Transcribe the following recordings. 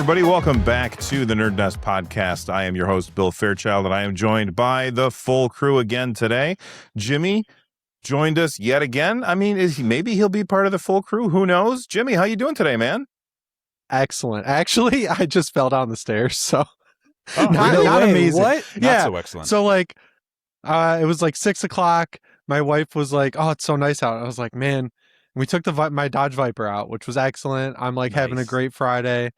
everybody. Welcome back to the NerdNest podcast. I am your host, Bill Fairchild, and I am joined by the full crew again today. Jimmy joined us yet again. I mean, maybe he'll be part of the full crew. Who knows? Jimmy, how you doing today, man? Excellent. Actually, I just fell down the stairs, so not amazing. What? Yeah. Not so excellent. So like, it was like 6 o'clock. My wife was like, "Oh, it's so nice out." I was like, "Man." We took my Dodge Viper out, which was excellent. I'm like having a great Friday.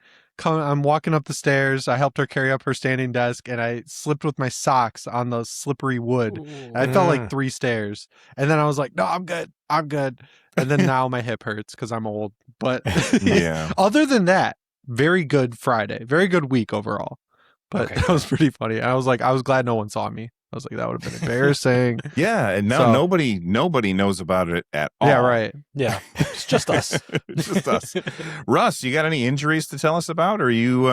I'm walking up the stairs. I helped her carry up her standing desk, and I slipped with my socks on the slippery wood. I fell like 3 stairs, and then I was like, "No, I'm good. I'm good." And then now my hip hurts because I'm old. But Yeah. Other than that, very good Friday, very good week overall. But that was pretty funny. I was glad no one saw me. I was like, that would have been embarrassing. Yeah, and now nobody knows about it at all. Yeah, right. Yeah, it's just us. It's just us. Russ, you got any injuries to tell us about, or are you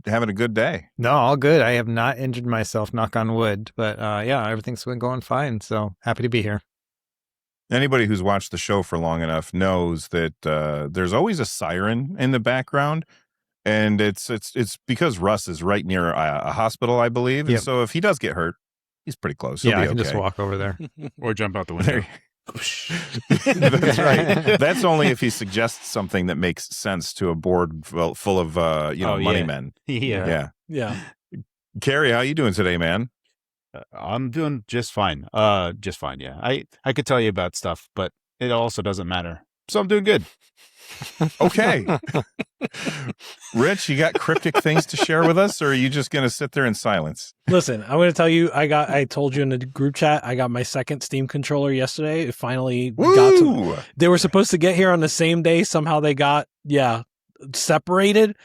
having a good day? No, all good. I have not injured myself, knock on wood. But yeah, everything's been going fine. So happy to be here. Anybody who's watched the show for long enough knows that there's always a siren in the background. And it's because Russ is right near a hospital, I believe. And so if he does get hurt, he's pretty close. He'll I be can okay. just walk over there. Or jump out the window. That's right. That's only if he suggests something that makes sense to a board full of money men. Yeah. Carrie, how you doing today, man? I'm doing just fine. Just fine. Yeah. I could tell you about stuff, but it also doesn't matter. So I'm doing good. Okay. Rich, you got cryptic things to share with us, or are you just going to sit there in silence? Listen, I'm going to tell you, I told you in the group chat, I got my second Steam controller yesterday. It finally got to, they were supposed to get here on the same day. Somehow they got, separated,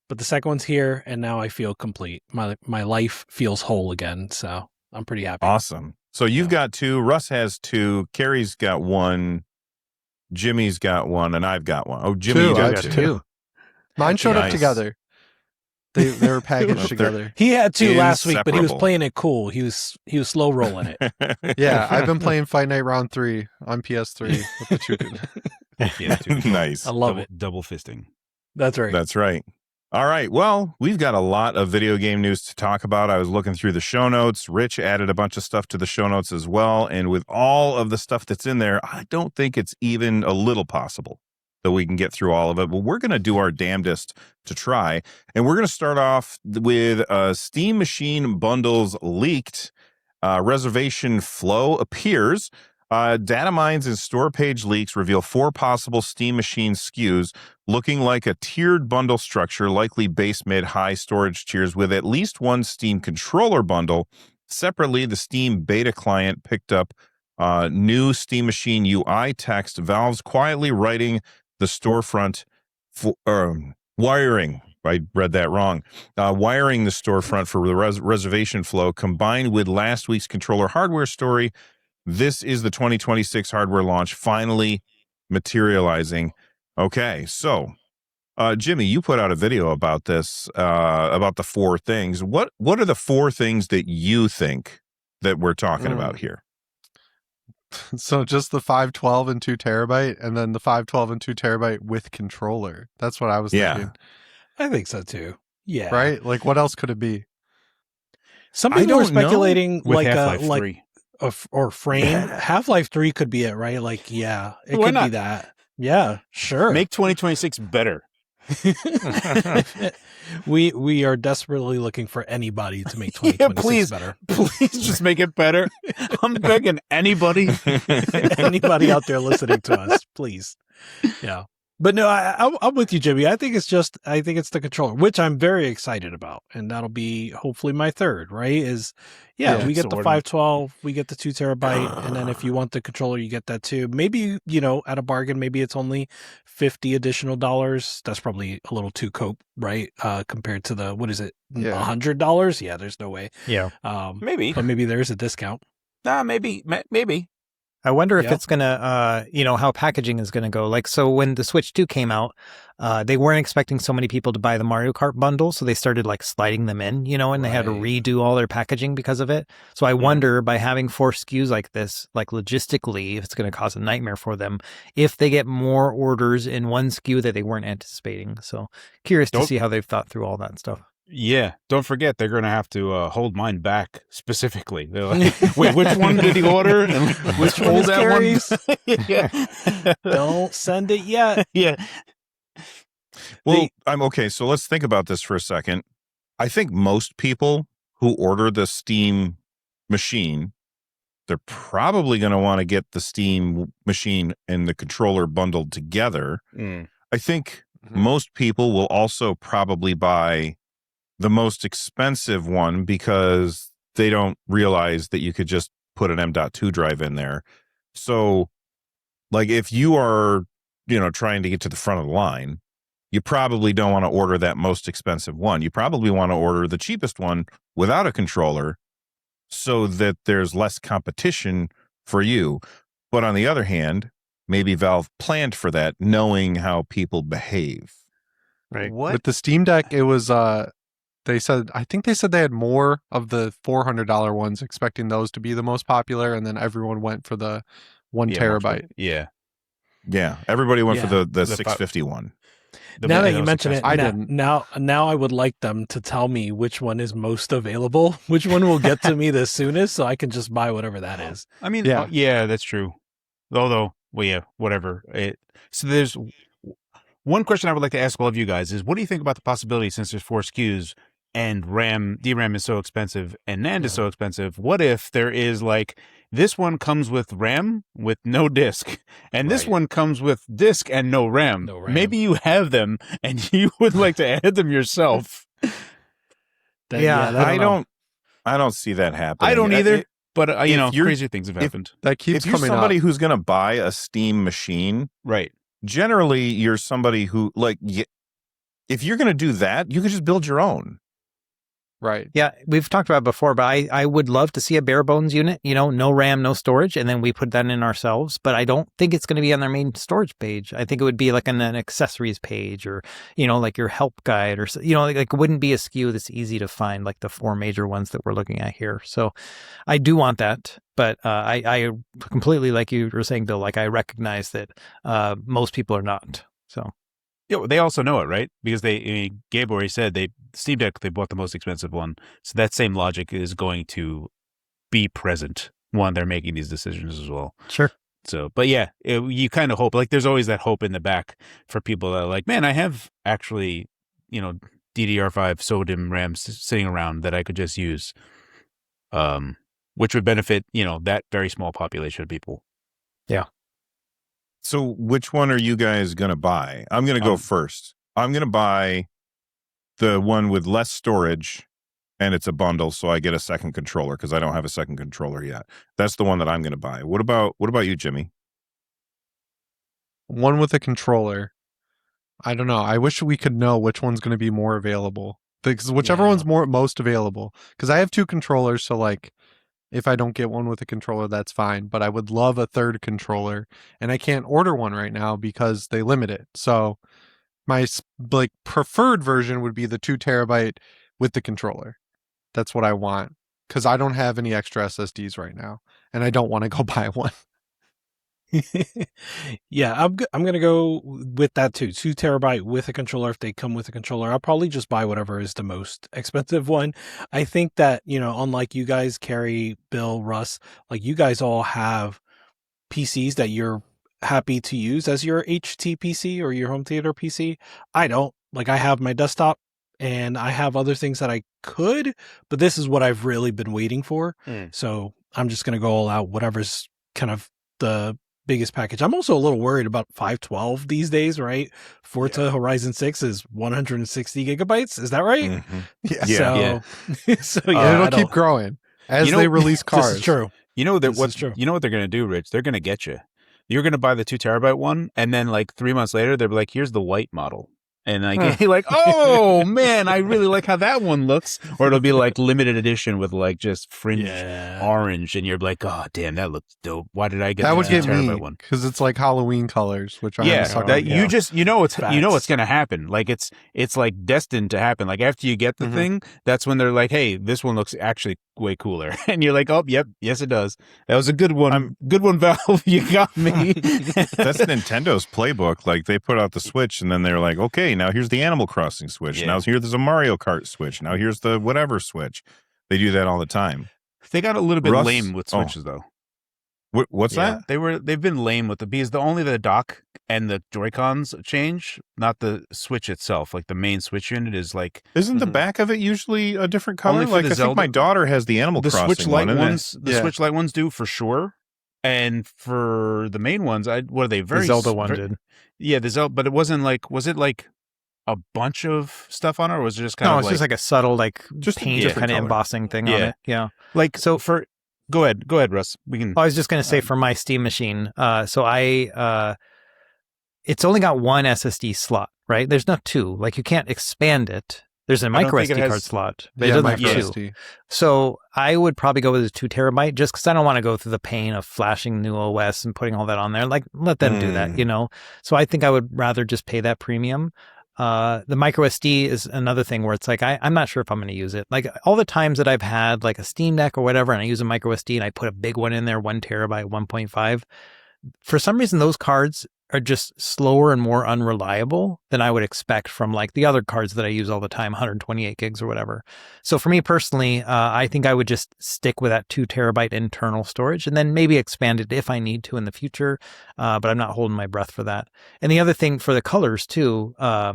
but the second one's here, and now I feel complete. My life feels whole again, so I'm pretty happy. Awesome. So you've got 2, Russ has 2, Carrie's got 1, Jimmy's got 1, and I've got 1. Oh, Jimmy, you got 2. Mine showed up together. They were packaged together. He had 2 last week, but he was playing it cool. He was slow rolling it. Yeah, I've been playing Fight Night Round 3 on PS3 with the 2 dude. Yeah, nice. I love it. Double fisting. That's right. That's right. All right. Well, we've got a lot of video game news to talk about. I was looking through the show notes. Rich added a bunch of stuff to the show notes as well. And with all of the stuff that's in there, I don't think it's even a little possible that we can get through all of it. But we're going to do our damnedest to try. And we're going to start off with Steam Machine Bundles leaked. Reservation flow appears. Data mines and store page leaks reveal 4 possible Steam Machine SKUs looking like a tiered bundle structure, likely base, mid, high storage tiers with at least 1 Steam controller bundle. Separately, the Steam beta client picked up new Steam Machine UI text, Valve's quietly writing the storefront wiring. I read that wrong. Wiring the storefront for the reservation flow combined with last week's controller hardware story. This is the 2026 hardware launch finally materializing. Okay, so Jimmy, you put out a video about this, about the 4 things. What are the 4 things that you think that we're talking about here? So just the 512 and 2 terabyte, and then the 512 and 2 terabyte with controller. That's what I was thinking. I think so too. Yeah. Right? Like, what else could it be? Some people were speculating with like Half-Life 3. or frame. Half-Life 3 could be it, right? Like, yeah, it Why could not? be that. Yeah, sure. Make 2026 better. We are desperately looking for anybody to make 2026 better. Please just make it better. I'm begging anybody. Anybody out there listening to us, please. Yeah. But no, I'm with you, Jimmy. I think it's the controller, which I'm very excited about. And that'll be hopefully my third, right? We get the 512, we get the 2 terabyte. And then if you want the controller, you get that too. Maybe, at a bargain, maybe it's only $50 additional. That's probably a little too cope, right? Compared to the, what is it? $100? Yeah, there's no way. Yeah. Maybe. But maybe there is a discount. Maybe. I wonder if Yeah. it's going to, how packaging is going to go. Like, so when the Switch 2 came out, they weren't expecting so many people to buy the Mario Kart bundle. So they started like sliding them in, and they had to Right. redo all their packaging because of it. So I wonder by having 4 SKUs like this, like logistically, if it's going to cause a nightmare for them, if they get more orders in one SKU that they weren't anticipating. So curious to see how they've thought through all that stuff. Yeah, don't forget they're going to have to hold mine back specifically. They're like, wait, which one did he order? And Which one hold is that Carrie's? one? Yeah. Don't send it yet. Yeah. Well, I'm okay. So let's think about this for a second. I think most people who order the Steam machine, they're probably going to want to get the Steam machine and the controller bundled together. I think most people will also probably buy the most expensive one because they don't realize that you could just put an M.2 drive in there. So, like, if you are, trying to get to the front of the line, you probably don't want to order that most expensive one. You probably want to order the cheapest one without a controller so that there's less competition for you. But on the other hand, maybe Valve planned for that, knowing how people behave. Right. With the Steam Deck, it was I think they said they had more of the $400 ones, expecting those to be the most popular, and then everyone went for the 1 terabyte. Yeah. Yeah, everybody went for the The 650 one. Now that you mention it, I didn't. Now I would like them to tell me which one is most available, which one will get to me the soonest, so I can just buy whatever that is. I mean, Yeah. yeah, that's true. Although, well, yeah, whatever. So there's one question I would like to ask all of you guys is, what do you think about the possibility, since there's 4 SKUs and DRAM is so expensive and NAND is so expensive, what if there is like, this one comes with RAM with no disk, and this one comes with disk and no RAM. No RAM. Maybe you have them and you would like to add them yourself. I don't see that happening. I don't either. But if you're- crazy things have happened. That keeps If you're coming somebody up. who's going to buy a Steam machine, Right. generally you're somebody who, like, if you're going to do that, you can just build your own. Right. Yeah, we've talked about it before, but I would love to see a bare bones unit, no RAM, no storage, and then we put that in ourselves. But I don't think it's going to be on their main storage page. I think it would be like an accessories page, or, like your help guide, or, like it wouldn't be a SKU that's easy to find, like the 4 major ones that we're looking at here. So I do want that. But I completely, like you were saying, Bill, like I recognize that most people are not. So. Yeah, they also know it, right? Because Gabe already said Steam Deck, they bought the most expensive one. So that same logic is going to be present when they're making these decisions as well. Sure. So, but yeah, you kind of hope, like there's always that hope in the back for people that are like, man, I have actually, DDR5 SODIMM RAM sitting around that I could just use, which would benefit, that very small population of people. Yeah. So which one are you guys going to buy? I'm going to go first. I'm going to buy the one with less storage, and it's a bundle, so I get a second controller because I don't have a second controller yet. That's the one that I'm going to buy. What about you, Jimmy? One with a controller. I don't know. I wish we could know which one's going to be more available, because whichever one's most available. Because I have 2 controllers, so like, if I don't get one with a controller, that's fine. But I would love a third controller, and I can't order one right now because they limit it. So my preferred version would be the 2 terabyte with the controller. That's what I want, because I don't have any extra SSDs right now, and I don't want to go buy one. Yeah, I'm gonna go with that too. 2 terabyte with a controller. If they come with a controller, I'll probably just buy whatever is the most expensive one. I think that, unlike you guys, Carrie, Bill, Russ, like you guys all have PCs that you're happy to use as your HT PC or your home theater PC. I don't. Like, I have my desktop and I have other things that I could, but this is what I've really been waiting for. So I'm just gonna go all out, whatever's kind of the biggest package. I'm also a little worried about 512 these days, right? Forza Horizon 6 is 160 gigabytes. Is that right? Mm-hmm. So yeah, it'll keep growing as they release cars. This is true. You know This is true. You know what they're going to do, Rich? They're going to get you. You're going to buy the 2 terabyte one, and then like 3 months later, they'll be like, here's the white model. And like, you're like, oh man, I really like how that one looks. Or it'll be like limited edition with like just fringe orange, and you're like, oh damn, that looks dope. Why did I get that? Would get me one? Because it's like Halloween colors, which I'm a sucker that for. you just you know it's gonna happen. Like it's like destined to happen. Like after you get the thing, that's when they're like, hey, this one looks actually way cooler, and you're like, oh yep, yes it does. That was a good one. Good one, Valve. You got me. That's Nintendo's playbook. Like they put out the Switch, and then they're like, okay, now here's the Animal Crossing Switch. Now there's a Mario Kart Switch. Now here's the whatever Switch. They do that all the time. They got a little bit lame with Switches though. What's that? They've been lame with because only the dock and the Joy-Cons change, not the Switch itself. Like the main Switch unit is like. Isn't the back of it usually a different color? Like I think my daughter has the Animal Crossing Switch Lite one. Ones, Switch Lite ones do for sure. And for the main ones, what are they? The Zelda one did. Yeah, the Zelda, but it wasn't like. Was it like a bunch of stuff on it, or was it just kind of? No, it's just like a subtle, like just paint kind of embossing thing on it. Yeah, like so for. Go ahead, Russ. We can. I was just going to say for my Steam machine. So it's only got one SSD slot, right? There's not two. Like you can't expand it. There's a micro SD card slot, but it doesn't have two. So I would probably go with a 2 terabyte just because I don't want to go through the pain of flashing new OS and putting all that on there. Like let them do that, you know? So I think I would rather just pay that premium. The micro SD is another thing where it's like, I'm not sure if I'm going to use it. Like all the times that I've had like a Steam Deck or whatever, and I use a micro SD and I put a big one in there, 1 terabyte, 1.5. For some reason, those cards are just slower and more unreliable than I would expect from like the other cards that I use all the time, 128 gigs or whatever. So for me personally, I think I would just stick with that 2 terabyte internal storage and then maybe expand it if I need to in the future. But I'm not holding my breath for that. And the other thing for the colors too, I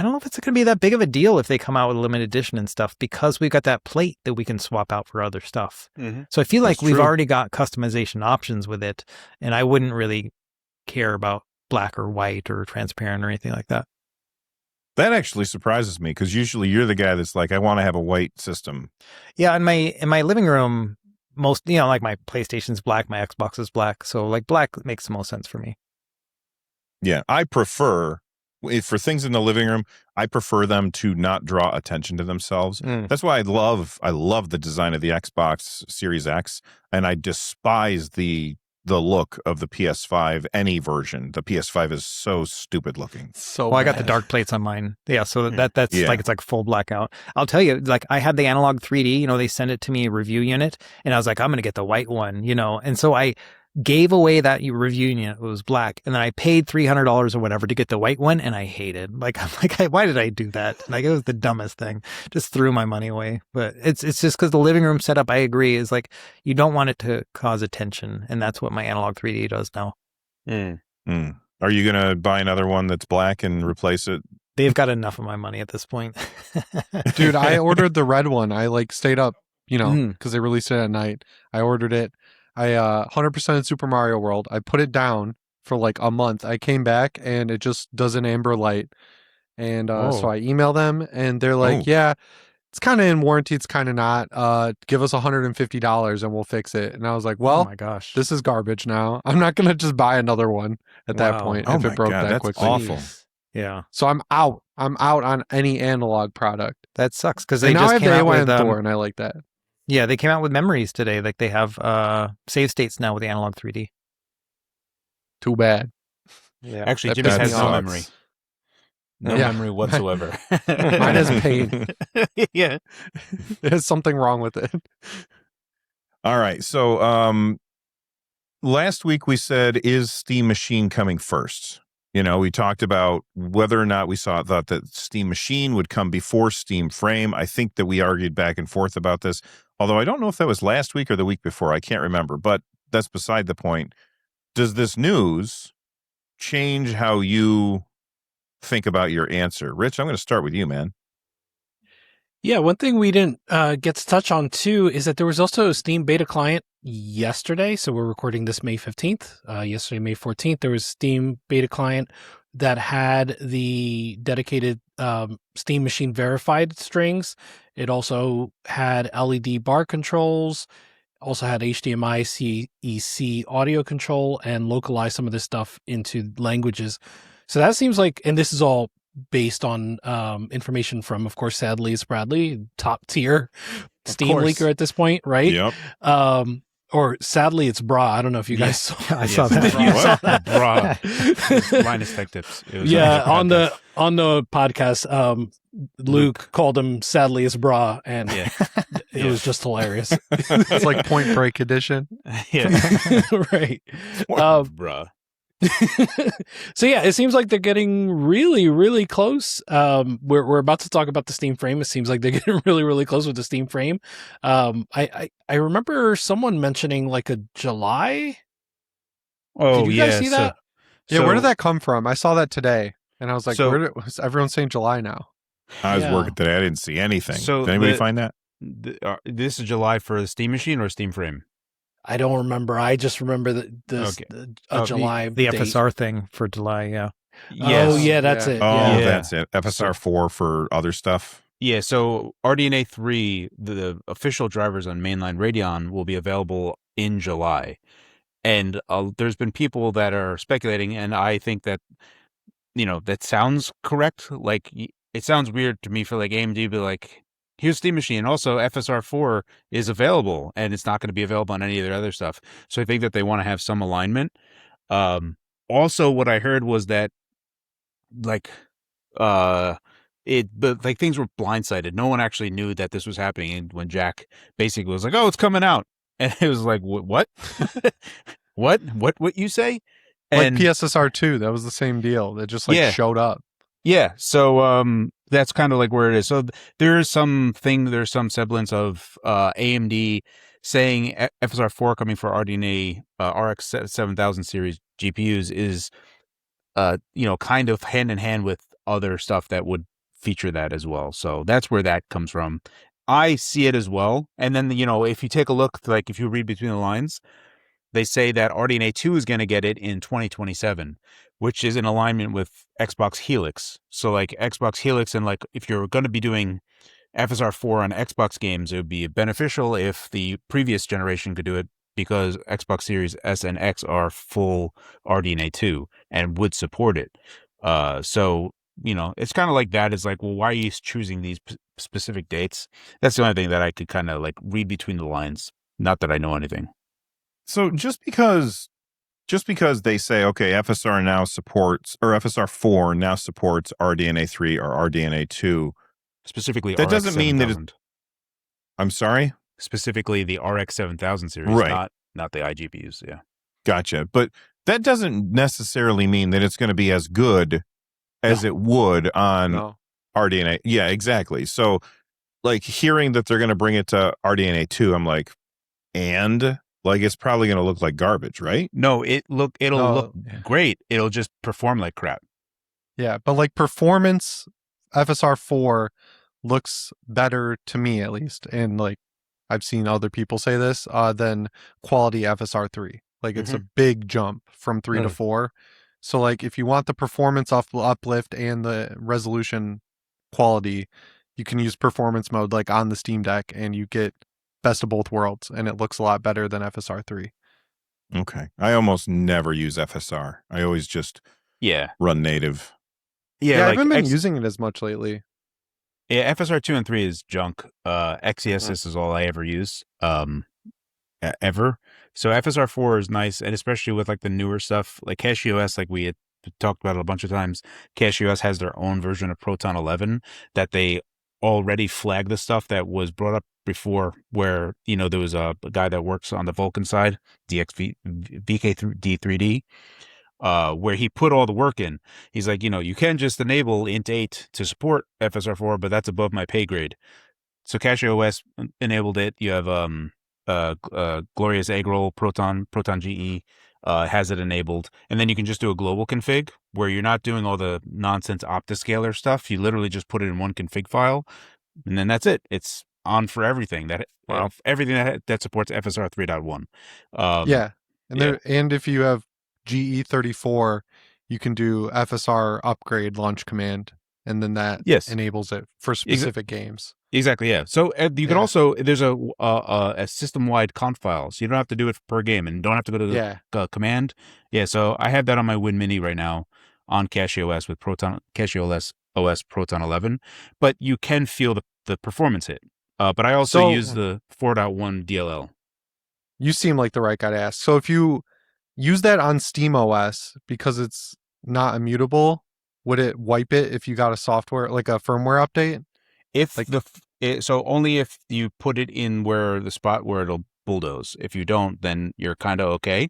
don't know if it's going to be that big of a deal if they come out with a limited edition and stuff because we've got that plate that we can swap out for other stuff. So I feel like we've already got customization options with it, and I wouldn't really care about black or white or transparent or anything like that. That actually surprises me because usually you're the guy that's like, I want to have a white system. Yeah, in my living room, most like my PlayStation's black, my Xbox is black, so like black makes the most sense for me. Yeah, I prefer. For things in the living room, I prefer them to not draw attention to themselves. That's why I love the design of the Xbox Series X, and I despise the look of the PS5, any version. The PS5 is so stupid looking. So I got the dark plates on mine. Yeah, so that's like it's like full blackout. I'll tell you, like I had the analog 3D, they sent it to me, a review unit, and I was like, I'm going to get the white one, and so I gave away that review unit. It was black. And then I paid $300 or whatever to get the white one. And I hated, like, I'm like, why did I do that? Like, it was the dumbest thing. Just threw my money away. But it's just because the living room setup, I agree, is like, you don't want it to cause attention. And that's what my analog 3D does now. Are you going to buy another one that's black and replace it? They've got enough of my money at this point. Dude, I ordered the red one. I like stayed up, because they released it at night. I ordered it. I 100% Super Mario World. I put it down for like a month. I came back and it just does an amber light. And so I email them and they're like, yeah, it's kind of in warranty. It's kind of not. Give us $150 and we'll fix it. And I was like, well, oh my gosh, this is garbage now. I'm not going to just buy another one at that point if it broke that quickly. Awful. Yeah. So I'm out. I'm out on any analog product. That sucks because they now just I came have out the with AON and I like that. Yeah, they came out with memories today. Like they have save states now with the analog 3D. Too bad. Yeah, actually, Jimmy has no memory. No memory whatsoever. Mine has pain. Yeah, there's something wrong with it. All right, so last week we said, is Steam Machine coming first? We talked about whether or not we thought that Steam Machine would come before Steam Frame. I think that we argued back and forth about this, although I don't know if that was last week or the week before. I can't remember, but that's beside the point. Does this news change how you think about your answer? Rich, I'm going to start with you, man. Yeah, one thing we didn't get to touch on too is that there was also a Steam beta client yesterday. So we're recording this May 15th. Yesterday, May 14th, there was Steam beta client that had the dedicated Steam Machine verified strings. It also had LED bar controls, also had HDMI CEC audio control, and localized some of this stuff into languages. So that seems like, and this is all based on information from, of course, sadly, it's Bradley, top tier Steam course. leaker at this point, right? Yep. Or sadly, it's Bra. I don't know if you guys saw. I saw that. You saw that? Bruh. Linus Tech Tips. It was Yeah, on the on the podcast, Luke called him sadly it's Bra, and it was just hilarious. It's like Point Break edition. yeah. Right. Bruh. So yeah, it seems like they're getting really, really close. We're about to talk about the Steam frame. It seems like they're getting really, really close with the Steam frame. I remember someone mentioning like a July. Oh, Did you guys see that? Yeah, where did that come from? I saw that today, and I was like, So- was everyone saying July now? I was Yeah. working today. I didn't see anything. So Did anybody the- find that? This is July for the Steam Machine or Steam Frame? I don't remember. I just remember Okay. a July The date. FSR thing for July, yeah. Oh yeah, that's Yeah. it. Oh, Yeah. Yeah. that's it. FSR4 for other stuff. Yeah, so RDNA 3, the official drivers on mainline Radeon will be available in July. And there's been people that are speculating, and I think that, that sounds correct. Like, it sounds weird to me for like AMD to be like, here's Steam Machine. Also, FSR4 is available, and it's not going to be available on any of their other stuff. So I think that they want to have some alignment. Also, what I heard was that, like, but like things were blindsided. No one actually knew that this was happening. And when Jack basically was like, "Oh, it's coming out," and it was like, "What? what you say?" Like PSSR 2, that was the same deal. It just showed up. Yeah, so that's kind of like where it is. So there's some semblance of AMD saying FSR4 coming for RDNA RX 7000 series GPUs is kind of hand in hand with other stuff that would feature that as well. So that's where that comes from. I see it as well. And then, if you take a look, like if you read between the lines, they say that RDNA 2 is going to get it in 2027, which is in alignment with Xbox Helix. So like Xbox Helix, and like if you're going to be doing FSR4 on Xbox games, it would be beneficial if the previous generation could do it, because Xbox Series S and X are full RDNA 2 and would support it. So, it's kind of like that. Is like, well, why are you choosing these specific dates? That's the only thing that I could kind of like read between the lines. Not that I know anything. So just because they say, okay, FSR now supports, or FSR4 now supports RDNA 3 or RDNA 2, Specifically, that RX doesn't mean that 7000. I'm sorry? Specifically the RX 7000 series, Right. not the iGPUs. Yeah. Gotcha. But that doesn't necessarily mean that it's going to be as good as it would on No. RDNA. Yeah, exactly. So like hearing that they're going to bring it to RDNA 2, I'm like, and like it's probably going to look like garbage, right? No, it'll look Yeah. great. It'll just perform like crap. Yeah, but like performance, FSR 4 looks better to me at least, and like I've seen other people say this, than quality FSR 3. Like it's a big jump from 3 to 4. So like if you want the performance uplift and the resolution quality, you can use performance mode like on the Steam Deck, and you get best of both worlds, and it looks a lot better than FSR 3. Okay. I almost never use FSR. I always just Yeah. run native. Yeah, I like haven't been using it as much lately. Yeah, FSR 2 and 3 is junk. XeSS is all I ever use. Ever. So FSR 4 is nice, and especially with like the newer stuff, like CashOS, like we had talked about it a bunch of times. CashOS has their own version of Proton 11 that they already flagged the stuff that was brought up before, where there was a guy that works on the Vulkan side, VKD3D, where he put all the work in. He's like, you can just enable int 8 to support FSR4, but that's above my pay grade. So CashOS enabled it. You have Glorious Eggroll Proton GE has it enabled, and then you can just do a global config where you're not doing all the nonsense Optiscaler stuff. You literally just put it in one config file, and then that's it. It's on for everything everything that supports FSR 3.1. Yeah. And if you have GE34, you can do FSR upgrade launch command, and then that enables it for specific games. Exactly, yeah. So you can also, there's a system-wide conf file, so you don't have to do it per game, and don't have to go to the command. Yeah, so I have that on my Win Mini right now on CashOS with Proton CashOS OS Proton 11, but you can feel the performance hit. But I also So- use the 4.1 DLL. You seem like the right guy to ask. So if you use that on Steam OS because it's not immutable, would it wipe it if you got a software, like a firmware update? If Like- so only if you put it in where the spot where it'll bulldoze. If you don't, then you're kind of okay.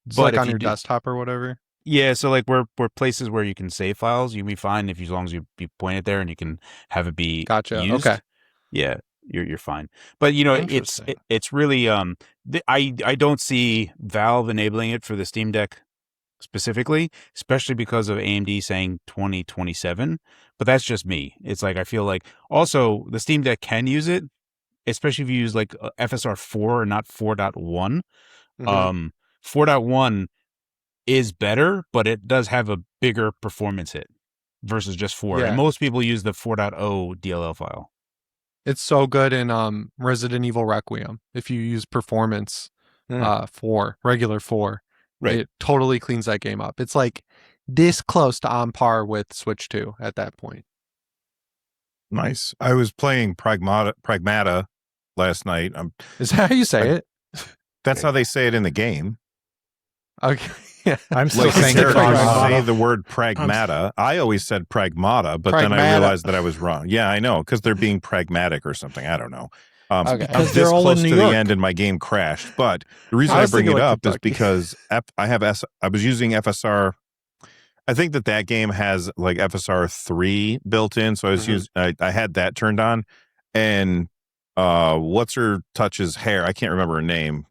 It's But like if on you your do- desktop or whatever? Yeah, so like where places where you can save files, you'll be fine if as long as you point it there and you can have it be Gotcha. used. Okay. Yeah, you're fine. But you know, Interesting. it's really I don't see Valve enabling it for the Steam Deck specifically, especially because of AMD saying 2027. But that's just me. It's like I feel like also the Steam Deck can use it, especially if you use like FSR 4 and not 4.1. Mhm. 4.1 is better, but it does have a bigger performance hit versus just 4. Yeah. And most people use the 4.0 DLL file. It's so good in Resident Evil Requiem. If you use performance 4, regular 4, Right. it totally cleans that game up. It's like this close to on par with Switch 2 at that point. Nice. I was playing Pragmata last night. Is that how you say it? That's how they say it in the game. Okay. Yeah. I'm still Like the saying characters Pragmata. say the word pragmata. I always said pragmata, but then I Pragmata. realized that I was wrong. Yeah, I know, because they're being pragmatic or something. I don't know. Okay. I'm Because this they're all in close New to York. the end and my game crashed. But the reason I I was bring thinking it like up is Kentucky. because I was using FSR. I think that game has like FSR 3 built in, so I was I had that turned on, and what's her touch's hair? I can't remember her name.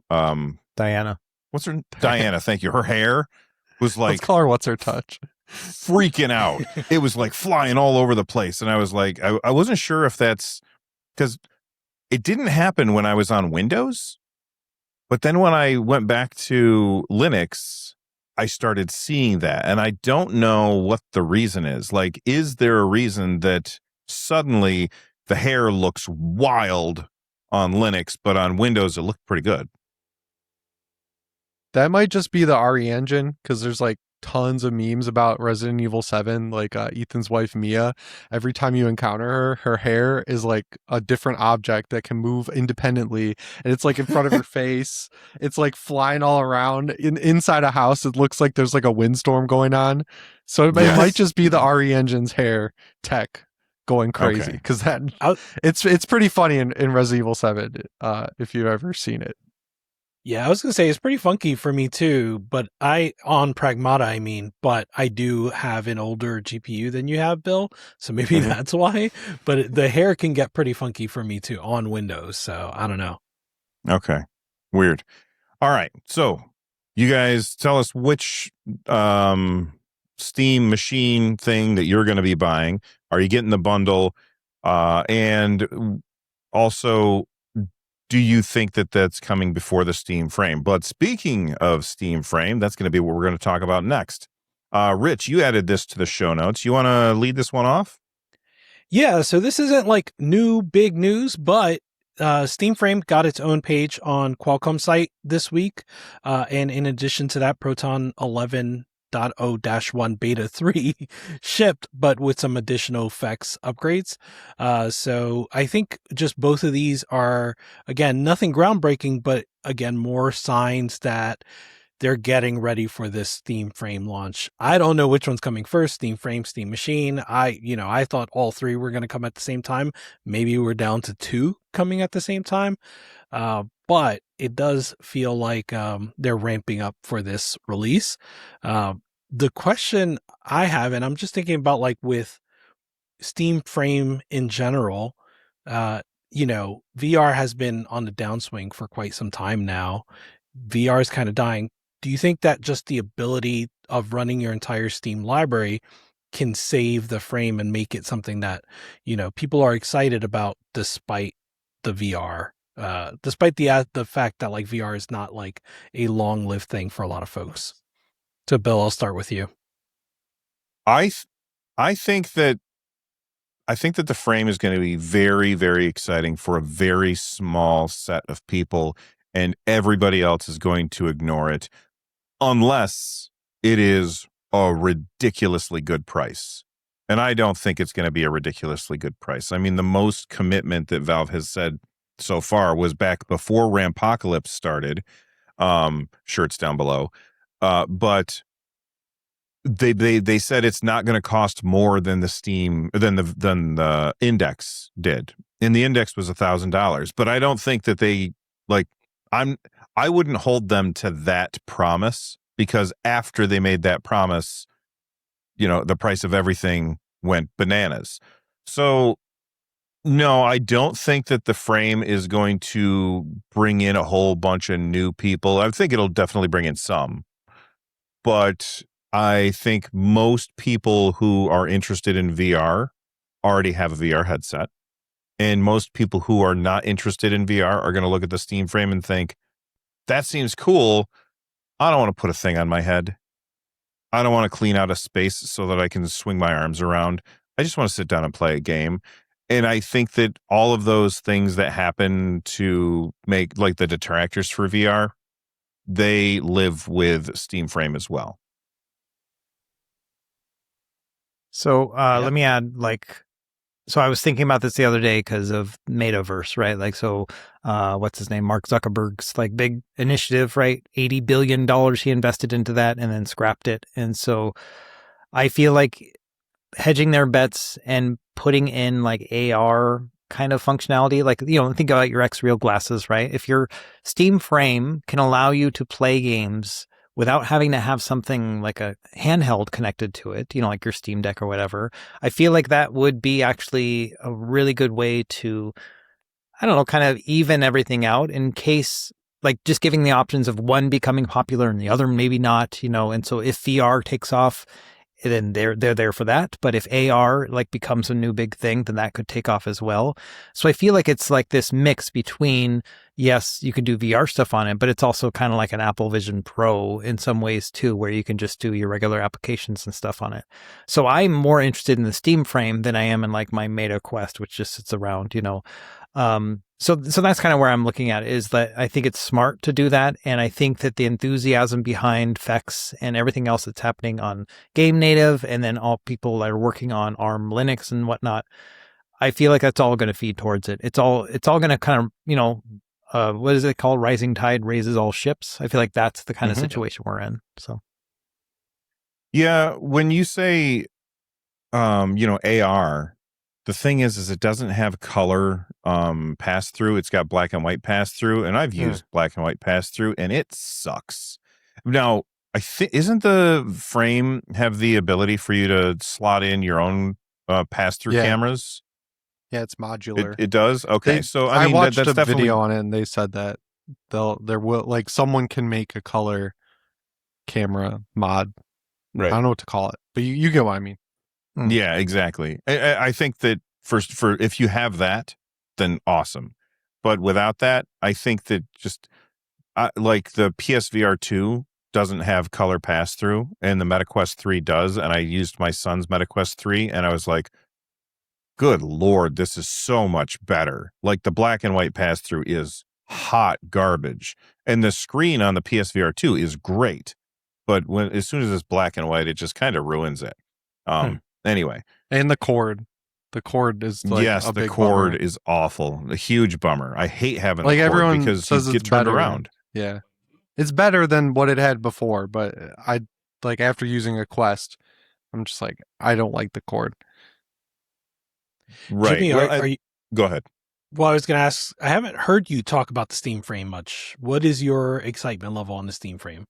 Diana. What's her Diana? Thank you. Her hair was Let's like call her What's Her Touch. freaking out. It was like flying all over the place, and I was like, I wasn't sure if that's because it didn't happen when I was on Windows, but then when I went back to Linux, I started seeing that, and I don't know what the reason is. Like, is there a reason that suddenly the hair looks wild on Linux, but on Windows it looked pretty good? That might just be the RE engine because there's like tons of memes about Resident Evil 7, like Ethan's wife Mia. Every time you encounter her hair is like a different object that can move independently, and it's like in front of her face. It's like flying all around. Inside a house, it looks like there's like a windstorm going on. So it Yes. might just be the RE engine's hair tech going crazy Okay. because that I'll- it's pretty funny in Resident Evil 7 if you've ever seen it. Yeah, I was gonna say it's pretty funky for me too, but on Pragmata, I mean, but I do have an older GPU than you have, Bill, so maybe that's why. But the hair can get pretty funky for me too on Windows, so I don't know. Okay. Weird. All right. So you guys tell us which Steam machine thing that you're going to be buying. Are you getting the bundle? And also, do you think that that's coming before the Steam Frame? But speaking of Steam Frame, that's going to be what we're going to talk about next. Rich, you added this to the show notes. You want to lead this one off? Yeah, so this isn't like new big news, but Steam Frame got its own page on Qualcomm site this week, and in addition to that, Proton 11.0-1 beta 3 shipped, but with some additional effects upgrades. So I think just both of these are, again, nothing groundbreaking, but again, more signs that they're getting ready for this Steam Frame launch. I don't know which one's coming first, Steam Frame, Steam Machine. I thought all three were going to come at the same time. Maybe we're down to 2 coming at the same time. But it does feel like they're ramping up for this release. The question I have, and I'm just thinking about like with Steam Frame in general, VR has been on the downswing for quite some time now. VR is kind of dying. Do you think that just the ability of running your entire Steam library can save the frame and make it something that, people are excited about despite the VR? Despite the fact that like VR is not like a long-lived thing for a lot of folks. So Bill, I'll start with you. I think that the frame is going to be very, very exciting for a very small set of people, and everybody else is going to ignore it unless it is a ridiculously good price. And I don't think it's going to be a ridiculously good price. I mean, the most commitment that Valve has said so far was back before Rampocalypse started. Shirts down below. But they said it's not going to cost more than the Index did. And the Index was $1,000. But I don't think that they I wouldn't hold them to that promise, because after they made that promise, the price of everything went bananas. So no, I don't think that the frame is going to bring in a whole bunch of new people. I think it'll definitely bring in some, but I think most people who are interested in VR already have a VR headset. And most people who are not interested in VR are going to look at the Steam frame and think, that seems cool. I don't want to put a thing on my head. I don't want to clean out a space so that I can swing my arms around. I just want to sit down and play a game. And I think that all of those things that happen to make like the detractors for VR, they live with Steam Frame as well. So let me add, so I was thinking about this the other day because of Metaverse, right? What's his name? Mark Zuckerberg's big initiative, right? $80 billion he invested into that and then scrapped it. And so I feel like hedging their bets and putting in AR kind of functionality, think about your X-Real glasses, right? If your Steam Frame can allow you to play games without having to have something like a handheld connected to it, like your Steam Deck or whatever, I feel like that would be actually a really good way to, I don't know, kind of even everything out in case, just giving the options of one becoming popular and the other maybe not, and so if VR takes off, then they're there for that. But if AR becomes a new big thing, then that could take off as well. So I feel like it's this mix between, yes, you can do VR stuff on it, but it's also kind of like an Apple Vision Pro in some ways too, where you can just do your regular applications and stuff on it. So I'm more interested in the Steam Frame than I am in my Meta Quest, which just sits around, So that's kind of where I'm looking at, is that I think it's smart to do that. And I think that the enthusiasm behind FEX and everything else that's happening on Game Native, and then all people that are working on ARM Linux and whatnot, I feel like that's all going to feed towards it. It's all going to kind of, what is it called? Rising tide raises all ships. I feel like that's the kind of situation we're in. So. Yeah. When you say, AR, the thing is it doesn't have color pass through. It's got black and white pass through, and I've used black and white pass through, and it sucks. Now, I think, isn't the frame have the ability for you to slot in your own pass through cameras? Yeah, it's modular. It does. Okay, so I mean, watched that's a definitely video on it, and they said that there will someone can make a color camera mod. Right. I don't know what to call it, but you get what I mean. Yeah, exactly. I think that for if you have that, then awesome. But without that, I think that just the PSVR 2 doesn't have color pass through, and the MetaQuest 3 does. And I used my son's MetaQuest 3, and I was like, good Lord, this is so much better. The black and white pass through is hot garbage, and the screen on the PSVR 2 is great. But as soon as it's black and white, it just kind of ruins it. Anyway, and the cord is the cord is awful, a huge bummer. I hate having the cord everyone because says you get turned around. Yeah, it's better than what it had before, but I after using a Quest, I'm just I don't like the cord. Right. Jimmy, are you, go ahead. Well, I was going to ask, I haven't heard you talk about the Steam Frame much. What is your excitement level on the Steam Frame?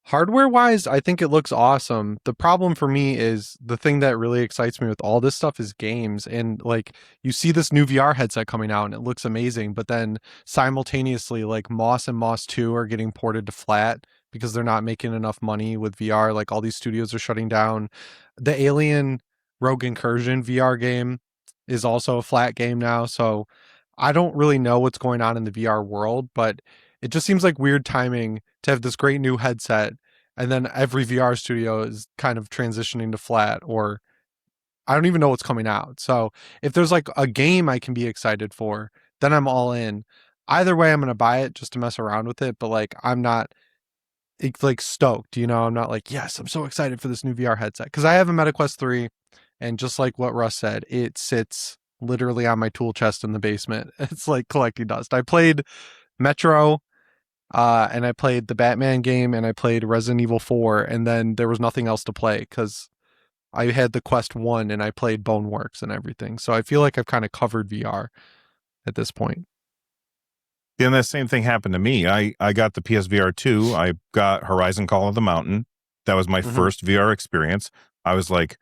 Hardware-wise, I think it looks awesome. The problem for me is the thing that really excites me with all this stuff is games. And you see this new VR headset coming out and it looks amazing, but then simultaneously Moss and Moss 2 are getting ported to flat because they're not making enough money with VR. All these studios are shutting down. The Alien Rogue Incursion VR game is also a flat game now. So I don't really know what's going on in the VR world, but it just seems like weird timing to have this great new headset, and then every VR studio is kind of transitioning to flat, or I don't even know what's coming out. So if there's a game I can be excited for, then I'm all in. Either way, I'm going to buy it just to mess around with it, but I'm not stoked, I'm not yes, I'm so excited for this new VR headset, because I have a MetaQuest 3 And just like what Russ said, it sits literally on my tool chest in the basement. It's like collecting dust. I played Metro, and I played the Batman game, and I played Resident Evil 4, and then there was nothing else to play because I had the Quest 1 and I played Boneworks and everything. So I feel like I've kind of covered VR at this point. And the same thing happened to me. I got the PSVR 2. I got Horizon Call of the Mountain. That was my first VR experience. I was like,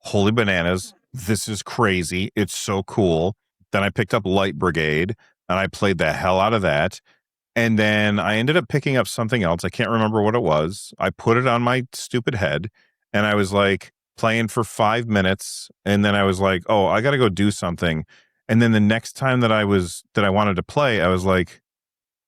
holy bananas, this is crazy. It's so cool. Then I picked up Light Brigade and I played the hell out of that. And then I ended up picking up something else. I can't remember what it was. I put it on my stupid head and I was like playing for 5 minutes. And then I was like, oh, I got to go do something. And then the next time that I wanted to play, I was like,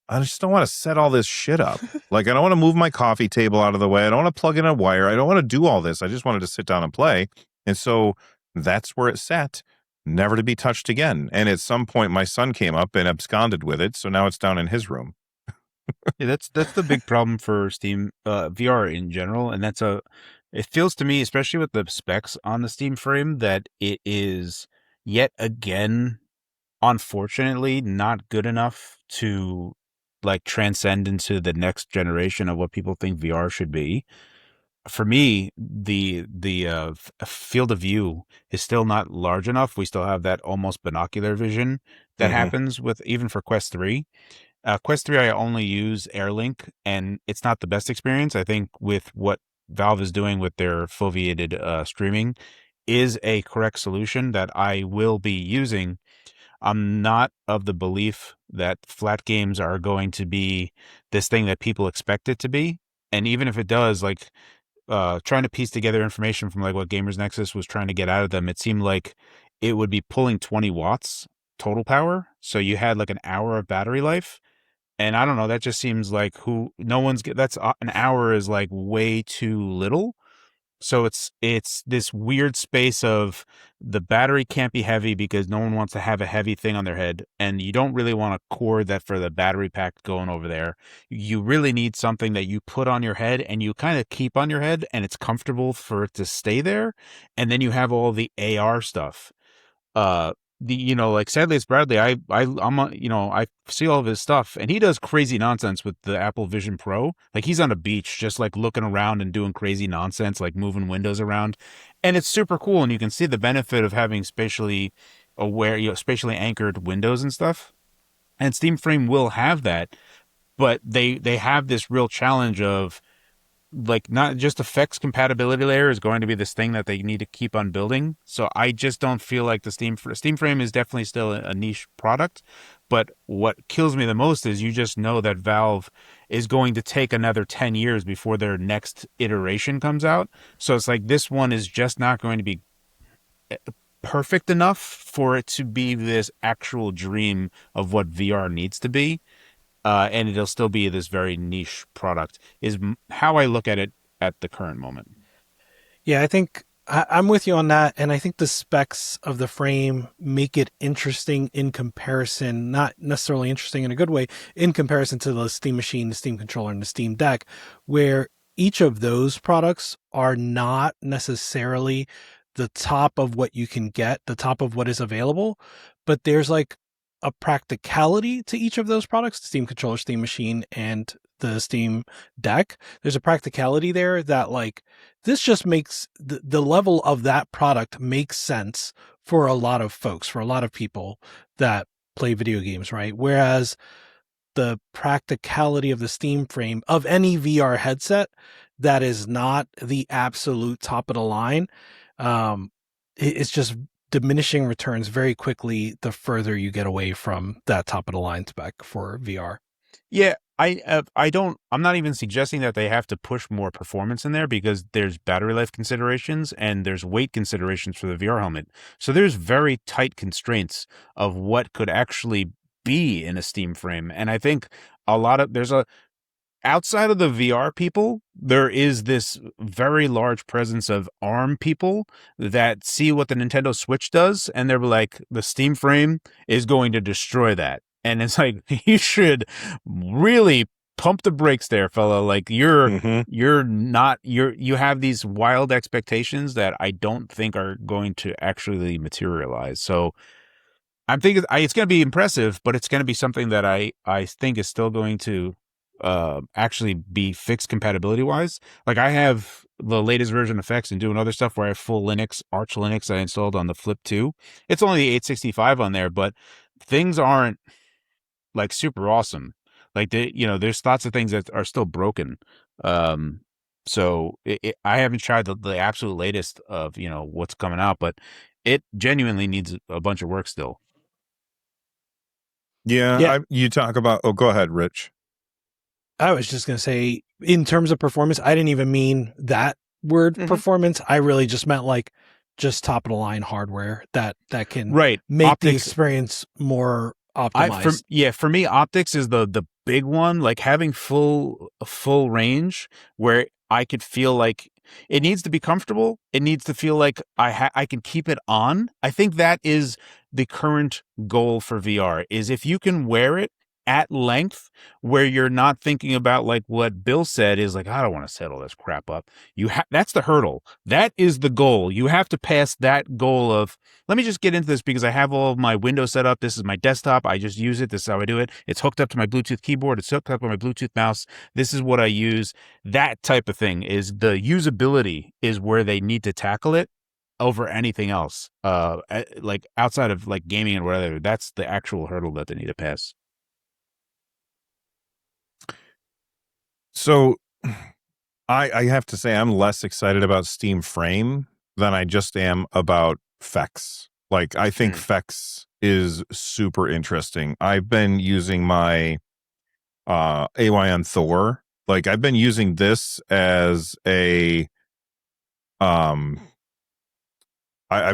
I just don't want to set all this shit up. Like, I don't want to move my coffee table out of the way. I don't want to plug in a wire. I don't want to do all this. I just wanted to sit down and play. And so that's where it sat, never to be touched again. And at some point, my son came up and absconded with it. So now it's down in his room. Yeah, that's the big problem for Steam VR in general. And it feels to me, especially with the specs on the Steam frame, that it is yet again, unfortunately, not good enough to like transcend into the next generation of what people think VR should be. For me, the field of view is still not large enough. We still have that almost binocular vision that happens with even for Quest 3. Quest 3, I only use AirLink, and it's not the best experience. I think with what Valve is doing with their foveated streaming is a correct solution that I will be using. I'm not of the belief that flat games are going to be this thing that people expect it to be. And even if it does, like trying to piece together information from like what Gamers Nexus was trying to get out of them, it seemed like it would be pulling 20 watts total power. So you had like an hour of battery life. And I don't know, that just seems like that's an hour is like way too little. So it's this weird space of the battery can't be heavy because no one wants to have a heavy thing on their head. And you don't really want a cord that for the battery pack going over there. You really need something that you put on your head and you kind of keep on your head and it's comfortable for it to stay there. And then you have all the AR stuff. Like sadly it's Bradley. I see all of his stuff and he does crazy nonsense with the Apple Vision Pro. Like he's on a beach just like looking around and doing crazy nonsense, like moving windows around, and it's super cool. And you can see the benefit of having spatially aware, spatially anchored windows and stuff. And Steam Frame will have that, but they have this real challenge of like not just effects compatibility layer is going to be this thing that they need to keep on building. So I just don't feel like the Steam Frame is definitely still a niche product. But what kills me the most is you just know that Valve is going to take another 10 years before their next iteration comes out. So it's like this one is just not going to be perfect enough for it to be this actual dream of what VR needs to be. And it'll still be this very niche product is how I look at it at the current moment. Yeah, I think I'm with you on that. And I think the specs of the frame make it interesting in comparison, not necessarily interesting in a good way, in comparison to the Steam Machine, the Steam Controller, and the Steam Deck, where each of those products are not necessarily the top of what you can get, the top of what is available, but there's like a practicality to each of those products, the Steam Controller, Steam Machine, and the Steam Deck. There's a practicality there that like this just makes the level of that product makes sense for a lot of folks, for a lot of people that play video games, right? Whereas the practicality of the Steam Frame of any VR headset that is not the absolute top of the line, it's just diminishing returns very quickly the further you get away from that top of the line spec for VR. Yeah, I'm not even suggesting that they have to push more performance in there because there's battery life considerations and there's weight considerations for the VR helmet. So there's very tight constraints of what could actually be in a Steam Frame. And I think outside of the VR people, there is this very large presence of ARM people that see what the Nintendo Switch does, and they're like, the Steam Frame is going to destroy that. And it's like, you should really pump the brakes there, fella. Like you have these wild expectations that I don't think are going to actually materialize. So I'm thinking it's going to be impressive, but it's going to be something that I think is still going to actually be fixed compatibility wise. Like I have the latest version of Effects and doing other stuff where I have full Linux, Arch Linux I installed on the Flip 2. It's only the 865 on there, but things aren't like super awesome. Like there's lots of things that are still broken. So I haven't tried the absolute latest of what's coming out, but it genuinely needs a bunch of work still. Yeah. You talk about. Oh, go ahead, Rich. I was just going to say, in terms of performance, I didn't even mean that word performance. I really just meant like just top of the line hardware that can make optics, the experience more optimized. For me, optics is the big one. Like having full range where I could feel like it needs to be comfortable. It needs to feel like I can keep it on. I think that is the current goal for VR, is if you can wear it at length where you're not thinking about like what Bill said is like, I don't want to set all this crap up. That's the hurdle. That is the goal. You have to pass that goal of, let me just get into this because I have all of my Windows set up. This is my desktop. I just use it. This is how I do it. It's hooked up to my Bluetooth keyboard. It's hooked up to my Bluetooth mouse. This is what I use. That type of thing is the usability is where they need to tackle it over anything else. Like outside of like gaming and whatever, that's the actual hurdle that they need to pass. So I have to say I'm less excited about Steam Frame than I just am about FEX. Like I think FEX is super interesting. I've been using my AYN Thor. Like I've been using this as a I've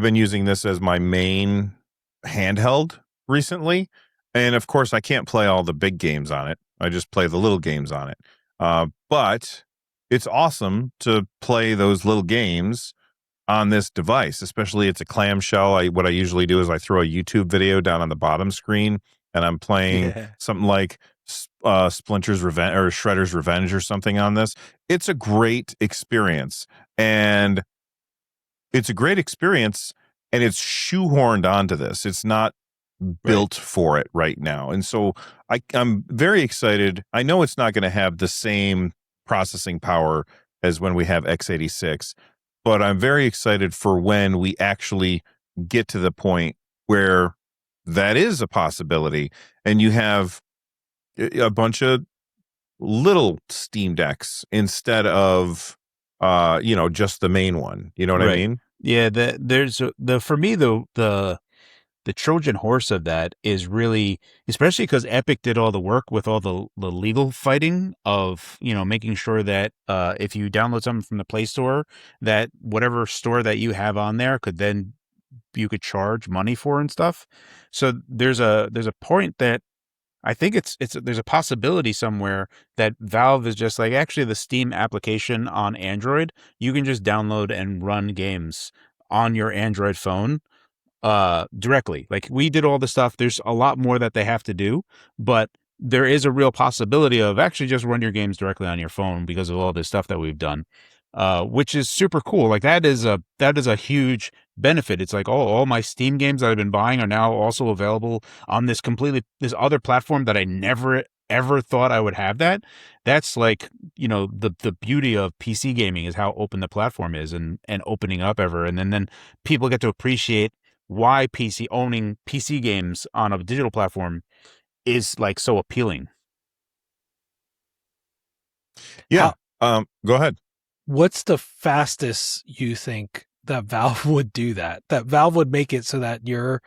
been using this as my main handheld recently. And of course I can't play all the big games on it. I just play the little games on it. But it's awesome to play those little games on this device, especially it's a clamshell. What I usually do is I throw a YouTube video down on the bottom screen and I'm playing something like Splinter's Revenge or Shredder's Revenge or something on this. It's a great experience, and it's shoehorned onto this. It's not built for it right now. And so I'm very excited. I know it's not going to have the same processing power as when we have x86, but I'm very excited for when we actually get to the point where that is a possibility and you have a bunch of little Steam Decks instead of just the main one. You know what I mean? Yeah, for me the Trojan horse of that is really, especially because Epic did all the work with all the legal fighting of, making sure that if you download something from the Play Store, that whatever store that you have on there you could charge money for and stuff. So there's a point that I think there's a possibility somewhere that Valve is just like, actually the Steam application on Android, you can just download and run games on your Android phone directly. Like we did all the stuff. There's a lot more that they have to do, but there is a real possibility of actually just run your games directly on your phone because of all this stuff that we've done, which is super cool. Like that is a huge benefit. It's like, all my Steam games that I've been buying are now also available on this other platform that I never ever thought I would have that. That's like, the beauty of PC gaming is how open the platform is and opening up ever. And then people get to appreciate why owning PC games on a digital platform is like so appealing. Yeah. Go ahead. What's the fastest you think that Valve would do that? That Valve would make it so that you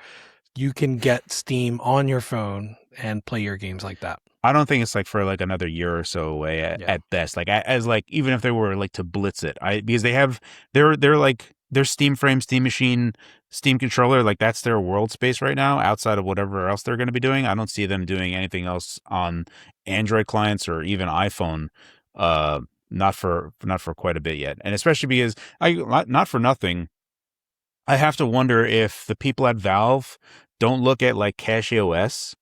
can get Steam on your phone and play your games like that? I don't think it's like for like another year or so away at best. Like as like, even if they were like to blitz it, because they have they're like their Steam Frame, Steam Machine, Steam Controller, like that's their world space right now outside of whatever else they're going to be doing. I don't see them doing anything else on Android clients or even iPhone. Not for quite a bit yet. And especially because not for nothing, I have to wonder if the people at Valve don't look at like Cache OS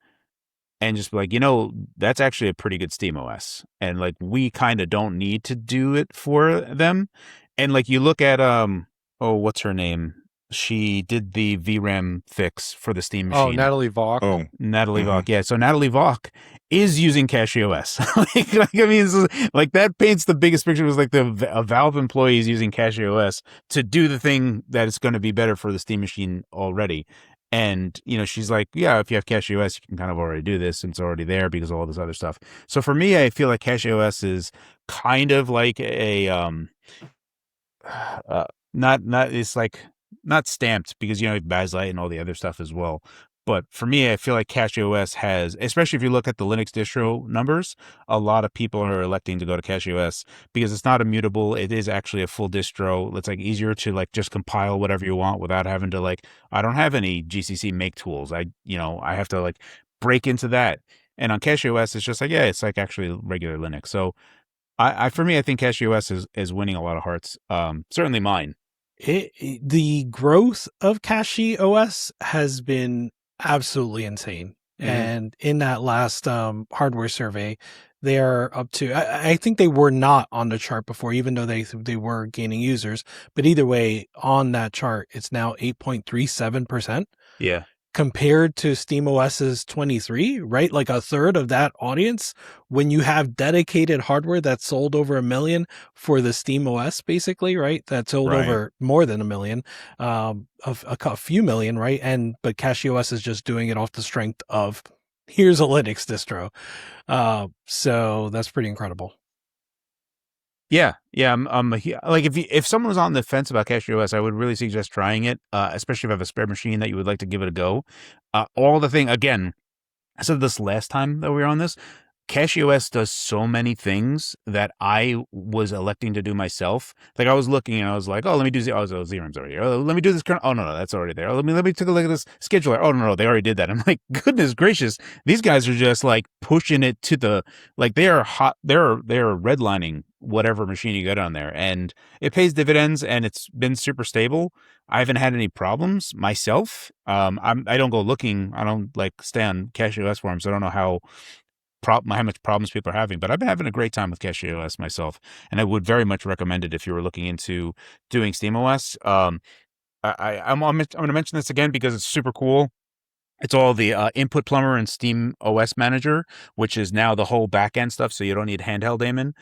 and just be like, that's actually a pretty good Steam OS. And like, we kind of don't need to do it for them. And like, you look at, what's her name? She did the VRAM fix for the Steam machine. Oh, Natalie Vaughn. Oh, Natalie Vaughn. Yeah. So Natalie Vaughn is using CachyOS. I mean, like that paints the biggest picture. It was like a Valve employee is using CachyOS to do the thing that is going to be better for the Steam machine already. And, she's like, yeah, if you have CachyOS, you can kind of already do this, and it's already there because of all this other stuff. So for me, I feel like CachyOS is kind of like a, it's like not stamped because, you have Bakelite and all the other stuff as well. But for me, I feel like CachyOS has, especially if you look at the Linux distro numbers, a lot of people are electing to go to CachyOS because it's not immutable. It is actually a full distro. It's like easier to like just compile whatever you want without having to like, I don't have any GCC make tools. I have to like break into that. And on CachyOS, it's just like, yeah, it's like actually regular Linux. So for me, I think CachyOS is winning a lot of hearts. Certainly mine. The growth of CachyOS has been absolutely insane. Mm-hmm. And in that last hardware survey, they are up to, I think they were not on the chart before, even though they were gaining users. But either way, on that chart, it's now 8.37%. Yeah. Compared to SteamOS's 23, right? Like a third of that audience. When you have dedicated hardware that's sold over 1 million for the SteamOS, basically, right? That sold over more than 1 million, a few million, right? But CachyOS is just doing it off the strength of here's a Linux distro. So that's pretty incredible. Yeah. I'm like if someone was on the fence about CachyOS, I would really suggest trying it, especially if you have a spare machine that you would like to give it a go. Again, I said this last time that we were on this. CachyOS does so many things that I was electing to do myself. Like I was looking and I was like, oh, let me do ZRAM's already here. Oh, let me do this. Oh no, that's already there. Oh, let me take a look at this scheduler. Oh no, they already did that. I'm like, goodness gracious, these guys are just like pushing it to the like they are hot. They're redlining whatever machine you get on there, and it pays dividends, and it's been super stable. I haven't had any problems myself. I don't go looking. I don't like stay on CachyOS forums. So I don't know how much problems people are having, but I've been having a great time with CachyOS myself, and I would very much recommend it if you were looking into doing SteamOS. I'm going to mention this again because it's super cool. It's all the Input Plumber and Steam OS Manager, which is now the whole backend stuff, so you don't need handheld daemon.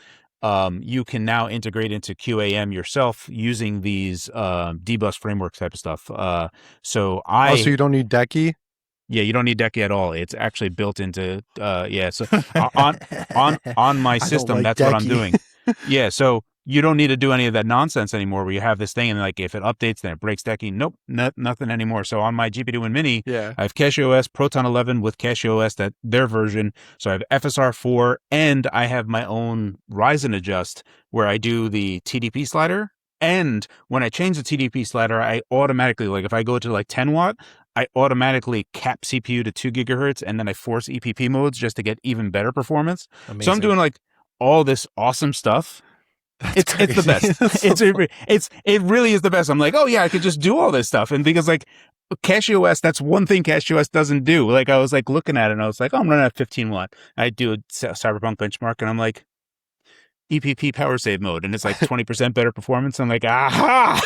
You can now integrate into QAM yourself using these dbus framework type of stuff. So you don't need Decky? Yeah, you don't need Decky at all. It's actually built into So on my system, that's Decky. What I'm doing. Yeah, so you don't need to do any of that nonsense anymore. Where you have this thing and like if it updates, then it breaks Decky. Nope, nothing anymore. So on my GP2 Mini, I have CachyOS Proton 11 with CachyOS their version. So I have FSR4 and I have my own Ryzen adjust where I do the TDP slider. And when I change the TDP slider, I automatically, like if I go to like 10 watt, I automatically cap CPU to 2 gigahertz and then I force EPP modes just to get even better performance. Amazing. So I'm doing like all this awesome stuff. It's the best. It really is the best. I'm like, oh yeah, I could just do all this stuff. And because like CachyOS, that's one thing CachyOS doesn't do. Like I was like looking at it and I was like, oh, I'm running at 15 watt. I do a Cyberpunk benchmark and I'm like, EPP power save mode, and it's like 20% better performance. I'm like, aha!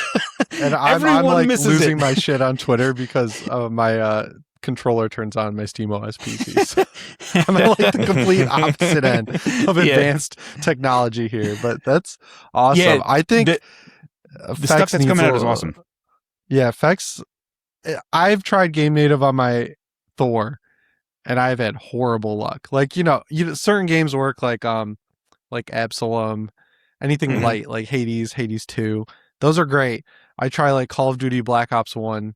And I'm like losing my shit on Twitter because my controller turns on my SteamOS PC. So I'm at like the complete opposite end of advanced technology here, but that's awesome. Yeah, I think the stuff that's coming out is awesome. Yeah, Fex. I've tried Game Native on my Thor, and I've had horrible luck. Like certain games work like Absalom, anything light like Hades 2. Those are great. I try like Call of Duty Black Ops 1,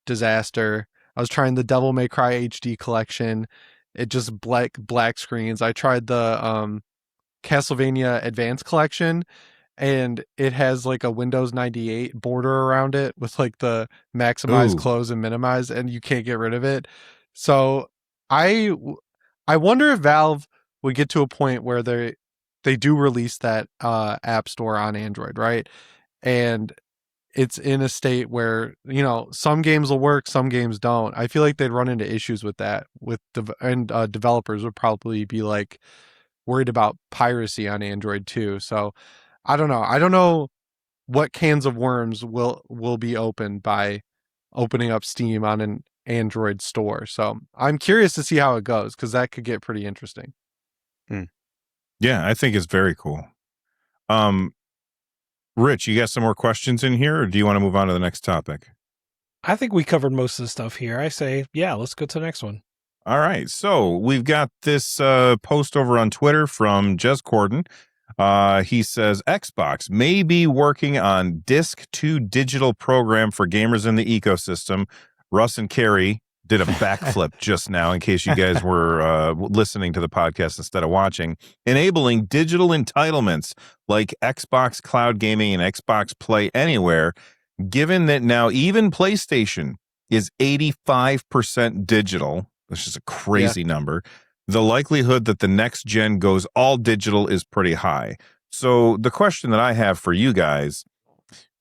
disaster. I was trying the Devil May Cry HD collection. It just black screens. I tried the Castlevania Advanced collection, and it has like a Windows 98 border around it with like the maximize, close, and minimize, and you can't get rid of it. So I wonder if Valve would get to a point where they do release that app store on Android, right? And it's in a state where, you know, some games will work, some games don't. I feel like they'd run into issues with that developers would probably be like worried about piracy on Android too. So I don't know. I don't know what cans of worms will be opened by opening up Steam on an Android store. So I'm curious to see how it goes, because that could get pretty interesting. Yeah, I think it's very cool. Rich, you got some more questions in here, or do you want to move on to the next topic? I think we covered most of the stuff here. I say, yeah, let's go to the next one. All right. So we've got this post over on Twitter from Jez Corden. He says Xbox may be working on disc to digital program for gamers in the ecosystem. Russ and Carrie did a backflip just now, in case you guys were listening to the podcast instead of watching, enabling digital entitlements like Xbox Cloud Gaming and Xbox Play Anywhere, given that now even PlayStation is 85% digital, which is a crazy number. The likelihood that the next gen goes all digital is pretty high. So the question that I have for you guys,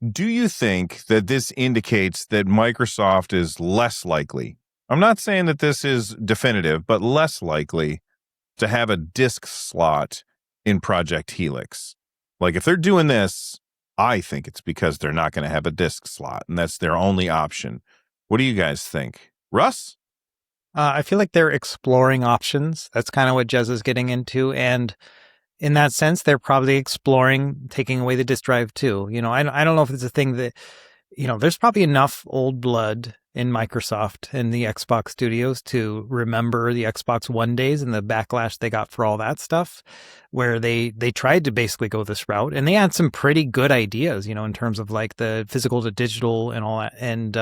do you think that this indicates that Microsoft is less likely? I'm not saying that this is definitive, but less likely to have a disk slot in Project Helix. Like, if they're doing this, I think it's because they're not going to have a disk slot, and that's their only option. What do you guys think? Russ? I feel like they're exploring options. That's kind of what Jez is getting into. And in that sense, they're probably exploring taking away the disk drive too. You know, I don't know if it's a thing that, you know, there's probably enough old blood in Microsoft and the Xbox studios to remember the Xbox One days and the backlash they got for all that stuff, where they tried to basically go this route, and they had some pretty good ideas, you know, in terms of like the physical to digital and all that. And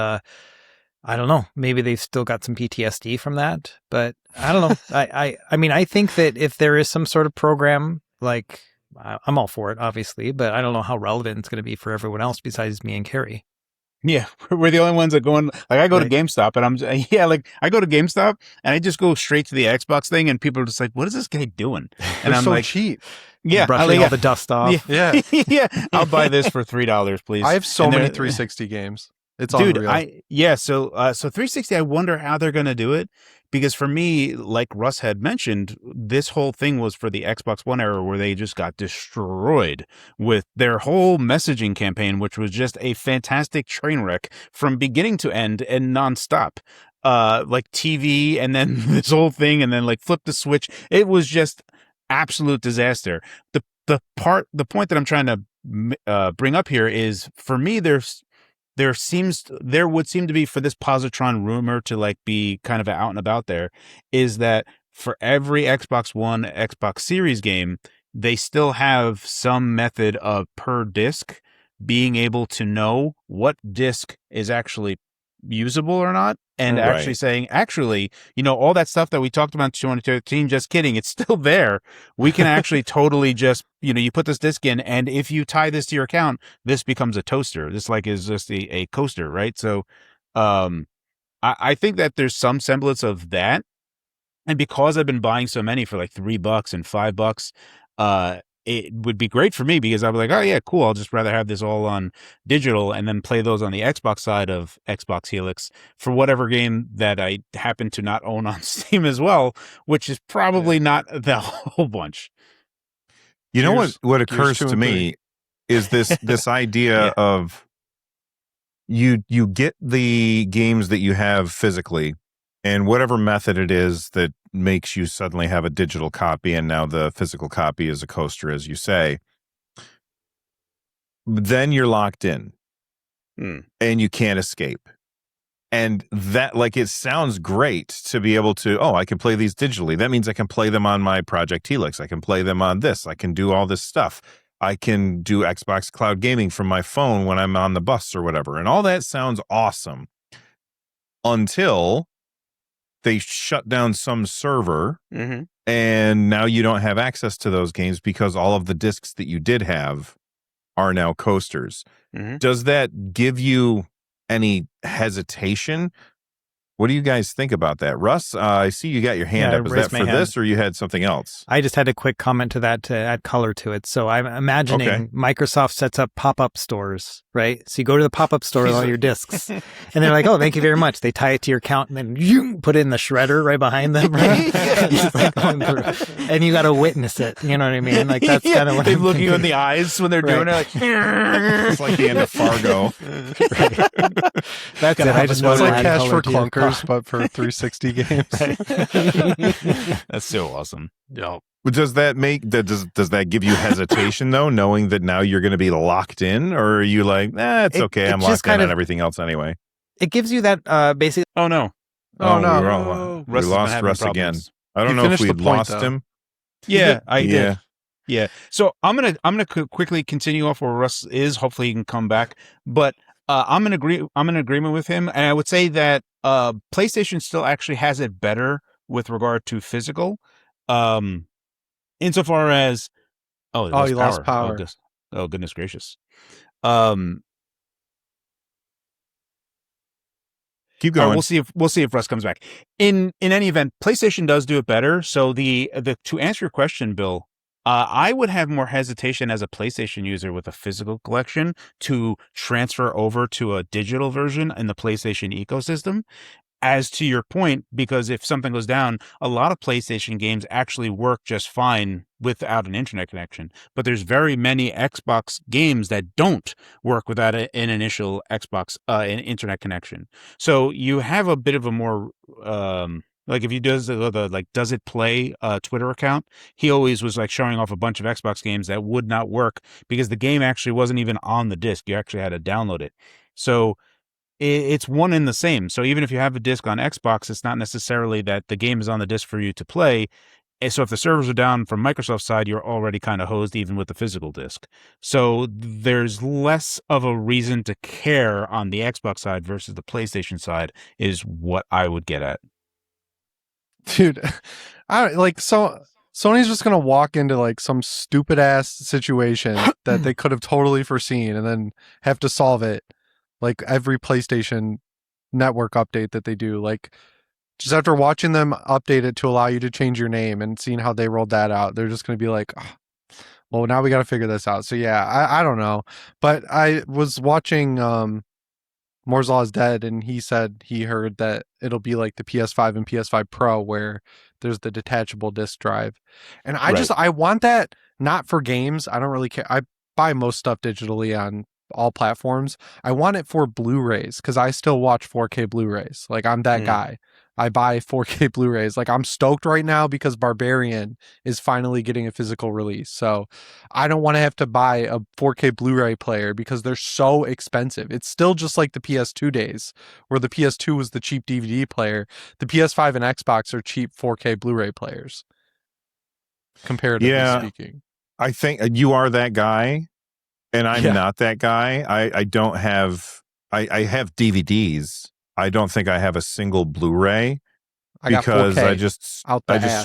I don't know, maybe they've still got some PTSD from that, but I don't know. I mean, I think that if there is some sort of program, like, I'm all for it, obviously, but I don't know how relevant it's going to be for everyone else besides me and Carrie. Yeah, we're the only ones that go in. Like, I go to GameStop and I go to GameStop and I just go straight to the Xbox thing, and people are just like, "What is this guy doing?" And They're I'm so like, cheap. "Yeah, Brushing all the dust off. Yeah. yeah, I'll buy this for $3, please." I have so And many they're- 360 games. It's Dude, unreal. so 360, I wonder how they're going to do it, because for me, like Russ had mentioned, this whole thing was for the Xbox One era, where they just got destroyed with their whole messaging campaign, which was just a fantastic train wreck from beginning to end and nonstop. Like TV, and then this whole thing, and then like flip the switch. It was just absolute disaster. The point that I'm trying to bring up here is, for me, there would seem to be, for this positron rumor to like be kind of out and about, there is that for every Xbox One, Xbox Series game, they still have some method of per disc being able to know what disc is actually usable or not, and actually Right. saying, actually, you know, all that stuff that we talked about in 2013, just kidding, it's still there. We can actually totally just, you know, you put this disc in, and if you tie this to your account, this becomes a toaster. This like is just a coaster, right? So I think that there's some semblance of that. And because I've been buying so many for like $3 and $5, it would be great for me, because I'd be like, oh yeah, cool. I'll just rather have this all on digital and then play those on the Xbox side of Xbox Helix for whatever game that I happen to not own on Steam as well, which is probably not the whole bunch. You know Gears- what Gears occurs 2 to and me is this idea Yeah. of you get the games that you have physically, and whatever method it is that makes you suddenly have a digital copy, and now the physical copy is a coaster, as you say, then you're locked in and you can't escape. And that, like, it sounds great to be able to, oh, I can play these digitally. That means I can play them on my Project Helix. I can play them on this. I can do all this stuff. I can do Xbox Cloud Gaming from my phone when I'm on the bus or whatever. And all that sounds awesome until they shut down some server, and now you don't have access to those games because all of the discs that you did have are now coasters. Does that give you any hesitation What do you guys think about that? Russ, I see you got your hand Yeah, up. Is raised that my for hand. this or you had something else? I just had a quick comment to that to add color to it. So I'm imagining Okay. Microsoft sets up pop-up stores, right? So you go to the pop-up store with all your discs, and they're like, "Oh, thank you very much." They tie it to your account, and then you put it in the shredder right behind them, right? It's like going through, and you got to witness it. You know what I mean? Like that's kind of what they I'm look you in thinking. the eyes when they're doing it. Like, It's like the end of Fargo. That's it. I just It's want to like add Cash color for to your Clunkers, but for 360 games. that's so awesome. Yeah. But does that make does that give you hesitation though, knowing that now you're going to be locked in, or are you like, it's okay, I'm just locked in kind on of- everything else anyway? It gives you that basic. Oh no, Oh, no. we Russ has been lost having Russ again. problems. I don't He know if finished we the point, lost though. him. Yeah, I Yeah. did. Yeah. So I'm gonna quickly continue off where Russ is. Hopefully he can come back. But I'm in agreement with him, and I would say that PlayStation still actually has it better with regard to physical. Insofar as he lost power. Oh goodness gracious. Keep All right, going. we'll see if Russ comes back. In any event, PlayStation does do it better. So the to answer your question, Bill, I would have more hesitation as a PlayStation user with a physical collection to transfer over to a digital version in the PlayStation ecosystem. As to your point, because if something goes down, a lot of PlayStation games actually work just fine without an internet connection. But there's very many Xbox games that don't work without an initial Xbox an internet connection. So you have a bit of a more like if you does the like Does It Play Twitter account, he always was like showing off a bunch of Xbox games that would not work because the game actually wasn't even on the disc. You actually had to download it. So it's one and the same. So even if you have a disc on Xbox, it's not necessarily that the game is on the disc for you to play. And so if the servers are down from Microsoft's side, you're already kind of hosed even with the physical disc. So there's less of a reason to care on the Xbox side versus the PlayStation side is what I would get at. Dude, Sony's just gonna walk into like some stupid ass situation that they could have totally foreseen and then have to solve it. Like every PlayStation network update that they do, like just after watching them update it to allow you to change your name and seeing how they rolled that out, they're just going to be like, well, now we got to figure this out. So yeah, I don't know. But I was watching Moore's Law is Dead, and he said he heard that it'll be like the PS5 and PS5 Pro where there's the detachable disc drive. And I want that not for games. I don't really care. I buy most stuff digitally on all platforms. I want it for Blu-rays because I still watch 4K Blu-rays. Like I'm that guy. I buy 4K Blu-rays. Like I'm stoked right now because Barbarian is finally getting a physical release. So I don't want to have to buy a 4K Blu-ray player because they're so expensive. It's still just like the PS2 days where the PS2 was the cheap DVD player. The PS5 and Xbox are cheap 4K Blu-ray players. Comparatively speaking. I think you are that guy. And I'm not that guy. I don't have, I have DVDs. I don't think I have a single Blu-ray because I just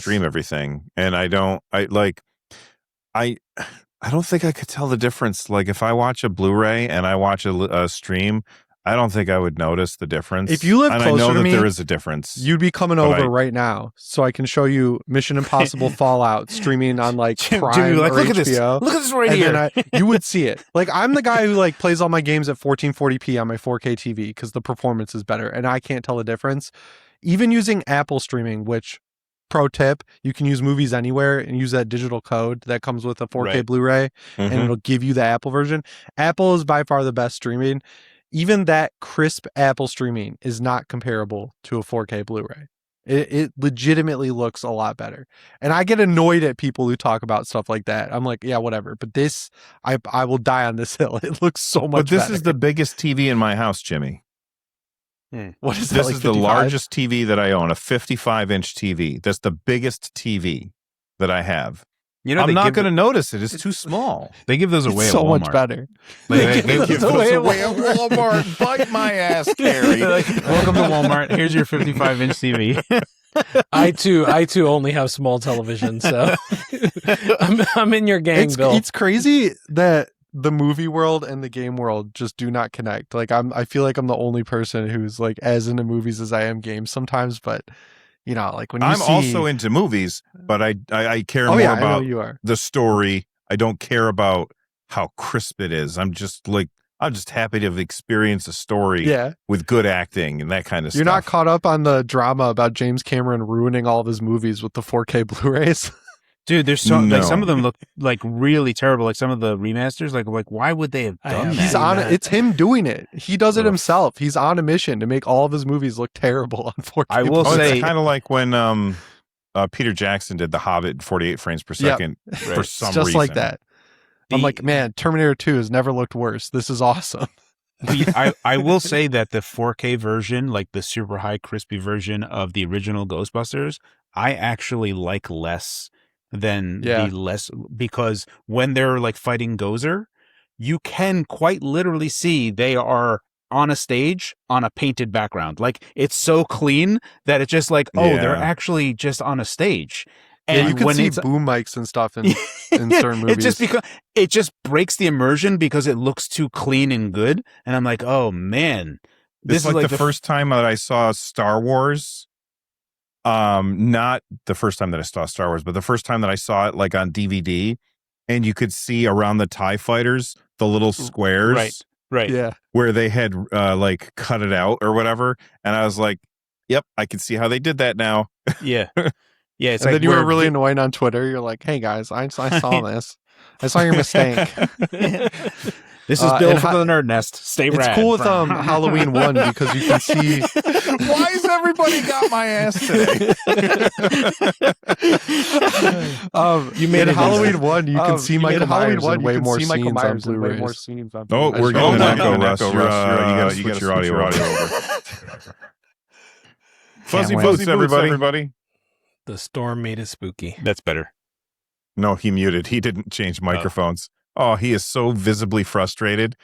stream everything. And I don't think I could tell the difference. Like if I watch a Blu-ray and I watch a stream, I don't think I would notice the difference. If you live closer I know to that me, there is a difference. You'd be coming over right now, so I can show you Mission Impossible Fallout streaming on like Prime Jimmy, like, or look HBO. at this right and here. Then you would see it. Like I'm the guy who like plays all my games at 1440p on my 4K TV because the performance is better, and I can't tell the difference. Even using Apple streaming, which pro tip, you can use Movies Anywhere and use that digital code that comes with a 4K Blu-ray, and it'll give you the Apple version. Apple is by far the best streaming. Even that crisp Apple streaming is not comparable to a 4K Blu-ray. It legitimately looks a lot better. And I get annoyed at people who talk about stuff like that. I'm like, yeah, whatever. But this, I will die on this hill. It looks so much But this better. is the biggest TV in my house, Jimmy. What is that, This like is the 55? largest TV that I own, a 55-inch TV. That's the biggest TV that I have. You know, I'm not going to notice it. It's too small. They give those away It's at so Walmart. much better. They Give those away at Walmart. Bite my ass, Carrie. Like, welcome to Walmart. Here's your 55-inch TV. I too only have small television, so I'm in your gang, Bill. It's crazy that the movie world and the game world just do not connect. Like I feel like I'm the only person who's like as into movies as I am games sometimes, but you know, like when you I'm see, also into movies, but I care oh more yeah, I know about you are. the story. I don't care about how crisp it is. I'm just happy to have experienced a story Yeah, with good acting and that kind of you're stuff. not caught up on the drama about James Cameron ruining all of his movies with the 4K Blu-rays. Dude, there's so like some No. of them look like really terrible. Like some of the remasters, like why would they have I done have that? He's seen on that. It's him doing it. He does it Ugh. himself. He's on a mission to make all of his movies look terrible on 4K. I will Oh, say- it's kind of like when Peter Jackson did The Hobbit in 48 frames per Yep. second for Right. some It's just reason. like that. I'm The- like, man, Terminator 2 has never looked worse. This is awesome. I will say that the 4K version, like the super high crispy version of the original Ghostbusters, I actually like less than Yeah. the less, because when they're like fighting Gozer, you can quite literally see they are on a stage on a painted background. Like it's so clean that it's just like, oh, they're Yeah. actually just on a stage. And And you can when see it's boom mics and stuff in certain movies. it just breaks the immersion because it looks too clean and good. And I'm like, oh man, This is like the first time that I saw Star Wars. Not the first time that I saw Star Wars, but the first time that I saw it like on DVD, and you could see around the TIE fighters the little squares right. Yeah. where they had like cut it out or whatever, and I was like, "Yep, I can see how they did that now." Yeah. Yeah. It's And like then you were where really annoying on Twitter. You're like, hey guys, I saw this. I saw your mistake. This is Bill and from the Nerd Nest. Stay It's rad. cool with Halloween 1 because you can see. Why has everybody got my ass today? You made in it Halloween easy. 1, you can see Michael Myers in way more scenes on Blu-rays. Oh, I we're just getting an realized echo, that. Russ. You got to switch your audio over. Fuzzy wait. Boots, everybody. The storm made it spooky. That's better. No, he muted. He didn't change microphones. Oh, he is so visibly frustrated.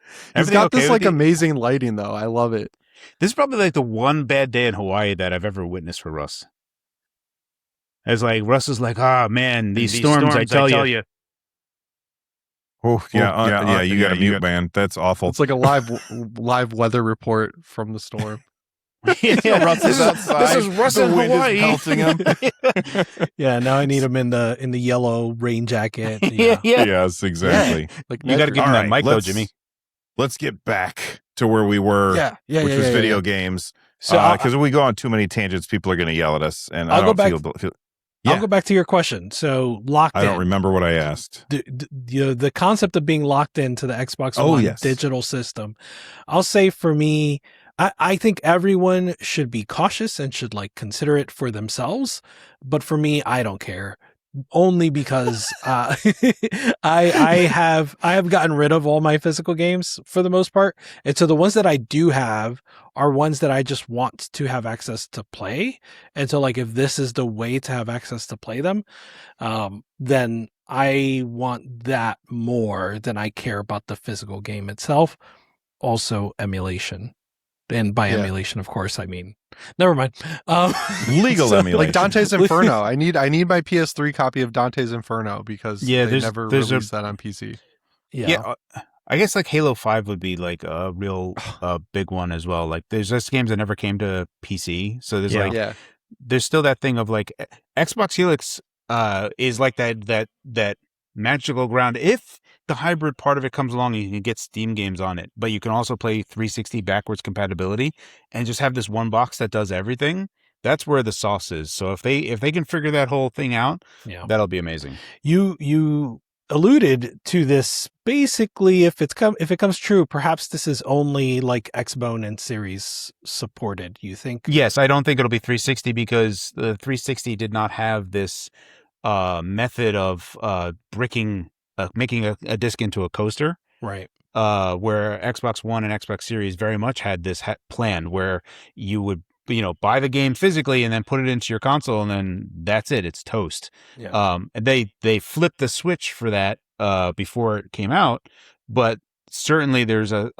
He's Everything got okay this with like you? amazing lighting though. I love it. This is probably like the one bad day in Hawaii that I've ever witnessed for Russ. It's like Russ is like, ah, man, these storms, I tell you. Oh, yeah, you got to mute, man. That's awful. It's like a live weather report from the storm. Yeah, Russ is outside. This is Russ The in wind is Hawaii. pelting him. Yeah, now I need him in the yellow rain jacket. Yeah. Yes, exactly. Like You got to give him All that right, mic though, let's- Jimmy. Let's get back to where we were, which was video games. So Because if we go on too many tangents, people are going to yell at us. And I'll I go don't back- feel I'll go back to your question. So locked I in. don't remember what I asked. The concept of being locked into the Xbox Oh, One yes. digital system. I'll say for me, I think everyone should be cautious and should like consider it for themselves. But for me, I don't care. Only because I have gotten rid of all my physical games for the most part, and so the ones that I do have are ones that I just want to have access to play. And so, like, if this is the way to have access to play them, then I want that more than I care about the physical game itself. Also, emulation. And by emulation, of course, I mean, never mind. Legal emulation. Like Dante's Inferno. I need my PS3 copy of Dante's Inferno because Yeah, they never released that on PC. Yeah. I guess like Halo 5 would be like a real big one as well. Like there's just games that never came to PC. So there's like, Yeah. there's still that thing of like Xbox Helix is like that magical ground. If the hybrid part of it comes along, you can get Steam games on it, but you can also play 360 backwards compatibility and just have this one box that does everything. That's where the sauce is. So if they can figure that whole thing out, that'll be amazing. You alluded to this basically. If it comes true, perhaps this is only like Xbone and Series supported. You think? Yes, I don't think it'll be 360 because the 360 did not have this method of making a disc into a coaster. Right. Where Xbox One and Xbox Series very much had this plan where you would, buy the game physically and then put it into your console and then that's it. It's toast. Yeah. And they flipped the switch for that before it came out, but certainly there's a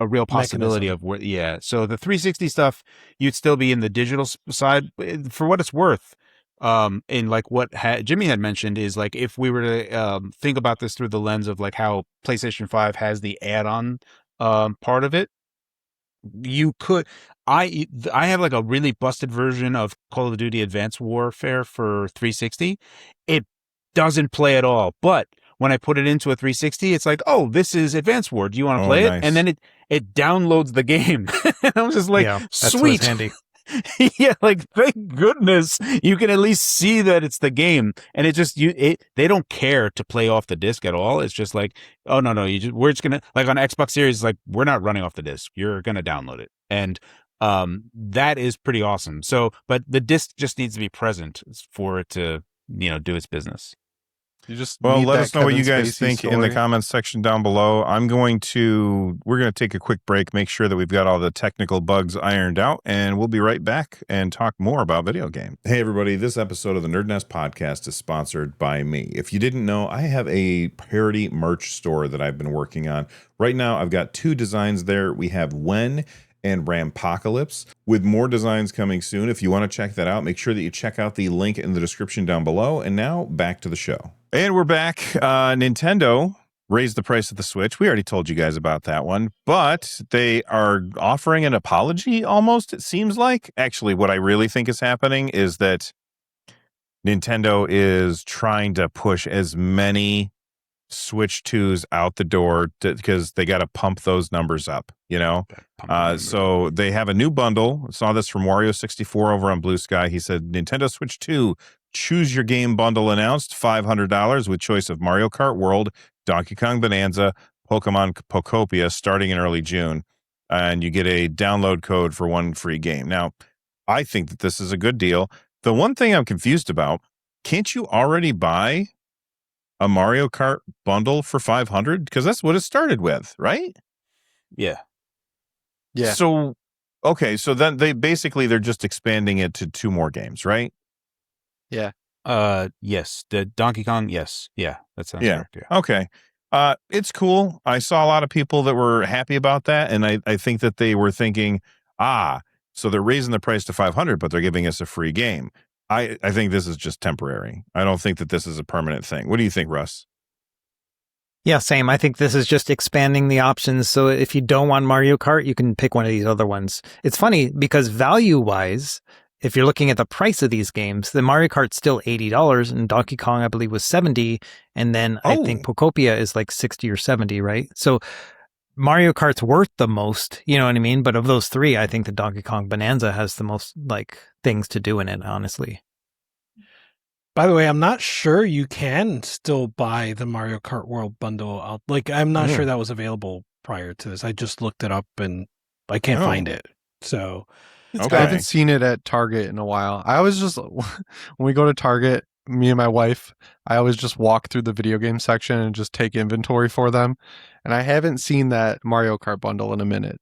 real possibility of where, So the 360 stuff, you'd still be in the digital side. For what it's worth, and like what Jimmy had mentioned is like if we were to think about this through the lens of like how PlayStation 5 has the add-on part of it, you could I have like a really busted version of Call of Duty Advanced Warfare for 360. It doesn't play at all, but when I put it into a 360, it's like, oh, this is Advanced War. Do you want to play it? And then it downloads the game. And I was just like, that's sweet. handy. Yeah, like thank goodness you can at least see that it's the game, and it just they don't care to play off the disc at all. It's just like, oh no, we're just gonna, like on Xbox Series, like we're not running off the disc. You're gonna download it, and that is pretty awesome. So, but the disc just needs to be present for it to do its business. You just Well, need let that us know what you Kevin guys Spacey think in the story. comments section down below. We're going to take a quick break, make sure that we've got all the technical bugs ironed out, and we'll be right back and talk more about video games. Hey, everybody, this episode of the NerdNest podcast is sponsored by me. If you didn't know, I have a parody merch store that I've been working on. Right now, I've got 2 designs there. We have When and Rampocalypse, with more designs coming soon. If you want to check that out, make sure that you check out the link in the description down below. And now back to the show. And we're back. Nintendo raised the price of the Switch. We already told you guys about that one, but they are offering an apology almost, it seems like. Actually, what I really think is happening is that Nintendo is trying to push as many Switch 2s out the door because they got to pump those numbers up, so they have a new bundle. I saw this from Wario64 over on Blue Sky. He said Nintendo Switch 2 choose your game bundle announced, $500 with choice of Mario Kart World, Donkey Kong Bonanza, Pokemon Pokopia starting in early June, and you get a download code for 1 free game. Now, I think that this is a good deal. The one thing I'm confused about, can't you already buy a Mario Kart bundle for $500? Because that's what it started with, right? Yeah. So, okay, so then they're just expanding it to 2 more games, right? Yeah. Yes. The Donkey Kong. Yes. Yeah. That sounds correct. Yeah. Okay. It's cool. I saw a lot of people that were happy about that, and I think that they were thinking, so they're raising the price to $500, but they're giving us a free game. I think this is just temporary. I don't think that this is a permanent thing. What do you think, Russ? Yeah, same. I think this is just expanding the options. So if you don't want Mario Kart, you can pick one of these other ones. It's funny because value-wise, if you're looking at the price of these games, the Mario Kart's still $80 and Donkey Kong, I believe, was $70. And then I think Pokopia is like $60 or $70, right? So Mario Kart's worth the most, you know what I mean? But of those 3, I think the Donkey Kong Bonanza has the most like things to do in it, honestly. By the way, I'm not sure you can still buy the Mario Kart World bundle. I'm not sure that was available prior to this. I just looked it up and I can't find it. So I haven't seen it at Target in a while. I always just, when we go to Target, me and my wife, I always just walk through the video game section and just take inventory for them. And I haven't seen that Mario Kart bundle in a minute.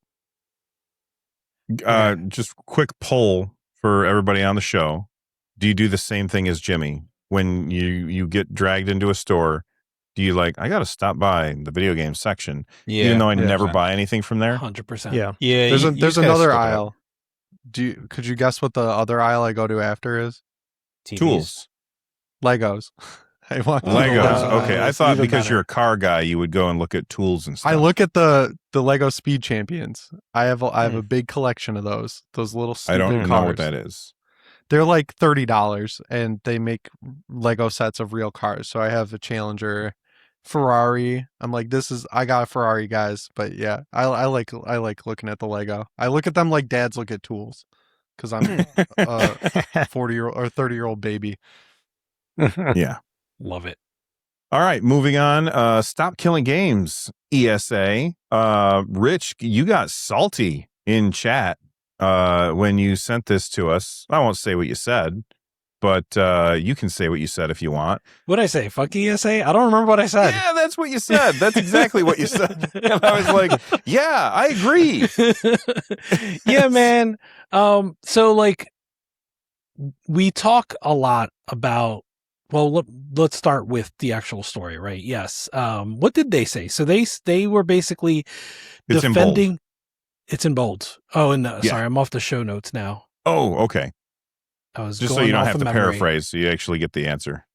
Just quick poll for everybody on the show. Do you do the same thing as Jimmy? When you get dragged into a store, do you I got to stop by the video game section, even though I never buy anything from there? 100%. Yeah. There's another aisle. Could you guess what the other aisle I go to after is? TVs. Tools. Legos. I want Legos. Okay, I thought because better. you're a car guy, you would go and look at tools and stuff. I look at the Lego Speed Champions. I have a big collection of those little I stupid don't cars. know what that is. They're like $30 and they make Lego sets of real cars. So I have a Challenger, Ferrari. I'm like, I got a Ferrari, guys. But yeah, I like looking at the Lego. I look at them like dads look at tools because I'm a 40-year-old or 30-year-old baby. Yeah. Love it. All right, moving on. Stop Killing Games, ESA. Rich, you got salty in chat when you sent this to us. I won't say what you said, but you can say what you said if you want. What'd I say? Fuck ESA? I don't remember what I said. Yeah, that's what you said. That's exactly what you said. And I was like, yeah, I agree. Yeah, man. So we talk a lot about, well, let's start with the actual story, right? Yes. What did they say? So they were basically It's defending. in bold. It's in bold. Oh, and Yeah. sorry, I'm off the show notes now. Oh, okay. I was Just so going you don't off have of to memory. paraphrase, so you actually get the answer.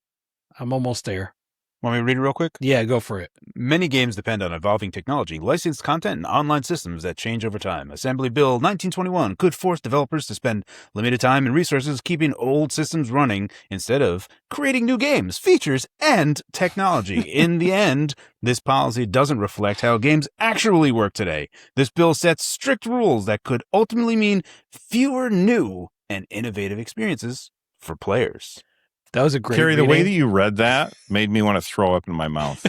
I'm almost there. Want me to read it real quick? Yeah, go for it. Many games depend on evolving technology, licensed content, and online systems that change over time. Assembly Bill 1921 could force developers to spend limited time and resources keeping old systems running instead of creating new games, features, and technology. In the end, this policy doesn't reflect how games actually work today. This bill sets strict rules that could ultimately mean fewer new and innovative experiences for players. That was a great Carrie, the way that reading. you read that made me want to throw up in my mouth.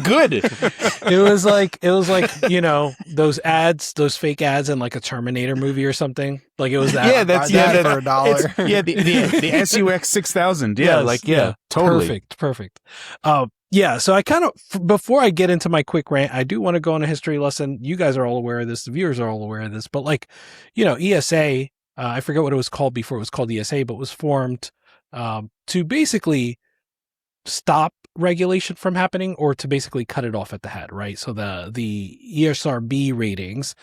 Good. It was like those ads, those fake ads in like a Terminator movie or something. Like it was that. Yeah, that's Buy that that, for $1. Yeah, the SUX 6000. Yeah, Yes, totally. Perfect. Yeah, so I kind of, before I get into my quick rant, I do want to go on a history lesson. You guys are all aware of this. The viewers are all aware of this. But like, ESA, I forget what it was called before it was called ESA, but was formed to basically stop regulation from happening or to basically cut it off at the head, right? So the ESRB ratings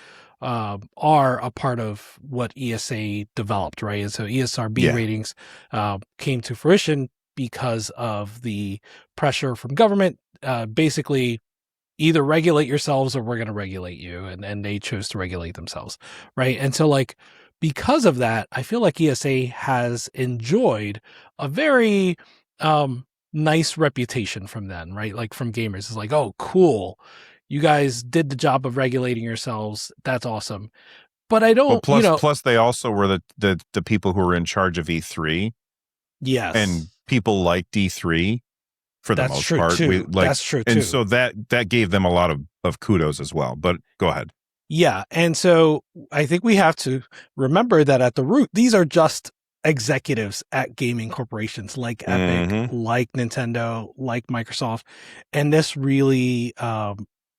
are a part of what ESA developed, right? And so ESRB ratings came to fruition because of the pressure from government, basically either regulate yourselves or we're going to regulate you. And they chose to regulate themselves, right? And so like, because of that, I feel like ESA has enjoyed a very nice reputation from then, right? Like from gamers. It's like, oh, cool. You guys did the job of regulating yourselves. That's awesome. But I don't, Well, plus they also were the people who were in charge of E3. Yes. And people like D3 for the most part. Too. That's true too. And so that gave them a lot of kudos as well. But go ahead. Yeah. And so I think we have to remember that at the root, these are just executives at gaming corporations like Epic, like Nintendo, like Microsoft. And this really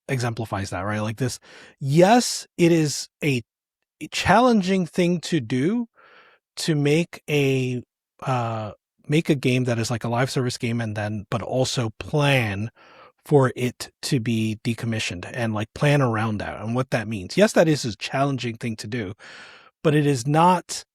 exemplifies that, right? Like this, yes, it is a challenging thing to do to make a game that is like a live service game but also plan for it to be decommissioned and like plan around that and what that means. Yes, that is a challenging thing to do, but it does not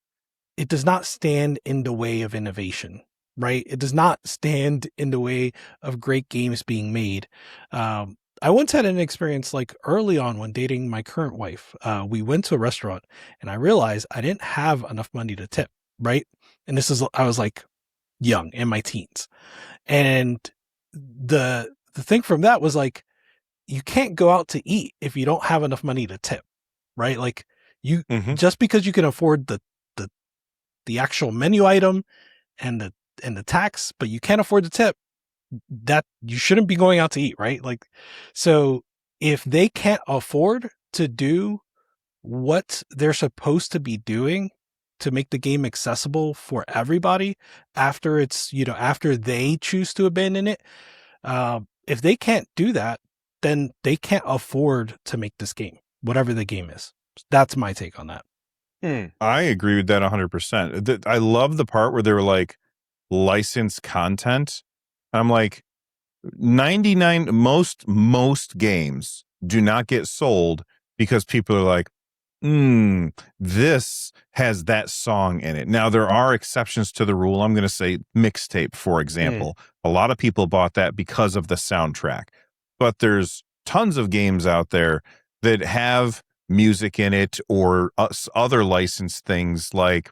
stand in the way of innovation, right? It does not stand in the way of great games being made. I once had an experience like early on when dating my current wife. We went to a restaurant and I realized I didn't have enough money to tip, right? And I was like young in my teens. And the thing from that was like, you can't go out to eat if you don't have enough money to tip, right? Like just because you can afford the actual menu item and the tax, but you can't afford the tip, that you shouldn't be going out to eat, right? Like, so if they can't afford to do what they're supposed to be doing to make the game accessible for everybody after after they choose to abandon it, if they can't do that, then they can't afford to make this game, whatever the game is. That's my take on that. I agree with that 100%. I love the part where they were like licensed content. I'm like 99 most games do not get sold because people are like, this has that song in it. Now there are exceptions to the rule. I'm going to say Mixtape, for example. A lot of people bought that because of the soundtrack, but there's tons of games out there that have music in it or other licensed things like,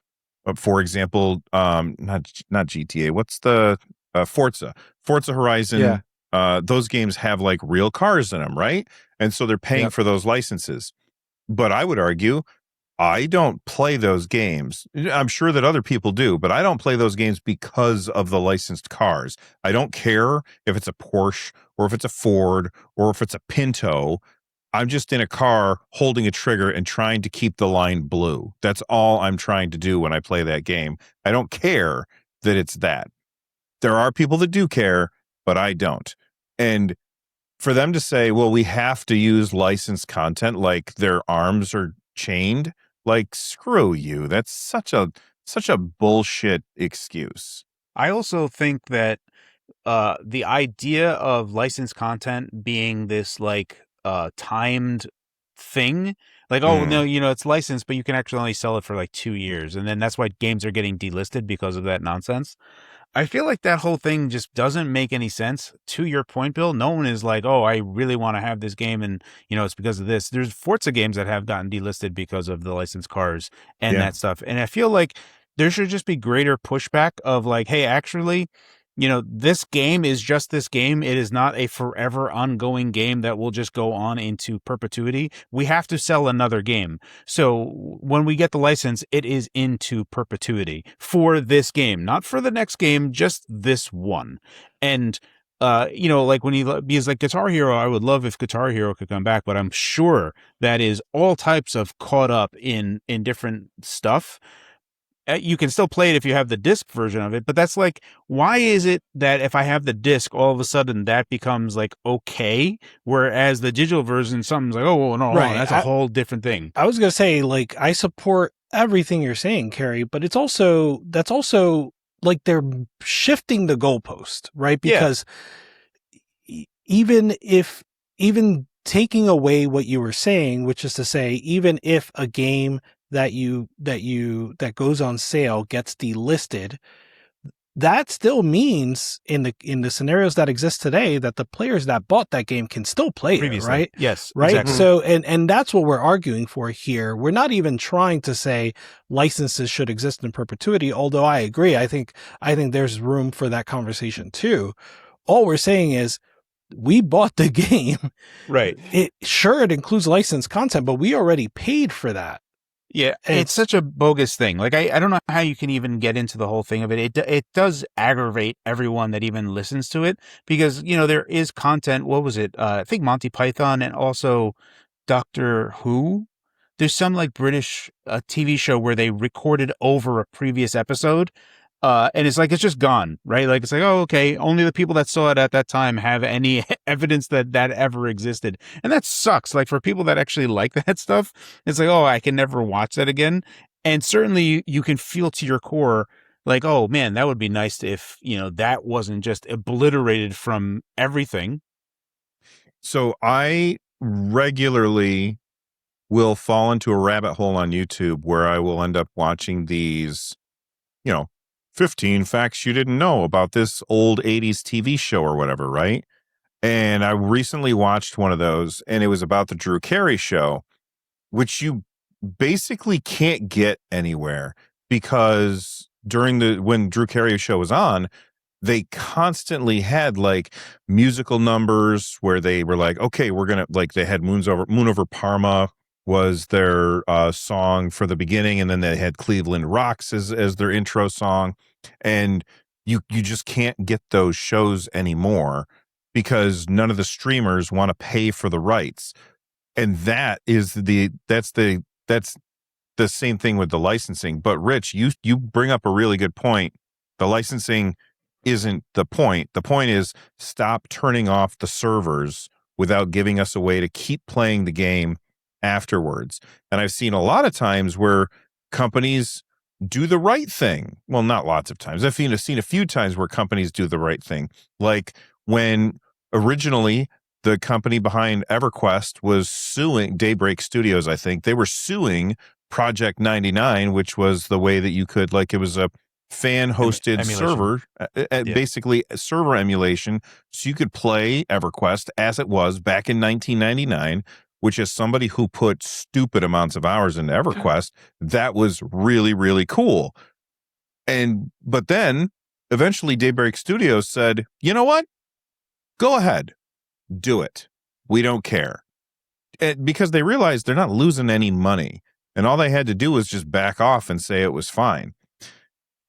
for example, not GTA. What's the Forza Horizon? Those games have like real cars in them, right? And so they're paying for those licenses. But I would argue I don't play those games. I'm sure that other people do, but I don't play those games because of the licensed cars. I don't care if it's a Porsche or if it's a Ford or if it's a Pinto. I'm just in a car holding a trigger and trying to keep the line blue. That's all I'm trying to do when I play that game. I don't care that it's that. There are people that do care, but I don't. And for them to say, well, we have to use licensed content like their arms are chained, like, screw you. That's such a bullshit excuse. I also think that the idea of licensed content being this like timed thing. Like, oh no, it's licensed, but you can actually only sell it for like 2 years, and then that's why games are getting delisted because of that nonsense. I feel like that whole thing just doesn't make any sense. To your point, Bill, no one is like, oh, I really want to have this game, and it's because of this. There's Forza games that have gotten delisted because of the licensed cars and that stuff, and I feel like there should just be greater pushback of like, hey, actually, this game is just this game. It is not a forever ongoing game that will just go on into perpetuity. We have to sell another game. So when we get the license, it is into perpetuity for this game, not for the next game, just this one. And, like because like Guitar Hero, I would love if Guitar Hero could come back, but I'm sure that is all types of caught up in different stuff. You can still play it if you have the disc version of it, but that's like, why is it that if I have the disc, all of a sudden that becomes like okay, whereas the digital version, something's like, oh no, Right. that's a whole different thing. I was gonna say, like, I support everything you're saying, Carrie, but that's also like they're shifting the goalpost, right? Because even taking away what you were saying, which is to say, even if a game that goes on sale gets delisted, that still means in the scenarios that exist today that the players that bought that game can still play it, right? Yes, right. exactly. So and that's what we're arguing for here. We're not even trying to say licenses should exist in perpetuity, although I agree. I think there's room for that conversation too. All we're saying is we bought the game. Right. It includes licensed content, but we already paid for that. Yeah, it's such a bogus thing. Like, I don't know how you can even get into the whole thing of it. It does aggravate everyone that even listens to it because, there is content. What was it? I think Monty Python and also Doctor Who. There's some like British TV show where they recorded over a previous episode. And it's like, it's just gone, right? Like, it's like, oh, okay, only the people that saw it at that time have any evidence that ever existed. And that sucks. Like, for people that actually like that stuff, it's like, oh, I can never watch that again. And certainly you can feel to your core, like, oh man, that would be nice if, that wasn't just obliterated from everything. So I regularly will fall into a rabbit hole on YouTube where I will end up watching these, 15 facts you didn't know about this old 80s TV show or whatever, right? And I recently watched one of those, and it was about the Drew Carey show, which you basically can't get anywhere because when Drew Carey show was on, they constantly had like musical numbers where they were like, okay, we're going to, like, they had Moon Over Parma was their song for the beginning, and then they had Cleveland Rocks as their intro song. And you just can't get those shows anymore because none of the streamers want to pay for the rights. And that's the same thing with the licensing. But Rich, you bring up a really good point. The licensing isn't the point. The point is stop turning off the servers without giving us a way to keep playing the game afterwards. And I've seen a lot of times where companies do the right thing. Well, not lots of times. I've seen a few times where companies do the right thing. Like when originally the company behind EverQuest was suing Daybreak Studios, I think. They were suing Project 99, which was the way that you could, like, it was a fan-hosted server, basically a server emulation, so you could play EverQuest as it was back in 1999, which is somebody who put stupid amounts of hours into EverQuest. That was really, really cool. But then eventually Daybreak Studios said, you know what? Go ahead. Do it. We don't care. Because they realized they're not losing any money. And all they had to do was just back off and say it was fine.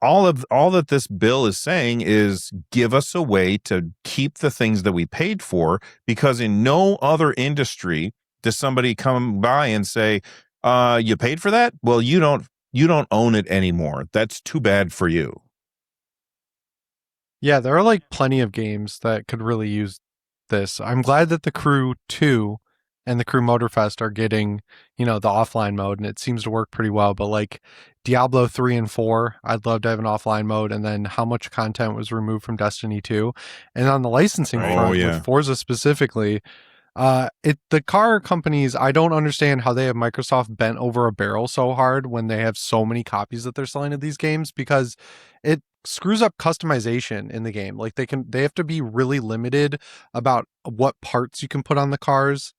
All that this bill is saying is give us a way to keep the things that we paid for, because in no other industry does somebody come by and say, you paid for that? Well, you don't own it anymore. That's too bad for you. Yeah, there are like plenty of games that could really use this. I'm glad that the Crew 2 and the Crew Motorfest are getting, the offline mode, and it seems to work pretty well. But like Diablo 3 and 4, I'd love to have an offline mode, and then how much content was removed from Destiny 2. And on the licensing front, with Forza specifically, The car companies, I don't understand how they have Microsoft bent over a barrel so hard when they have so many copies that they're selling of these games, because it screws up customization in the game. Like they have to be really limited about what parts you can put on the cars.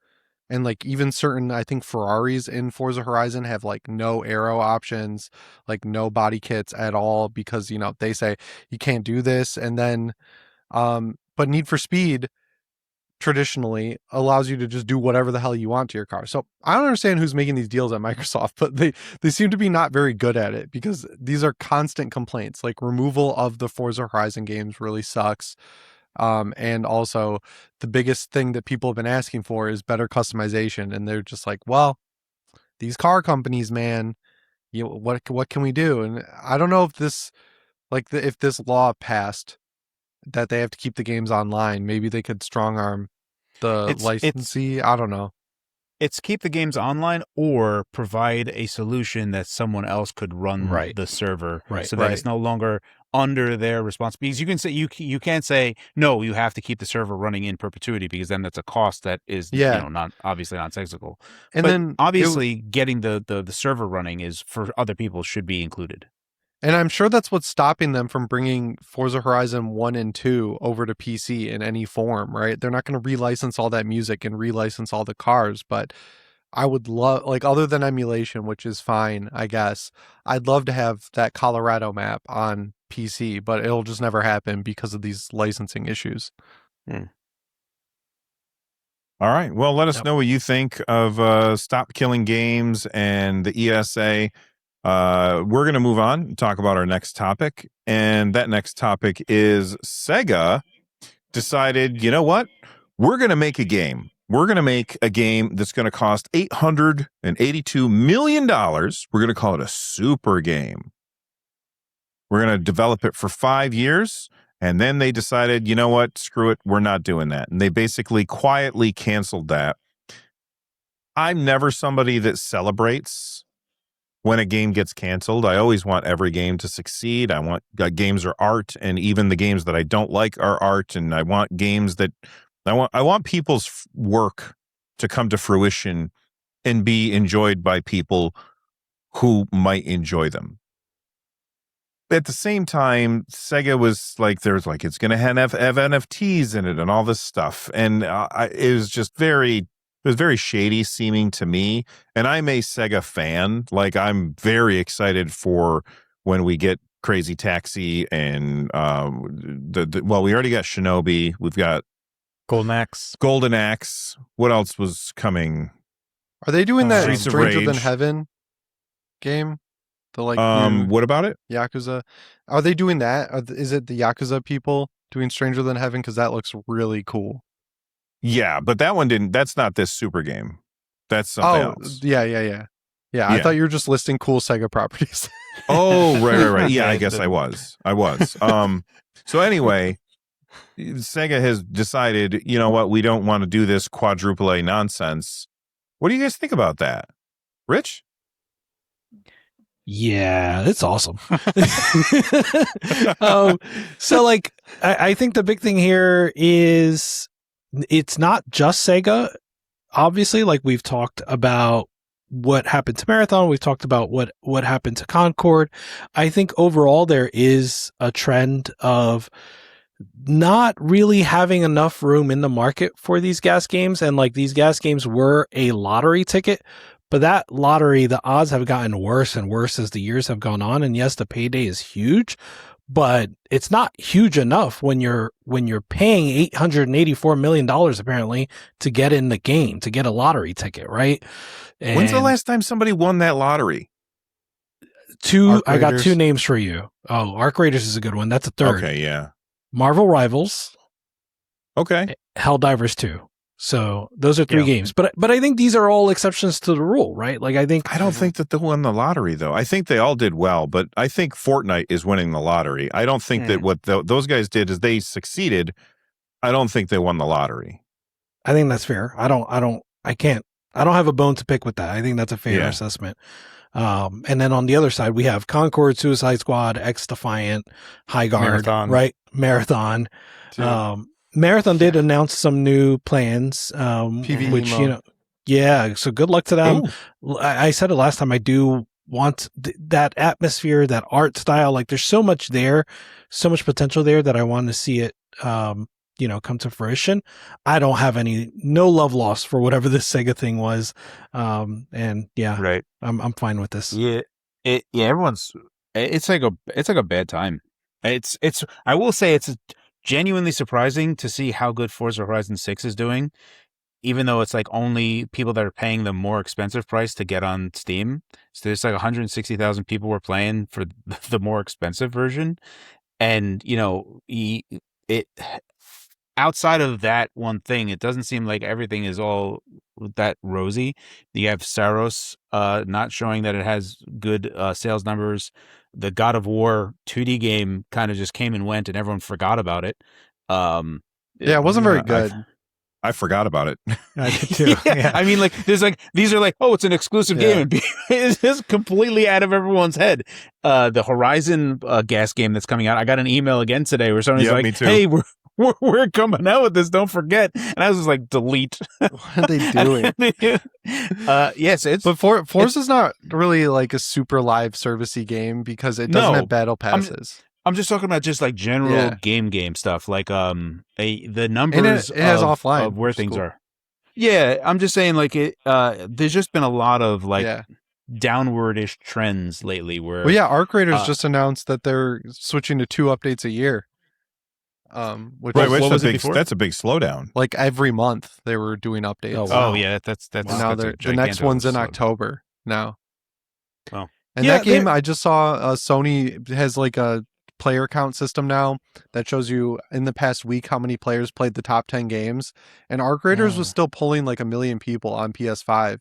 And like even certain, I think Ferraris in Forza Horizon have like no aero options, like no body kits at all, because, they say you can't do this. And then, but Need for Speed traditionally allows you to just do whatever the hell you want to your car. So I don't understand who's making these deals at Microsoft, but they seem to be not very good at it, because these are constant complaints. Like removal of the Forza Horizon games really sucks. And also the biggest thing that people have been asking for is better customization. And they're just like, well, these car companies, man, what can we do? And I don't know if this, if this law passed that they have to keep the games online, maybe they could strong arm the licensee. I don't know. It's keep the games online or provide a solution that someone else could run the server, so that it's no longer under their responsibility. Because you can say you can't say no, you have to keep the server running in perpetuity, because then that's a cost that is not obviously nonsensical. And but then obviously getting the server running is for other people should be included. And I'm sure that's what's stopping them from bringing Forza Horizon 1 and 2 over to PC in any form, right? They're not going to relicense all that music and relicense all the cars, but I would love, other than emulation, which is fine, I guess, I'd love to have that Colorado map on PC, but it'll just never happen because of these licensing issues. All right. Well, let us know what you think of Stop Killing Games and the ESA. We're going to move on and talk about our next topic. And that next topic is Sega decided, you know what? We're going to make a game. We're going to make a game that's going to cost $882 million. We're going to call it a super game. We're going to develop it for 5 years. And then they decided, you know what? Screw it. We're not doing that. And they basically quietly canceled that. I'm never somebody that celebrates when a game gets canceled. I always want every game to succeed. I want games are art, and even the games that I don't like are art. And I want games that I want people's work to come to fruition and be enjoyed by people who might enjoy them. At the same time, Sega was like, it's going to have NFTs in it and all this stuff. And it was just very shady seeming to me. And I'm a Sega fan. Like, I'm very excited for when we get Crazy Taxi and we already got Shinobi. We've got Golden Axe. What else was coming? Are they doing that Streets of Stranger Than Rage. Heaven game? The new What about it? Yakuza. Are they doing that? Is it the Yakuza people doing Stranger Than Heaven? Because that looks really cool. Yeah, but that one didn't. That's not this super game. That's something else. Yeah. I thought you were just listing cool Sega properties. Oh, right. Yeah, I guess I was. So anyway, Sega has decided, you know what? We don't want to do this quadruple A nonsense. What do you guys think about that? Rich? Yeah, it's awesome. So I think the big thing here is it's not just Sega. Obviously, we've talked about what happened to Marathon. We've talked about what happened to Concord. I think overall there is a trend of not really having enough room in the market for these GAAS games. And these GAAS games were a lottery ticket. But that lottery, the odds have gotten worse and worse as the years have gone on. And yes, the payday is huge, but it's not huge enough when you're paying $884 million apparently to get in the game, to get a lottery ticket, right? And when's the last time somebody won that lottery? I got two names for you. Oh, Arc Raiders is a good one. That's a third. Okay, yeah. Marvel Rivals. Okay. Helldivers 2. So those are 3 games, but I think these are all exceptions to the rule, right? I don't think that they won the lottery though. I think they all did well, but I think Fortnite is winning the lottery. I don't think that what those guys did is they succeeded. I don't think they won the lottery. I think that's fair. I don't have a bone to pick with that. I think that's a fair assessment. And then on the other side, we have Concord, Suicide Squad, X Defiant, High Guard, Marathon. right? Marathon. Marathon did announce some new plans, PvE which mode. yeah. So good luck to them. Ooh. I said it last time. I do want that atmosphere, that art style. Like, there's so much there, so much potential there that I want to see it, come to fruition. I don't have no love lost for whatever this Sega thing was, and yeah, Right. I'm fine with this. Yeah. Everyone's. It's like a bad time. I will say it's genuinely surprising to see how good Forza Horizon 6 is doing, even though it's like only people that are paying the more expensive price to get on Steam. So there's like 160,000 people were playing for the more expensive version. And, it outside of that one thing, it doesn't seem like everything is all that rosy. You have Saros not showing that it has good sales numbers. The God of War 2D game kind of just came and went, and everyone forgot about it. Yeah, it wasn't very good. I forgot about it. I did too. Yeah. I mean, like, there's like, these are like, oh, it's an exclusive game. And it's just completely out of everyone's head. The Horizon GAAS game that's coming out, I got an email again today where someone's like, me too. hey, we're coming out with this, don't forget. And I was just like, delete. What are they doing? Yes, it's. But Forza's not really like a super live servicey game because it doesn't No, have battle passes. I'm just talking about just like general game stuff, like the numbers it has offline, of where which is things cool. are. Yeah, I'm just saying, like, it. There's just been a lot of like downwardish trends lately. Where Arc Raiders just announced that they're switching to 2 updates a year. Which Right, what was it big, before? that's a big slowdown. like every month they were doing updates. Oh, wow. Oh yeah, that's And now that's a the next one's in giganto- October now. Wow. And Yeah, that game, I just saw Sony has like a player count system now that shows you in the past week how many players played the top 10 games. And Arc Raiders was still pulling like 1 million people on PS5.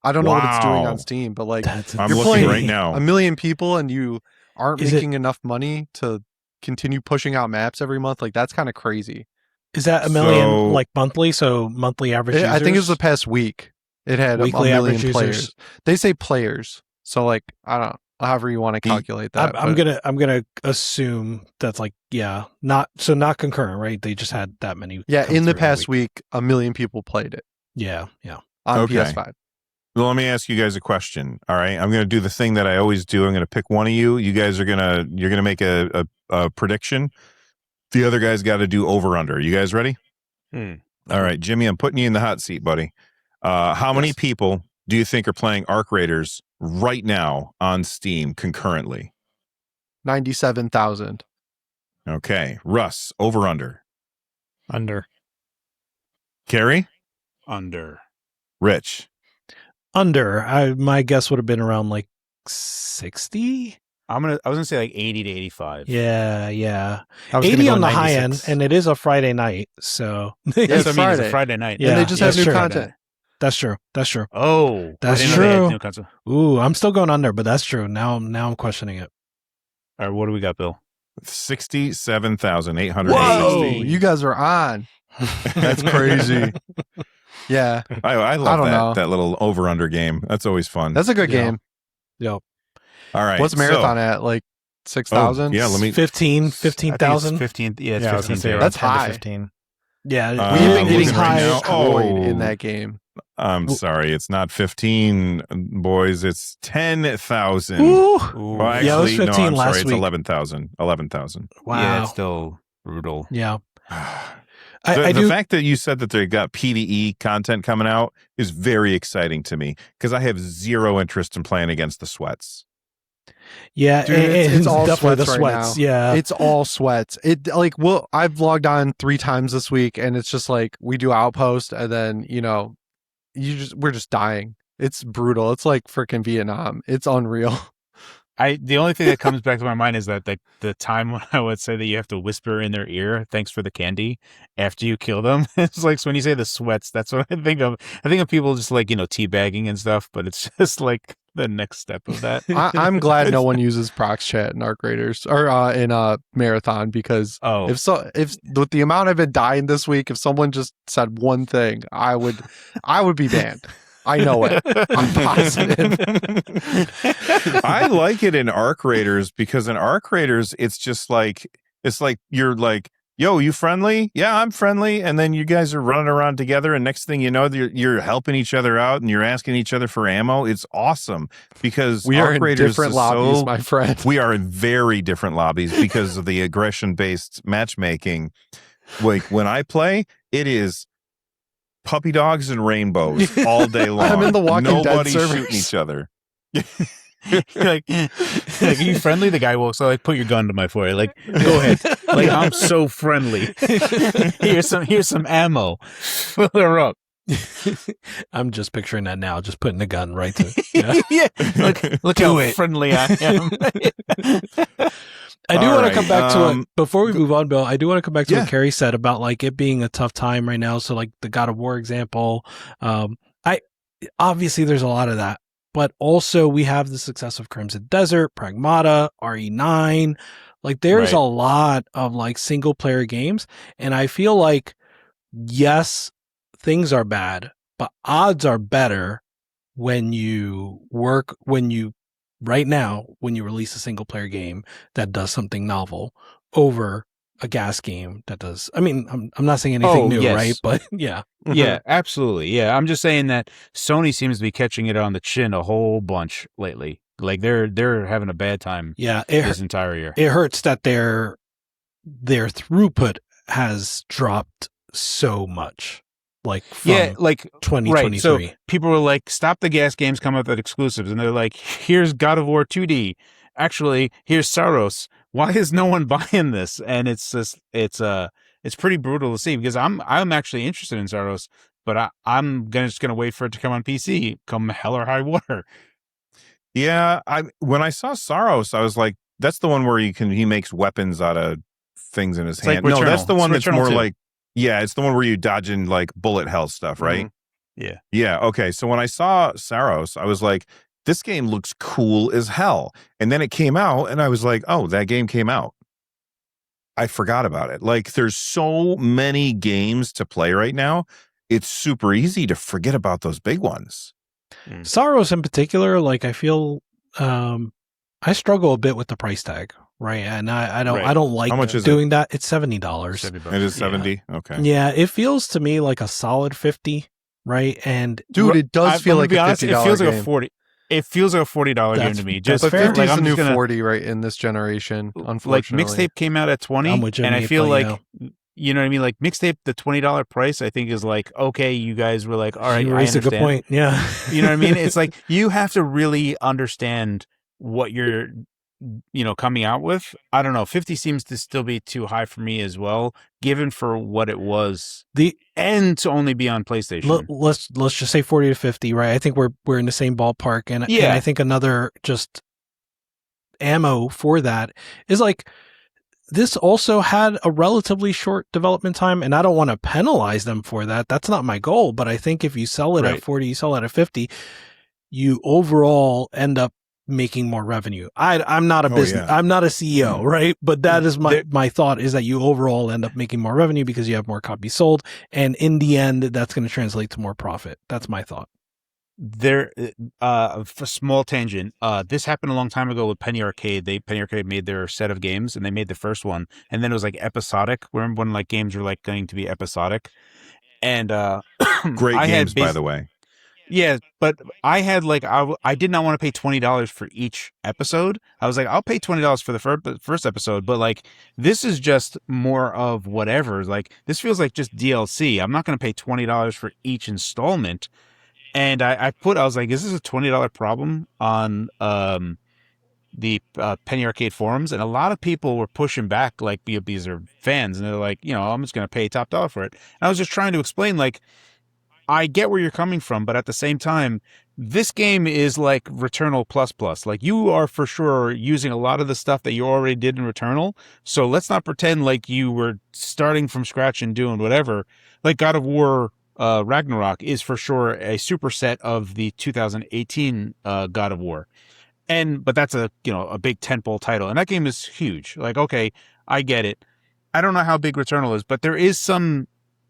I don't know what it's doing on Wow. Steam, but like That's I'm you're looking playing right now. 1 million people and you aren't Is it- making enough money to continue pushing out maps every month. Like that's kind of crazy. Is that 1 million So- like monthly? So monthly average users? I think it was the past week. It had a Weekly million average players. users. They say players, so like I don't. However you want to calculate that. I'm but- I'm gonna assume that's like not concurrent, right? They just had that many. Yeah, come in the through past week. week, 1 million people played it Yeah. on Okay. PS5. Well, let me ask you guys a question. All right, I'm going to do the thing that I always do. I'm going to pick one of you. You guys are you're gonna make a prediction. The other guy's got to do over under. You guys ready? All right, Jimmy, I'm putting you in the hot seat, buddy. How many people do you think are playing Arc Raiders right now on Steam concurrently? 97,000. Okay, Russ, over under. Under. Carrie, under. Rich. Under. My guess would have been around like 60. I was gonna say like 80 to 85. Yeah. I was gonna 80 go on the high 96. end, and it is a Friday night, so Yeah, Yes, it's I mean, it's Friday. a Friday night. Yeah, and they just have that's new true. content. That's true. Oh, That's I didn't know they had true. new console. Ooh, I'm still going under, but that's true. Now I'm questioning it. All right, what do we got, Bill? 67,860. Whoa, you guys are on. That's crazy. Yeah, I love don't that know. that little over under game. That's always fun. that's a good Yeah. game. Yep. All right. What's Marathon at? Like 6,000? yeah, let me 15,000. 15. Yeah, it's Yeah, I was 15. gonna say K. around That's 10 to high. 15. Yeah, Uh, We have been I'm getting looking right now. destroyed Oh. in that game. I'm sorry, it's not 15, boys. It's 10,000. Ooh. Ooh. Well, actually, Yeah, it was 15 no, I'm last sorry. It's week. 11,000. 11,000. Wow. Yeah, it's still brutal. Yeah. The do. fact that you said that they got PvE content coming out is very exciting to me because I have zero interest in playing against the sweats. Yeah, Dude, it's all definitely sweats the right sweats. now. Yeah. It's all sweats. It like I've logged on 3 times this week and it's just like we do Outpost and then, we're just dying. It's brutal. It's like freaking Vietnam. It's unreal. The only thing that comes back to my mind is that the time when I would say that you have to whisper in their ear, "Thanks for the candy," after you kill them. It's like, so when you say the sweats, that's what I think of. I think of people just like, teabagging and stuff, but it's just like the next step of that. I'm glad no one uses prox chat in Arc Raiders or in Marathon because Oh, if with the amount I've been dying this week, if someone just said one thing, I would be banned. I know it. I'm positive. I like it in Arc Raiders because in Arc Raiders, it's just like, you're like yo, you friendly? Yeah, I'm friendly. And then you guys are running around together, and next thing you know, you're helping each other out and you're asking each other for ammo. It's awesome because We our are in creators different is lobbies, my friend. we are in very different lobbies because of the aggression-based matchmaking. Like when I play, it is puppy dogs and rainbows all day long. I'm in the Walking Dead Nobody's servers. shooting each other. like, are you friendly? The guy will like put your gun to my forehead. Like, go ahead. Like, I'm so friendly. Here's some ammo. Fill her up. I'm just picturing that now, just putting the gun right to. Yeah. Yeah. Look how friendly I am. I do All want to right, come back to it before we move on, Bill. I do want to come back to what Carrie said about like it being a tough time right now. So like the God of War example, I obviously there's a lot of that, but also we have the success of Crimson Desert, Pragmata, RE9. Like there's a lot of like single player games, and I feel like yes, things are bad, but odds are better when you right now, when you release a single player game that does something novel over a GAAS game that does, I mean, I'm not saying anything new, right? But yeah. Yeah, absolutely. Yeah. I'm just saying that Sony seems to be catching it on the chin a whole bunch lately. Like they're having a bad time this entire year. It hurts that their throughput has dropped so much. Like from like 2023. Right. So people were like, stop the GAAS games coming up with exclusives. And they're like, here's God of War 2D. Actually, here's Saros. Why is no one buying this? And it's just it's pretty brutal to see because I'm actually interested in Saros, but I'm just gonna wait for it to come on PC, come hell or high water. Yeah, when I saw Saros, I was like, that's the one where he makes weapons out of things in his hand. Like no, that's the one that's more 2. like, yeah, it's the one where you dodge in like bullet hell stuff, right? Mm-hmm. Yeah. Yeah. Okay. So when I saw Saros, I was like, this game looks cool as hell. And then it came out and I was like, oh, that game came out. I forgot about it. Like there's so many games to play right now. It's super easy to forget about those big ones. Saros in particular, like I feel I struggle a bit with the price tag, right? And I don't like How much is doing that. It's $70. It is 70. Okay. Yeah, it feels to me like a solid 50, right? And dude, it does feel like a $50 it feels game. like a 40. It feels like a $40 game to me. Just but 50 like is I'm the new just gonna, 40 right in this generation. Unfortunately, like Mixtape came out at 20, and I feel like you know what I mean. Like Mixtape, the $20 price, I think is like okay. You guys were like, all right, you raised a good point. Yeah, you know what I mean. It's like you have to really understand what you're coming out with. I don't know. 50 seems to still be too high for me as well, given for what it was. And to only be on PlayStation. Let's just say 40 to 50, right? I think we're in the same ballpark, and I think another just ammo for that is like this also had a relatively short development time, and I don't want to penalize them for that. That's not my goal, but I think if you sell it at 40, you sell it at 50, you overall end up making more revenue. I'm not a business. I'm not a CEO, right? But that is my thought is that you overall end up making more revenue because you have more copies sold, and in the end, that's going to translate to more profit. That's my thought. There, a small tangent. This happened a long time ago with Penny Arcade. Penny Arcade made their set of games, and they made the first one, and then it was like episodic. Remember when like games were like going to be episodic? And great games, by the way. Yeah, but I had like I did not want to pay $20 for each episode. I was like, I'll pay $20 for the first episode, but like this is just more of whatever. Like this feels like just DLC. I'm not going to pay $20 for each installment. And I was like, is this a $20 problem on the Penny Arcade forums? And a lot of people were pushing back, like these are fans, and they're like, I'm just going to pay top dollar for it. And I was just trying to explain, like, I get where you're coming from, but at the same time, this game is like Returnal ++. Like you are for sure using a lot of the stuff that you already did in Returnal. So let's not pretend like you were starting from scratch and doing whatever. Like God of War Ragnarok is for sure a superset of the 2018 God of War. But that's a big tentpole title, and that game is huge. Like, okay, I get it. I don't know how big Returnal is, but there is some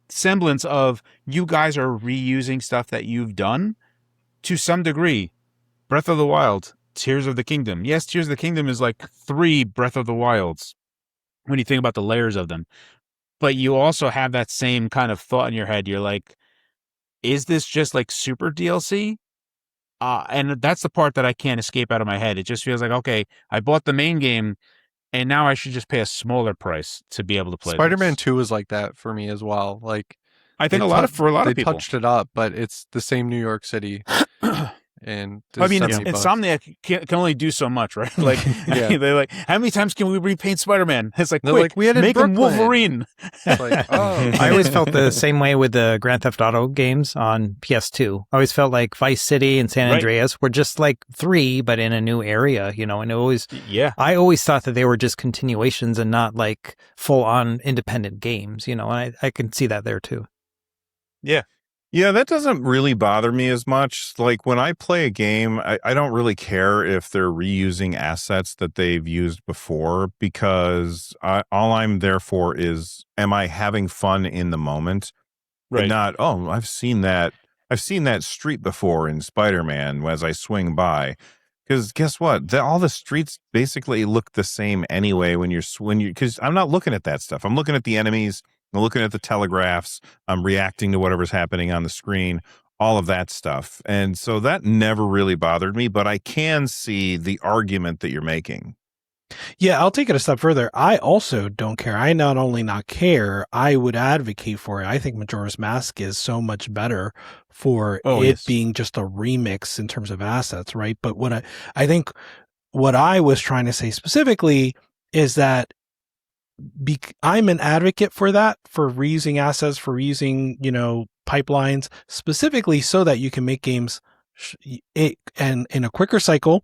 semblance of you guys are reusing stuff that you've done to some degree. Breath of the Wild, Tears of the Kingdom. Yes, Tears of the Kingdom is like 3 Breath of the Wilds when you think about the layers of them. but you also have that same kind of thought in your head. You're like, is this just like super DLC? And that's the part that I can't escape out of my head. It just feels like, okay, I bought the main game, and now I should just pay a smaller price to be able to play Spider-Man this. 2 was like that for me as well. Like I think they for a lot of they people. touched it up, but it's the same New York City, and I mean, $70. Insomniac can only do so much, right? Like, Yeah. they're like, how many times can we repaint Spider-Man? It's like, They're quick, like, we had it in make him Brooklyn. Wolverine. It's like, oh, I always felt the same way with the Grand Theft Auto games on PS2. I always felt like Vice City and San Right. Andreas were just like 3, but in a new area, and I always thought that they were just continuations and not like full on independent games, and I can see that there too. Yeah, that doesn't really bother me as much. Like when I play a game, I don't really care if they're reusing assets that they've used before because all I'm there for is, am I having fun in the moment? Right. And not, oh, I've seen that street before in Spider-Man as I swing by. Because guess what? All the streets basically look the same anyway because I'm not looking at that stuff. I'm looking at the enemies. I'm looking at the telegraphs. I'm reacting to whatever's happening on the screen, all of that stuff. And so that never really bothered me, but I can see the argument that you're making. Yeah, I'll take it a step further. I also don't care. I not only not care, I would advocate for it. I think Majora's Mask is so much better for being just a remix in terms of assets, right? But I think what I was trying to say specifically is that I'm an advocate for that, for reusing assets, for reusing, pipelines, specifically so that you can make games and in a quicker cycle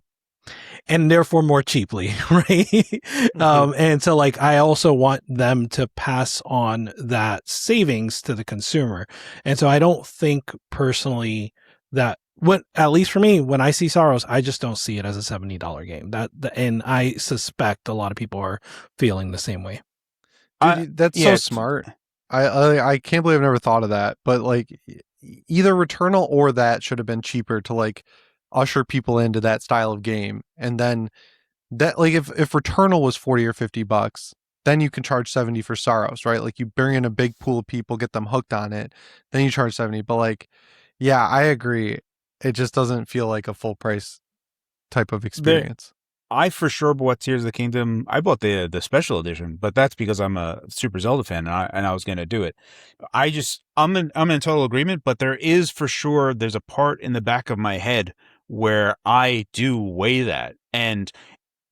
and therefore more cheaply, right? Mm-hmm. And so I also want them to pass on that savings to the consumer. And so I don't think personally that at least for me, when I see Saros, I just don't see it as a $70 game. And I suspect a lot of people are feeling the same way. Dude, that's so smart. I can't believe I've never thought of that. But either Returnal or that should have been cheaper to usher people into that style of game. And then that if Returnal was $40 or $50, then you can charge 70 for Saros, right? Like you bring in a big pool of people, get them hooked on it, then you charge 70. But yeah, I agree. It just doesn't feel like a full price type of experience. I for sure bought Tears of the Kingdom. I bought the special edition, but that's because I'm a Super Zelda fan and I was going to do it. I'm in total agreement, but there's a part in the back of my head where I do weigh that, and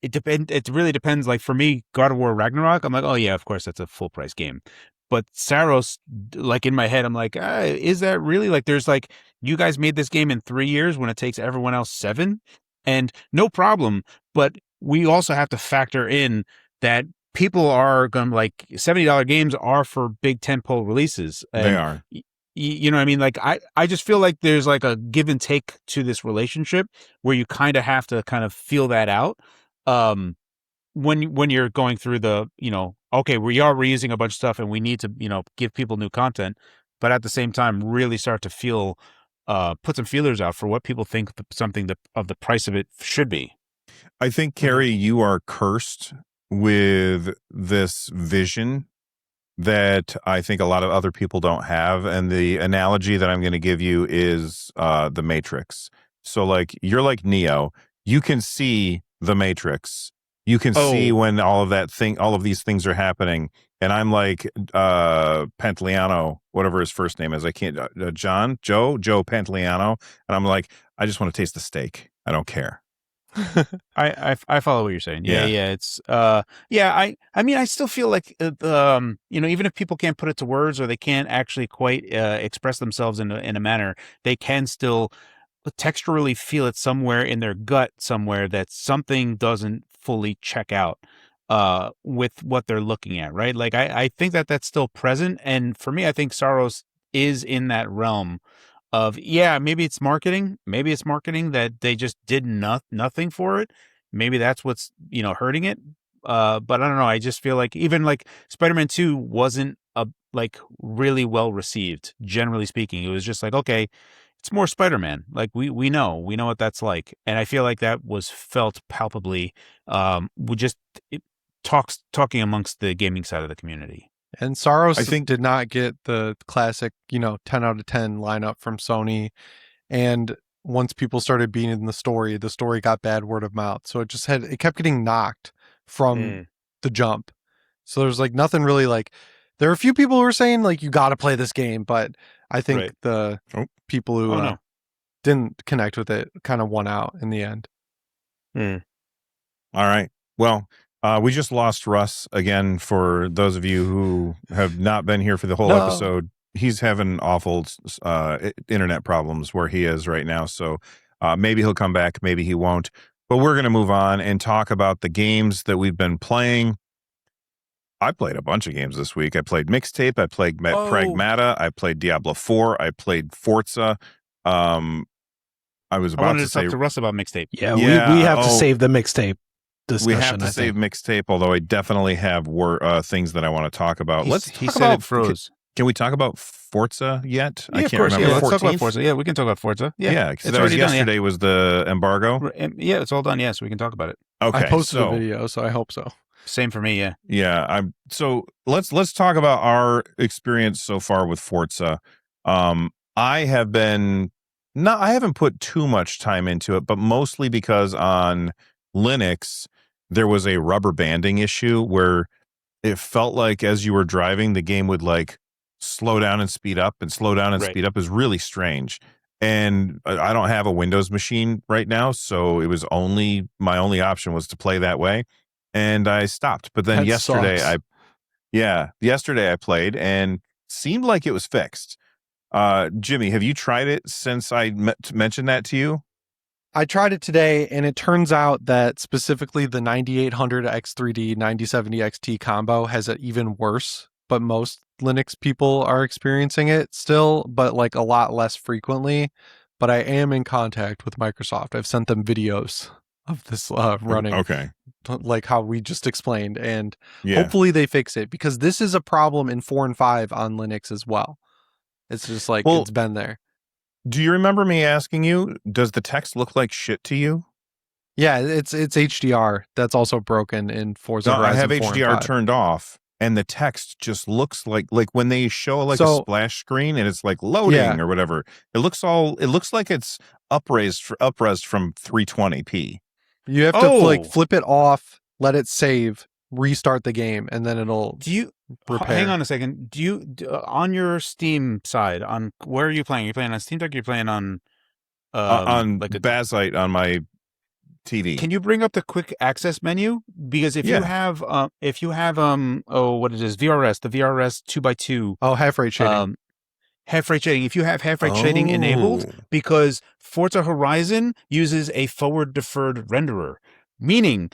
it really depends. Like for me, God of War Ragnarok, I'm like, oh yeah, of course that's a full price game. But Saros, in my head, I'm like, is that really there's you guys made this game in 3 years when it takes everyone else 7? And no problem, but we also have to factor in that people are going to $70 games are for big tentpole releases. They are. You know what I mean? I just feel like there's a give and take to this relationship where you kind of have to kind of feel that out. When you're going through the, okay, we are reusing a bunch of stuff and we need to, give people new content, but at the same time, really start to feel, put some feelers out for what people think of the price of it should be. I think, Carrie, you are cursed with this vision that I think a lot of other people don't have. And the analogy that I'm going to give you is the Matrix. So you're like Neo. You can see the Matrix. You can see when all of these things are happening. And I'm like Pantoliano, whatever his first name is. I can't, Joe Pantoliano. And I'm like, I just want to taste the steak. I don't care. I follow what you're saying. Yeah. It's I mean, I still feel like even if people can't put it to words or they can't actually quite express themselves in a manner, they can still texturally feel it somewhere in their gut, somewhere that something doesn't fully check out with what they're looking at, right? I think that's still present, and for me, I think Saros is in that realm of maybe it's marketing that they just did nothing for it. Maybe that's what's hurting it. But I don't know. I just feel like even Spider-Man 2 wasn't really well received, generally speaking. It was just okay, it's more Spider-Man. We know what that's like, and I feel like that was felt palpably. Talking amongst the gaming side of the community. And Saros I think- did not get the classic, 10 out of 10 lineup from Sony. And once people started being in the story got bad word of mouth. So it kept getting knocked from the jump. So there's like nothing really like, there are a few people who are saying like, you got to play this game, but I think Right. the people who didn't connect with it kind of won out in the end. All right. Well, we just lost Russ again. For those of you who have not been here for the whole episode, he's having awful internet problems where he is right now. So maybe he'll come back, maybe he won't. But we're going to move on and talk about the games that we've been playing. I played a bunch of games this week. I played Mixtape. I played Pragmata. I played Diablo 4. I played Forza. I wanted to talk to Russ about Mixtape. Yeah, we have to save the Mixtape discussion. We have to save Mixtape, although I definitely have things that I want to talk about. He said it froze. Can we talk about Forza yet? Yeah, I can't remember. Yeah, let's talk about Forza. Yeah, we can talk about Forza. Yeah, because that was yesterday was the embargo. Yeah, it's all done. Yeah, so we can talk about it. Okay, I posted a video, so I hope so. Same for me. Yeah. Yeah. So let's talk about our experience so far with Forza. I haven't put too much time into it, but mostly because on Linux there was a rubber banding issue where it felt like as you were driving, the game would like slow down and speed up and slow down and speed up. Is really strange. And I don't have a Windows machine right now, so it was my only option was to play that way. And I stopped. But then yesterday I played and seemed like it was fixed. Jimmy, have you tried it since I mentioned that to you? I tried it today, and it turns out that specifically the 9800 X3D 9070 XT combo has it even worse, but most Linux people are experiencing it still, but like a lot less frequently. But I am in contact with Microsoft. I've sent them videos of this running. Okay. Like how we just explained, and hopefully they fix it, because this is a problem in 4 and 5 on Linux as well. It's just like, it's been there. Do you remember me asking you, does the text look like shit to you? Yeah, it's HDR that's also broken in Forza Horizon. I have 4 HDR turned off, and the text just looks like when they show like a splash screen and it's like loading or whatever. It looks like it's upraised from 320p. You have to like flip it off, let it save, restart the game, and then it'll repair. Hang on a second. Do you on your Steam side, on where are you playing? Are you playing on Steam Deck? Or are you playing on like a Bazite on my TV? Can you bring up the quick access menu? Because if you have what it is, VRS, the VRS 2x2. Half rate shading. Half rate shading. If you have half rate shading enabled, because Forza Horizon uses a forward deferred renderer, meaning,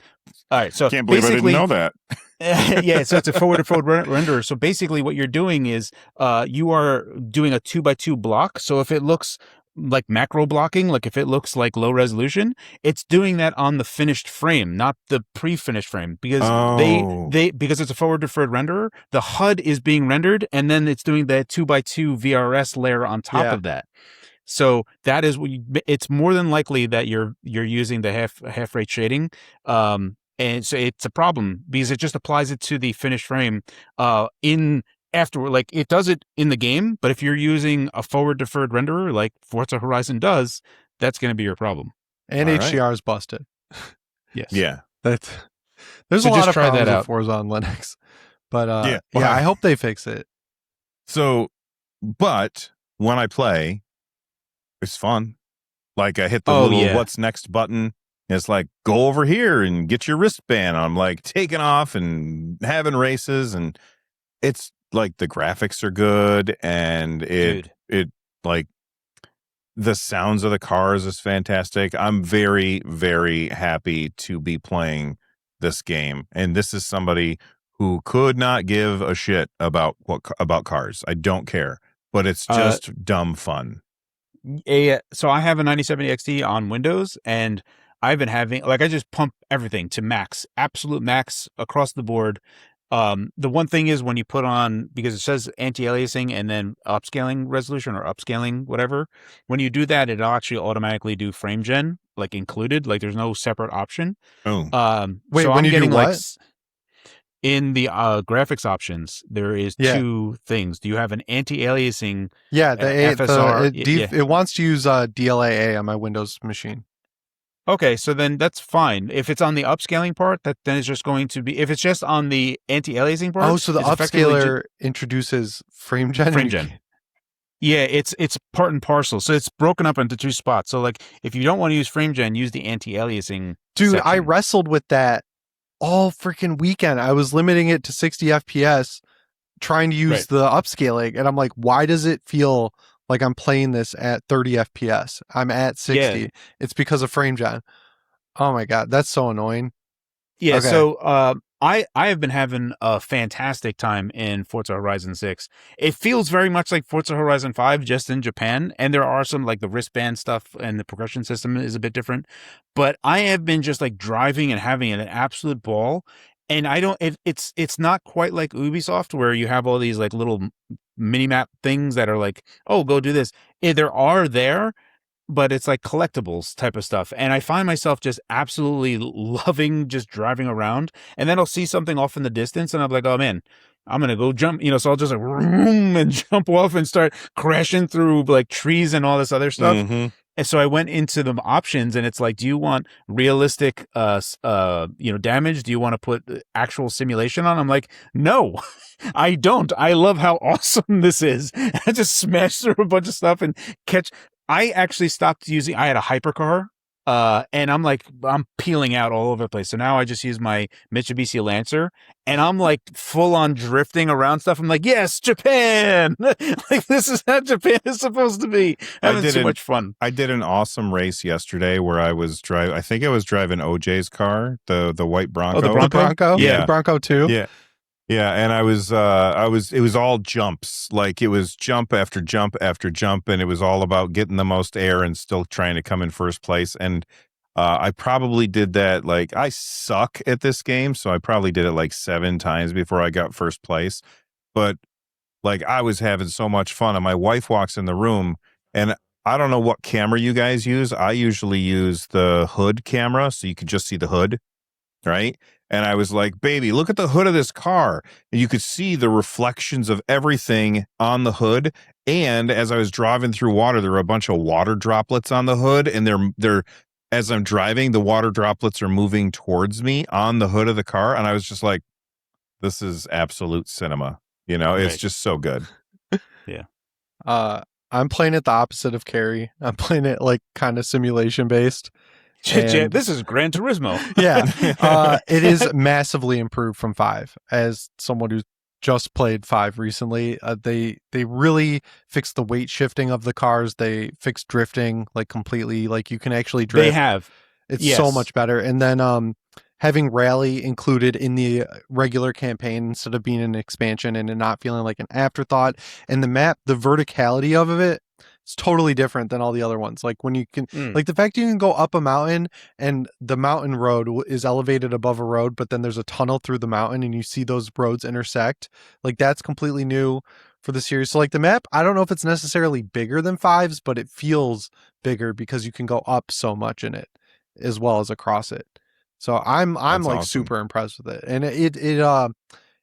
all right. So can't believe I didn't know that. Yeah, so it's a forward renderer. So basically, what you're doing is you are doing a 2x2 block. So if it looks like macro blocking, like if it looks like low resolution, it's doing that on the finished frame, not the pre-finished frame, because because it's a forward deferred renderer, the HUD is being rendered, and then it's doing the 2x2 VRS layer on top of that. So that is it's more than likely that you're using the half rate shading. And so it's a problem because it just applies it to the finished frame afterward. Like it does it in the game, but if you're using a forward deferred renderer like Forza Horizon does, that's going to be your problem. And HDR is busted. Yes. Yeah. There's a lot of problems with Forza on Linux. But I hope they fix it. So, but when I play, it's fun. Like I hit the little what's next button. It's like, go over here and get your wristband. I'm like taking off and having races, and it's like the graphics are good, and it like the sounds of the cars is fantastic. I'm very, very happy to be playing this game. And this is somebody who could not give a shit about cars. I don't care, but it's just dumb fun. So I have a 9070 XT on Windows, and I've been having, like, I just pump everything to max, absolute max across the board. The one thing is when you put on, because it says anti-aliasing and then upscaling resolution or upscaling, whatever, when you do that, it'll actually automatically do frame gen, like included, like there's no separate option. Wait, so when you do what? in the graphics options, there is Yeah. two things. Do you have an anti-aliasing Yeah, FSR? it wants to use DLAA on my Windows machine. Okay, so then that's fine. If it's on the upscaling part, then it's just going to be. If it's just on the anti-aliasing part, Oh, so the it's effectively upscaler introduces frame gen. frame gen. Yeah, it's part and parcel. So it's broken up into two spots. So like, if you don't want to use frame gen, use the anti-aliasing. Dude, section. I wrestled with that all freaking weekend. I was limiting it to 60 FPS, trying to use the upscaling, and I'm like, why does it feel like I'm playing this at 30 FPS? I'm at 60. Yeah. It's because of frame gen. Oh my god, that's so annoying. Yeah, Okay. so I have been having a fantastic time in Forza Horizon 6. It feels very much like Forza Horizon 5 just in Japan, and there are some like the wristband stuff and the progression system is a bit different, but I have been just like driving and having an absolute ball. And I don't it's not quite like Ubisoft where you have all these like little mini map things that are like, "Oh, go do this." There are there, but it's like collectibles type of stuff. And I find myself just absolutely loving just driving around. And then I'll see something off in the distance and I'm like, oh man, I'm going to go jump, so I'll just like vroom, and jump off and start crashing through like trees and all this other stuff. Mm-hmm. And so I went into the options and it's like, do you want realistic, damage? Do you want to put actual simulation on? I'm like, no, I don't. I love how awesome this is. I just smash through a bunch of stuff and catch. I actually stopped using, I had a hypercar, and I'm peeling out all over the place. So now I just use my Mitsubishi Lancer and I'm like full on drifting around stuff. I'm like, yes, Japan. Like this is how Japan is supposed to be. Having so much fun. I did an awesome race yesterday where I was I think I was driving OJ's car, the white Bronco. Oh, the Bronco? Yeah. The Bronco 2. Yeah. Yeah, and it was all jumps. Like it was jump after jump after jump, and it was all about getting the most air and still trying to come in first place. And I probably did that, like, I suck at this game, so I probably did it like 7 times before I got first place. But like I was having so much fun, and my wife walks in the room, and I don't know what camera you guys use. I usually use the hood camera, so you could just see the hood, right? And I was like, baby, look at the hood of this car. And you could see the reflections of everything on the hood. And as I was driving through water, there were a bunch of water droplets on the hood. And they're as I'm driving, the water droplets are moving towards me on the hood of the car. And I was just like, this is absolute cinema. It's just so good. Yeah. I'm playing it the opposite of Carrie. I'm playing it like kind of simulation based. This is Gran Turismo. Yeah. It is massively improved from 5. As someone who just played 5 recently, they really fixed the weight shifting of the cars. They fixed drifting like completely. Like you can actually drift. They have. It's so much better. And then having rally included in the regular campaign instead of being an expansion and it not feeling like an afterthought. And the map, the verticality of it, it's totally different than all the other ones. Like when you can, like the fact you can go up a mountain and the mountain road is elevated above a road, but then there's a tunnel through the mountain and you see those roads intersect. Like that's completely new for the series. So like the map, I don't know if it's necessarily bigger than 5's, but it feels bigger because you can go up so much in it as well as across it. So I'm That's like awesome. super impressed with it. And it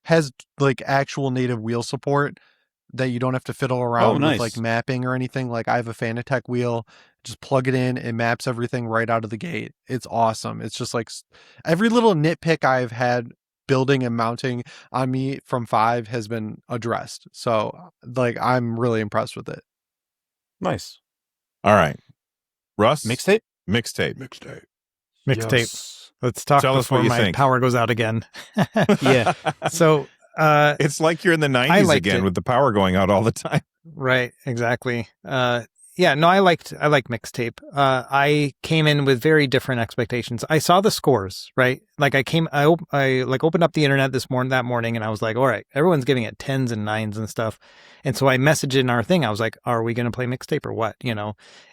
has like actual native wheel support that you don't have to fiddle around with like mapping or anything. Like I have a Fanatec wheel, just plug it in, it maps everything right out of the gate. It's awesome. It's just like every little nitpick I've had building and mounting on me from 5 has been addressed. So like I'm really impressed with it. Nice. All right. Russ? Mixtape. Yes. Let's talk Tell us before what you my think. power goes out again. Yeah. So It's like you're in the 90s again it. with the power going out all the time. Right, exactly. I like Mixtape. I came in with very different expectations. I saw the scores, right? Like I opened up the internet that morning and I was like, all right, everyone's giving it 10s and 9s and stuff. And so I messaged in our thing. I was like, are we going to play Mixtape or what?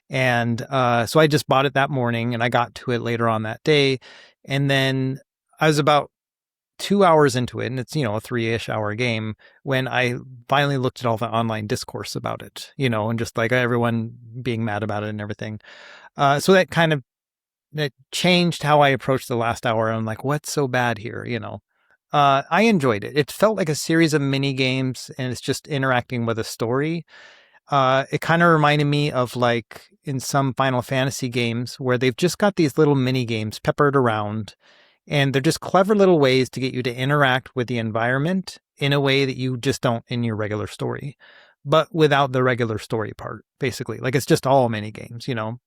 And so I just bought it that morning and I got to it later on that day. And then I was about 2 hours into it, and it's, a 3-ish hour game, when I finally looked at all the online discourse about it, and just like everyone being mad about it and everything. So that changed how I approached the last hour. I'm like, what's so bad here? I enjoyed it. It felt like a series of mini games, and it's just interacting with a story. It kind of reminded me of like in some Final Fantasy games where they've just got these little mini games peppered around, and they're just clever little ways to get you to interact with the environment in a way that you just don't in your regular story, but without the regular story part, basically. Like it's just all mini games, you know?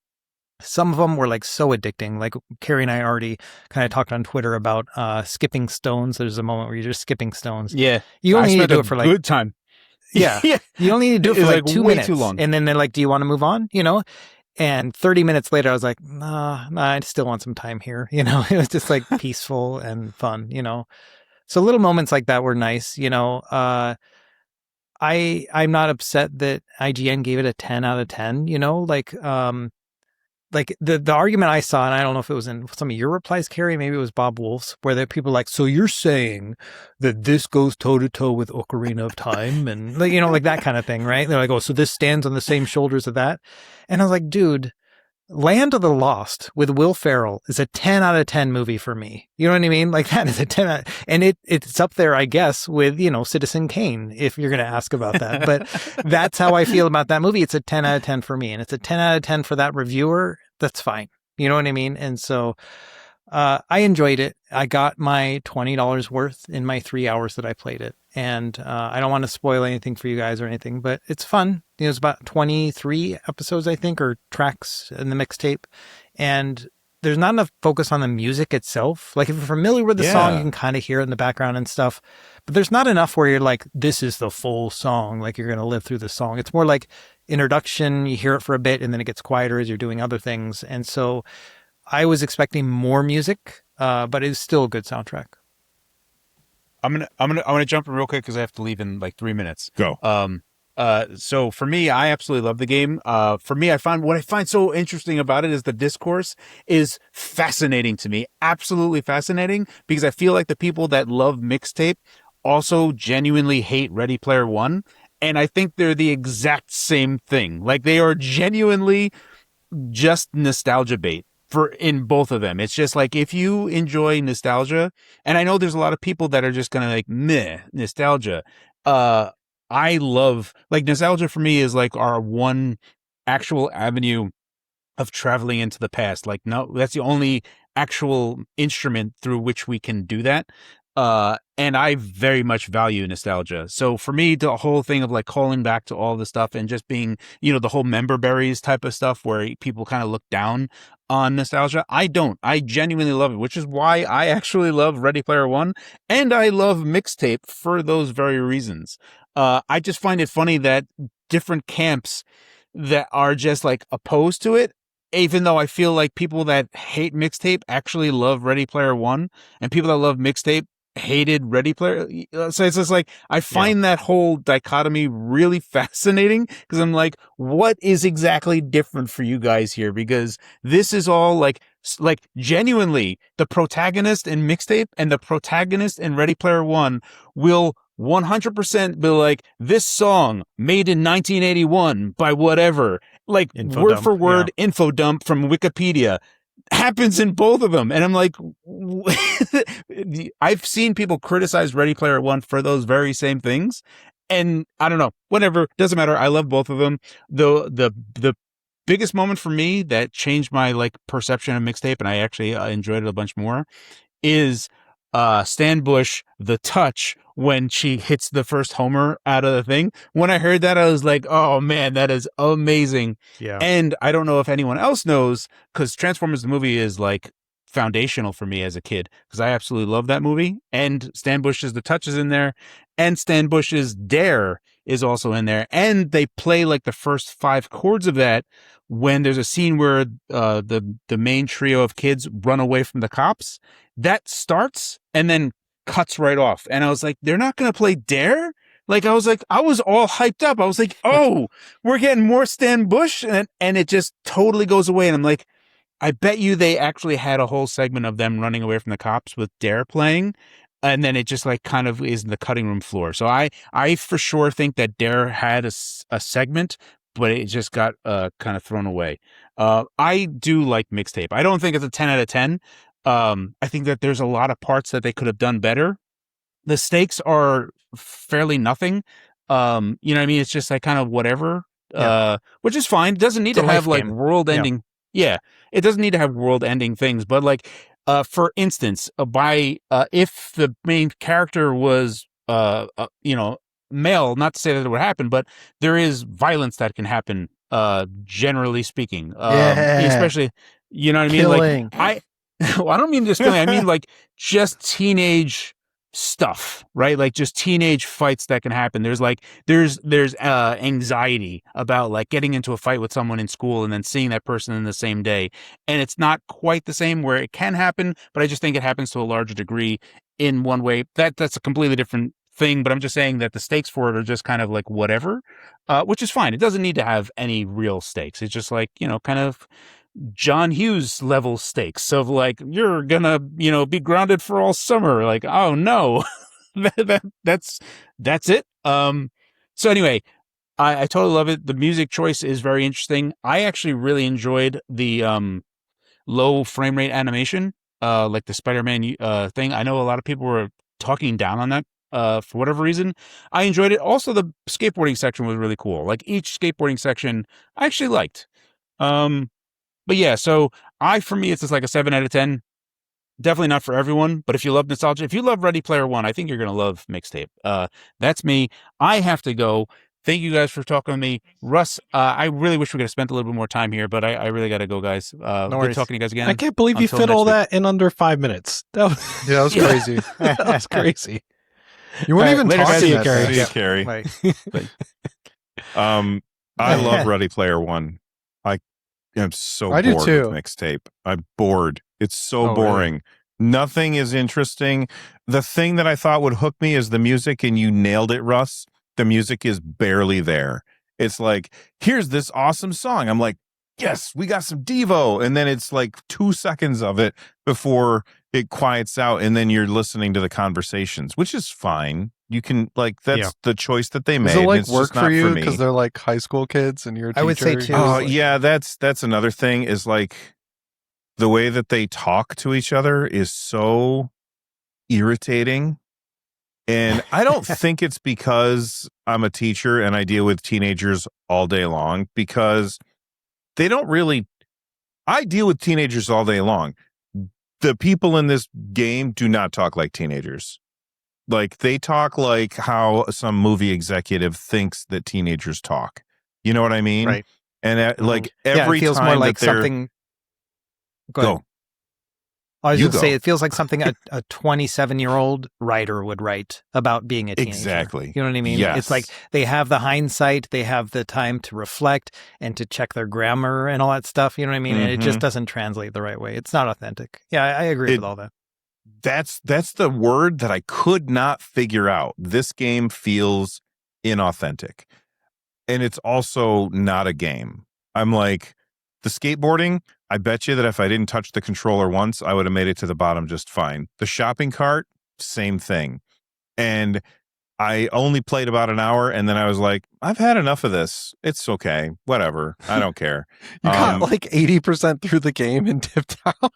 Some of them were like so addicting. Like Carrie and I already kind of talked on Twitter about skipping stones. There's a moment where you're just skipping stones. Yeah. You only I need to spent do a it for like good time. yeah. Yeah. You only need to do it for It's like like 2 way minutes. too long. And then they're like, do you want to move on? You know? And 30 minutes later, I was like, nah, I still want some time here. You know, it was just like peaceful and fun, you know? So little moments like that were nice, you know? I'm not upset that IGN gave it a 10 out of 10, you know? Like the argument I saw, and I don't know if it was in some of your replies, Carrie, maybe it was Bob Wolf's, where the people like, so you're saying that this goes toe to toe with Ocarina of Time, and like, you know, like that kind of thing, right? They're like, oh, so this stands on the same shoulders of that, and I was like, dude, Land of the Lost with Will Ferrell is a 10 out of 10 movie for me. You know what I mean? Like that is a 10 out, and it's up there, I guess, with, you know, Citizen Kane, if you're going to ask about that. But that's how I feel about that movie. It's a 10 out of 10 for me, and it's a 10 out of 10 for that reviewer. That's fine. You know what I mean? And so I enjoyed it. I got my $20 worth in my 3 hours that I played it. And I don't want to spoil anything for you guys or anything, but it's fun. You know, it's about 23 episodes, I think, or tracks in the mixtape. And there's not enough focus on the music itself. Like if you're familiar with the song, you can kind of hear it in the background and stuff. But there's not enough where you're like, this is the full song. Like you're going to live through the song. It's more like introduction. You hear it for a bit and then it gets quieter as you're doing other things. And so I was expecting more music, but it's still a good soundtrack. I'm gonna jump in real quick because I have to leave in like 3 minutes. Go. So for me, I absolutely love the game. For me, what I find so interesting about it is the discourse is fascinating to me. Absolutely fascinating, because I feel like the people that love Mixtape also genuinely hate Ready Player One. And I think they're the exact same thing. Like they are genuinely just nostalgia bait in both of them. It's just like, if you enjoy nostalgia, and I know there's a lot of people that are just gonna like, meh, nostalgia. I love, like, nostalgia for me is like our one actual avenue of traveling into the past. Like, no, that's the only actual instrument through which we can do that. And I very much value nostalgia. So for me, the whole thing of like calling back to all the stuff and just being, you know, the whole member berries type of stuff where people kind of look down on nostalgia. I don't. I genuinely love it, which is why I actually love Ready Player One, and I love Mixtape for those very reasons. I just find it funny that different camps that are just like opposed to it, even though I feel like people that hate Mixtape actually love Ready Player One, and people that love Mixtape hated Ready Player. So it's just like, I find that whole dichotomy really fascinating, because I'm like, what is exactly different for you guys here? Because this is all like genuinely, the protagonist in Mixtape and the protagonist in Ready Player One will 100% be like, this song made in 1981 by whatever, like Info word dump, for word info dump from Wikipedia happens in both of them. And I'm like, I've seen people criticize Ready Player One for those very same things. And I don't know, whatever, doesn't matter. I love both of them. The biggest moment for me that changed my like perception of Mixtape, and I actually enjoyed it a bunch more, is Stan Bush, the touch when she hits the first homer out of the thing. When I heard that, I was like, oh man, that is amazing. Yeah. And I don't know if anyone else knows, because Transformers the movie is like foundational for me as a kid, because I absolutely love that movie. And Stan Bush's The Touch is in there, and Stan Bush's Dare is also in there. And they play like the first 5 chords of that when there's a scene where the main trio of kids run away from the cops. That starts and then cuts right off. And I was like, they're not going to play Dare? Like, I was all hyped up. I was like, oh, we're getting more Stan Bush. And it just totally goes away. And I'm like, I bet you they actually had a whole segment of them running away from the cops with Dare playing. And then it just like kind of is in the cutting room floor. So I for sure think that Dare had a segment, but it just got kind of thrown away. I do like Mixtape. I don't think it's a 10 out of 10. I think that there's a lot of parts that they could have done better. the stakes are fairly nothing. You know what I mean? It's just like kind of whatever, which is fine. It doesn't need It's a to have life like game. world ending. Yeah, it doesn't need to have world ending things. But like, for instance, if the main character was male, not to say that it would happen, but there is violence that can happen. Generally speaking, especially, you know what I mean? Killing. Like well, I don't mean just killing. I mean like just teenage stuff, right? Like just teenage fights that can happen. There's anxiety about like getting into a fight with someone in school and then seeing that person in the same day. And it's not quite the same where it can happen, but I just think it happens to a larger degree in one way. That's a completely different thing, but I'm just saying that the stakes for it are just kind of like whatever, which is fine. It doesn't need to have any real stakes. It's just like, kind of John Hughes level stakes of like, you're gonna, be grounded for all summer. Like, oh no, that's it. So anyway, I totally love it. The music choice is very interesting. I actually really enjoyed the low frame rate animation, like the Spider-Man thing. I know a lot of people were talking down on that for whatever reason. I enjoyed it. Also, the skateboarding section was really cool. Like each skateboarding section I actually liked. But yeah, so for me, it's just like a 7 out of 10. Definitely not for everyone, but if you love nostalgia, if you love Ready Player One, I think you're going to love Mixtape. That's me. I have to go. Thank you guys for talking with me. Russ, I really wish we could have spent a little bit more time here, but I really got to go, guys. Good worries. talking to you guys again. I can't believe you Until fit next all week. that in under 5 minutes. That was Yeah, that was crazy. that was crazy. You weren't All right, even later, guys. talking See you, that Carrie. fast. See you, Carrie. Like, I love Ready Player One. I am so I do bored too. with Mixtape. I'm bored. It's so Oh, boring. really? Nothing is interesting. The thing that I thought would hook me is the music, and you nailed it, Russ. The music is barely there. It's like, here's this awesome song. I'm like, yes, we got some Devo. And then it's like 2 seconds of it before it quiets out. And then you're listening to the conversations, which is fine. You can that's the choice that they made. Does it like It's work just for not you me. because they're like high school kids and you're a teacher? I would say too. Oh yeah, that's another thing is like the way that they talk to each other is so irritating. And I don't think it's because I'm a teacher and I deal with teenagers all day long, because they don't really, I deal with teenagers all day long. The people in this game do not talk like teenagers. Like they talk like how some movie executive thinks that teenagers talk. You know what I mean? Right. And like every it feels time more like that they're something. Go ahead. go. I was You going to say, go. it feels like something a 27-year-old writer would write about being a teenager. Exactly. You know what I mean? Yes. It's like they have the hindsight, they have the time to reflect and to check their grammar and all that stuff. You know what I mean? And it just doesn't translate the right way. It's not authentic. Yeah, I agree with all that. That's the word that I could not figure out. This game feels inauthentic. And it's also not a game. I'm like, the skateboarding, I bet you that if I didn't touch the controller once, I would have made it to the bottom just fine. The shopping cart, same thing. And I only played about an hour, and then I was like, I've had enough of this. It's okay. Whatever. I don't care. You got like 80% through the game and dipped out.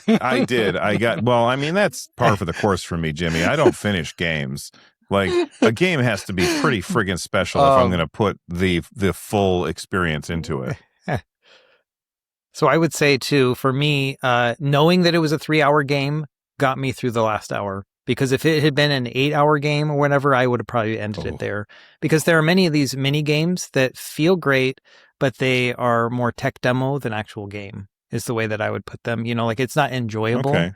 I did. That's par for the course for me, Jimmy. I don't finish games. Like a game has to be pretty friggin' special if I'm going to put the full experience into it. So I would say too, for me, knowing that it was a 3-hour game got me through the last hour. Because if it had been an 8-hour game or whatever, I would have probably ended it there. Because there are many of these mini games that feel great, but they are more tech demo than actual game, is the way that I would put them. You know, like it's not enjoyable. Okay.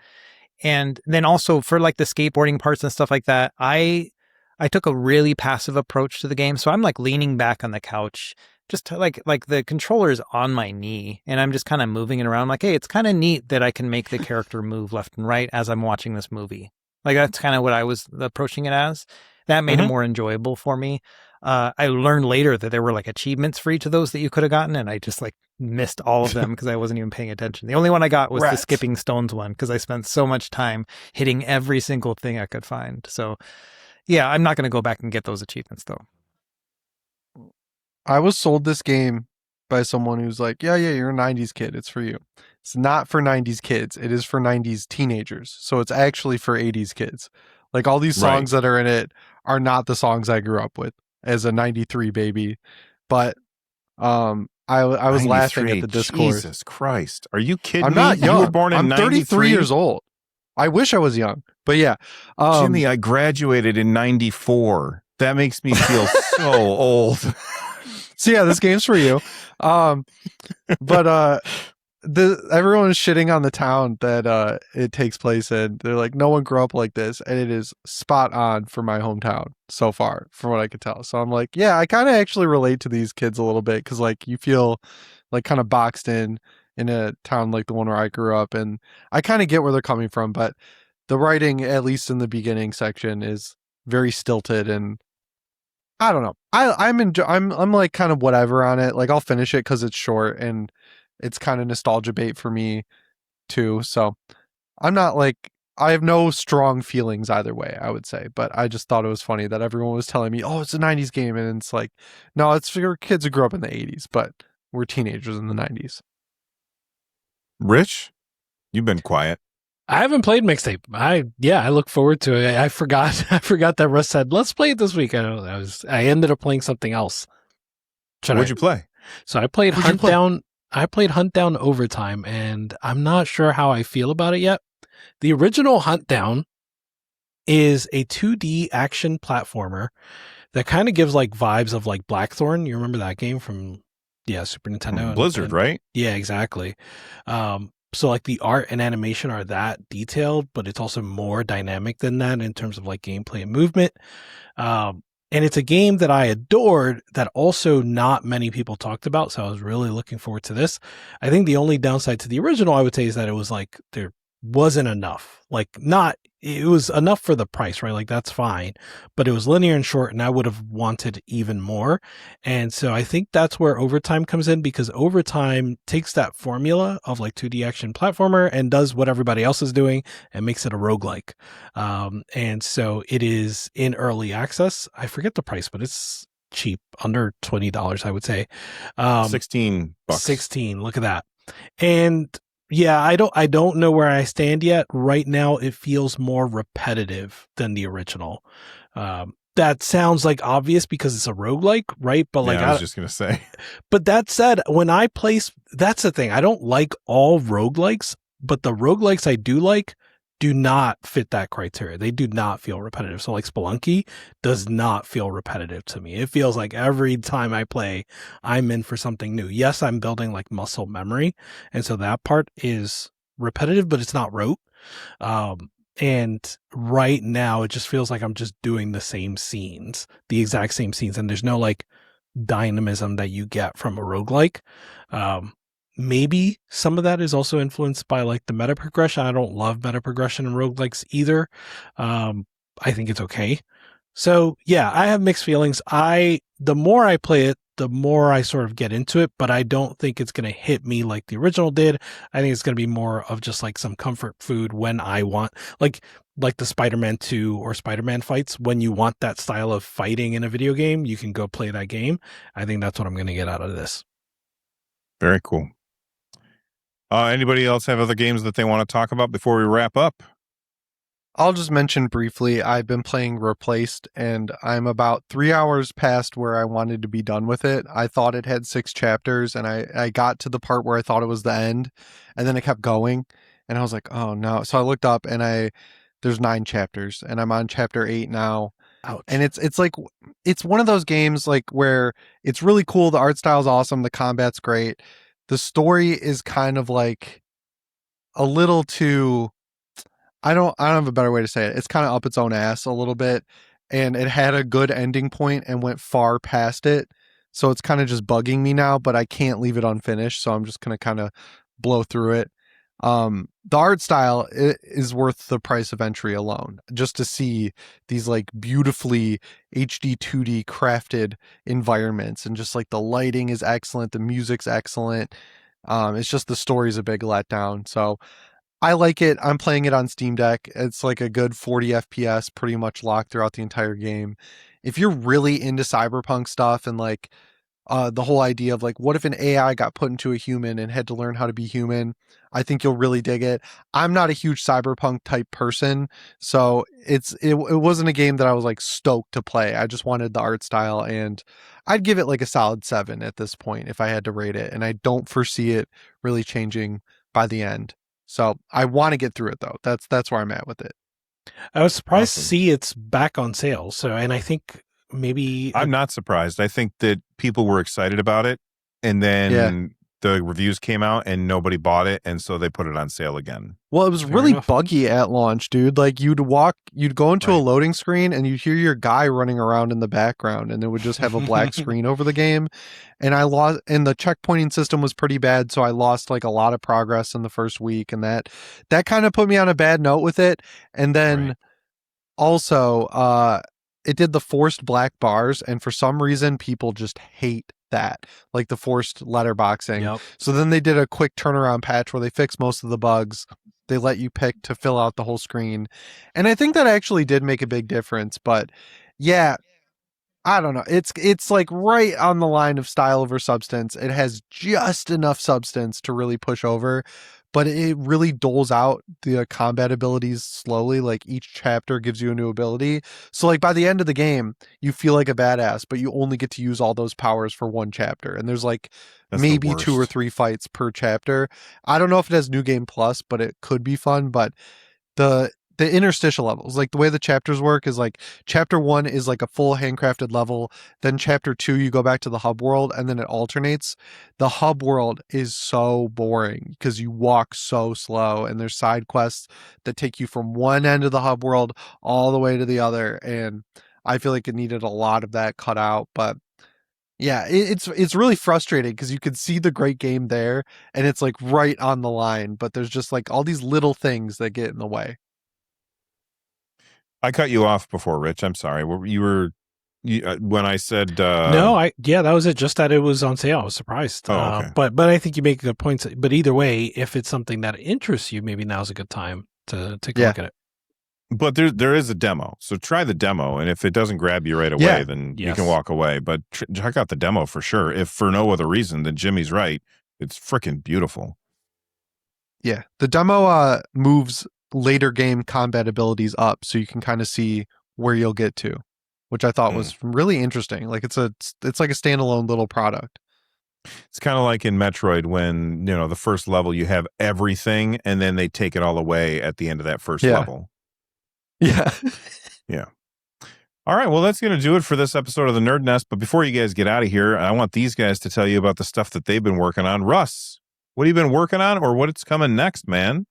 And then also for like the skateboarding parts and stuff like that, I took a really passive approach to the game. So I'm like leaning back on the couch, just like the controller is on my knee and I'm just kind of moving it around. I'm like, hey, it's kind of neat that I can make the character move left and right as I'm watching this movie. Like that's kind of what I was approaching it as. That made it more enjoyable for me. I learned later that there were like achievements for each of those that you could have gotten, and I just like missed all of them because I wasn't even paying attention. The only one I got was the skipping stones one because I spent so much time hitting every single thing I could find. So yeah, I'm not going to go back and get those achievements though. I was sold this game by someone who's like, yeah, you're a 90s kid. It's for you. It's not for 90s kids. It is for 90s teenagers. So it's actually for 80s kids. Like all these Right. songs that are in it are not the songs I grew up with as a 93 baby. But I was laughing at 93, the discourse. Jesus Christ. Are you kidding I'm me? not young. You were born in I'm 33 93? years old. I wish I was young. But yeah. Jimmy, I graduated in 94. That makes me feel so old. So yeah, this game's for you. But everyone is shitting on the town that it takes place in. They're like, no one grew up like this, and it is spot on for my hometown so far, from what I could tell. So I'm like, yeah, I kind of actually relate to these kids a little bit because like you feel like kind of boxed in a town like the one where I grew up, and I kind of get where they're coming from, but the writing, at least in the beginning section, is very stilted and I don't know. I'm like kind of whatever on it. Like I'll finish it because it's short and it's kind of nostalgia bait for me too. So I'm not like I have no strong feelings either way, I would say. But I just thought it was funny that everyone was telling me, "Oh, it's a '90s game," and it's like, no, it's for kids who grew up in the '80s, but we're teenagers in the '90s. Rich, you've been quiet. I haven't played Mixtape. I look forward to it. I forgot that Russ said, let's play it this week. I ended up playing something else. What'd you play? So I played What'd you play? Huntdown. I played Huntdown Overtime, and I'm not sure how I feel about it yet. The original Huntdown is a 2D action platformer that kind of gives like vibes of like Blackthorn. You remember that game from Super Nintendo? From Blizzard, right? Yeah, exactly. So like the art and animation are that detailed, but it's also more dynamic than that in terms of like gameplay and movement. And it's a game that I adored that also not many people talked about. So I was really looking forward to this. I think the only downside to the original, I would say, is that it was like there wasn't enough. Like it was enough for the price, right? Like that's fine, but it was linear and short, and I would have wanted even more. And so I think that's where Overtime comes in, because Overtime takes that formula of like 2D action platformer and does what everybody else is doing and makes it a roguelike. And so it is in early access. I forget the price, but it's cheap, under $20, I would say. $16. 16. Look at that. And yeah, I don't know where I stand yet. Right now, it feels more repetitive than the original. That sounds like obvious because it's a roguelike, right? But like, I was just going to say. But that said, when I place, that's the thing. I don't like all roguelikes, but the roguelikes I do like do not fit that criteria. They do not feel repetitive. So like Spelunky does not feel repetitive to me. It feels like every time I play, I'm in for something new. Yes, I'm building like muscle memory. And so that part is repetitive, but it's not rote. And right now it just feels like I'm just doing the same scenes, the exact same scenes. And there's no like dynamism that you get from a roguelike. Maybe some of that is also influenced by like the meta progression. I don't love meta progression in roguelikes either. I think it's okay. So yeah, I have mixed feelings. The more I play it, the more I sort of get into it, but I don't think it's going to hit me like the original did. I think it's going to be more of just like some comfort food when I want, like the Spider-Man 2 or Spider-Man fights. When you want that style of fighting in a video game, you can go play that game. I think that's what I'm going to get out of this. Very cool. Anybody else have other games that they want to talk about before we wrap up? I'll just mention briefly, I've been playing Replaced, and I'm about 3 hours past where I wanted to be done with it. I thought it had 6 chapters, and I got to the part where I thought it was the end, and then it kept going, and I was like, oh no. So I looked up, and there's 9 chapters, and I'm on chapter 8 now. Ouch. And it's like, it's one of those games like where it's really cool, the art style's awesome, the combat's great. The story is kind of like a little too, I don't have a better way to say it. It's kind of up its own ass a little bit, and it had a good ending point and went far past it. So it's kind of just bugging me now, but I can't leave it unfinished. So I'm just going to kind of blow through it. The art style is worth the price of entry alone, just to see these like beautifully HD 2D crafted environments, and just like the lighting is excellent. The music's excellent. It's just the story's a big letdown. So I like it. I'm playing it on Steam Deck. It's like a good 40 FPS, pretty much locked throughout the entire game. If you're really into cyberpunk stuff and like the whole idea of like, what if an AI got put into a human and had to learn how to be human? I think you'll really dig it. I'm not a huge cyberpunk type person, so it wasn't a game that I was like stoked to play. I just wanted the art style, and I'd give it like a solid 7 at this point if I had to rate it, and I don't foresee it really changing by the end. So I want to get through it though. That's where I'm at with it. I was surprised to Awesome. see it's back on sale. So, and I think maybe I'm not surprised. I think that people were excited about it, and then the reviews came out and nobody bought it, and so they put it on sale again. Well, it was Fair really enough. buggy at launch, dude. Like you'd go into a Right. loading screen and you'd hear your guy running around in the background, and it would just have a black screen over the game. And and the checkpointing system was pretty bad, so I lost like a lot of progress in the first week, and that kind of put me on a bad note with it. And then Right. also, it did the forced black bars, and for some reason, people just hate that, like the forced letterboxing. Yep. So then they did a quick turnaround patch where they fixed most of the bugs. They let you pick to fill out the whole screen. And I think that actually did make a big difference. But yeah, I don't know. It's like right on the line of style over substance. It has just enough substance to really push over, but it really doles out the combat abilities slowly. Like each chapter gives you a new ability. So like by the end of the game, you feel like a badass, but you only get to use all those powers for one chapter. And there's like That's the maybe 2 or worst. 3 fights per chapter. I don't know if it has New Game Plus, but it could be fun. But the interstitial levels, like the way the chapters work is like chapter 1 is like a full handcrafted level, then chapter 2 you go back to the hub world, and then it alternates. The hub world is so boring because you walk so slow, and there's side quests that take you from one end of the hub world all the way to the other, and I feel like it needed a lot of that cut out. But yeah, it's really frustrating because you can see the great game there, and it's like right on the line, but there's just like all these little things that get in the way. I cut you off before, Rich. I'm sorry. When I said No, that was it. Just that it was on sale. I was surprised. Oh, okay. But I think you make good points. But either way, if it's something that interests you, maybe now's a good time to take a look at it. But there is a demo, so try the demo, and if it doesn't grab you right away, then you can walk away. But check out the demo for sure. If for no other reason than Jimmy's right, it's freaking beautiful. Yeah, the demo moves later game combat abilities up, so you can kind of see where you'll get to, which I thought was really interesting. Like it's like a standalone little product. It's kind of like in Metroid when the first level you have everything, and then they take it all away at the end of that first level. Yeah. Yeah. All right. Well, that's going to do it for this episode of the Nerd Nest. But before you guys get out of here, I want these guys to tell you about the stuff that they've been working on. Russ, what have you been working on, or what's coming next, man?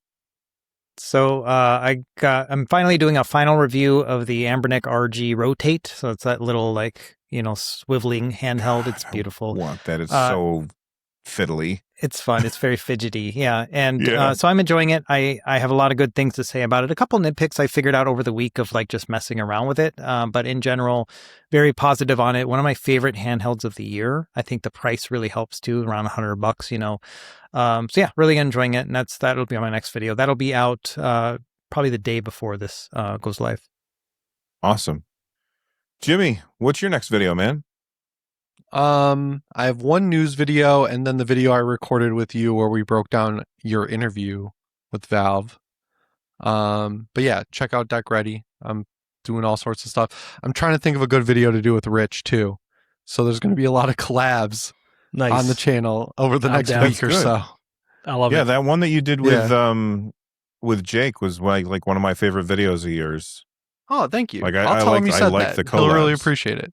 So I'm finally doing a final review of the Ambernick RG Rotate. So it's that little swiveling handheld. It's beautiful. I want that. It's so fiddly. It's fun. It's very fidgety. Yeah. And Yeah. so I'm enjoying it. I have a lot of good things to say about it. A couple nitpicks I figured out over the week of like just messing around with it. But in general, very positive on it. One of my favorite handhelds of the year. I think the price really helps too, around $100, So yeah, really enjoying it. And that'll be on my next video. That'll be out probably the day before this goes live. Awesome. Jimmy, what's your next video, man? I have one news video and then the video I recorded with you where we broke down your interview with Valve. But yeah, check out Deck Ready. I'm doing all sorts of stuff. I'm trying to think of a good video to do with Rich too. So there's going to be a lot of collabs on the channel over the next week or so. I love it. Yeah, that one that you did with Jake was like one of my favorite videos of yours. Oh, thank you. Like I'll tell him you said that. The collabs. He'll really appreciate it.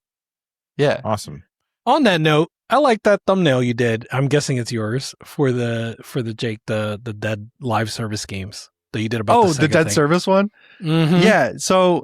Yeah. Awesome. On that note, I like that thumbnail you did. I'm guessing it's yours for the Jake the Dead live service games that you did about. The Dead Service one. Mm-hmm. Yeah. So,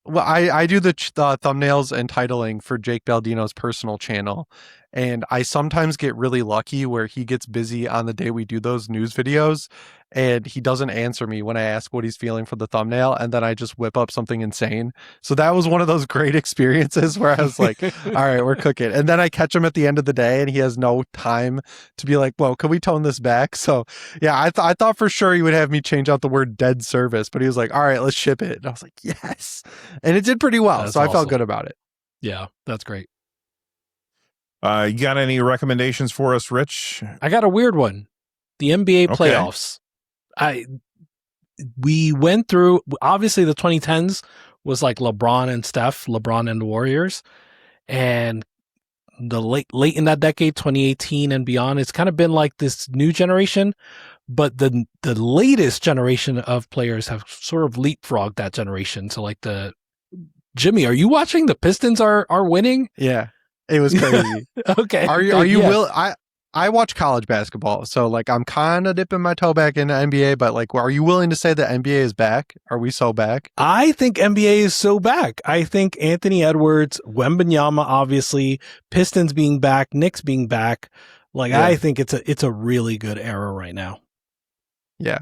well, I do the thumbnails and titling for Jake Baldino's personal channel, and I sometimes get really lucky where he gets busy on the day we do those news videos, and he doesn't answer me when I ask what he's feeling for the thumbnail, and then I just whip up something insane. So that was one of those great experiences where I was like, all right, we're cooking. And then I catch him at the end of the day and he has no time to be like, whoa, can we tone this back? So yeah, I thought for sure he would have me change out the word dead service, but he was like, all right, let's ship it. And I was like, yes. And it did pretty well. That's so I felt awesome. good about it. Yeah, that's great. You got any recommendations for us, Rich? I got a weird one. The NBA Okay. playoffs. We went through, obviously the 2010s was like LeBron and Steph, LeBron and the Warriors. And the late in that decade, 2018 and beyond, it's kind of been like this new generation. But the latest generation of players have sort of leapfrogged that generation. So like Jimmy, are you watching? The Pistons are winning? Yeah. It was crazy. Okay. Are you I watch college basketball, so like I'm kind of dipping my toe back into NBA, but like, are you willing to say that NBA is back? Are we so back? I think NBA is so back. I think Anthony Edwards, Wembanyama, obviously, Pistons being back, Knicks being back. Like, Yeah. I think it's a really good era right now. Yeah.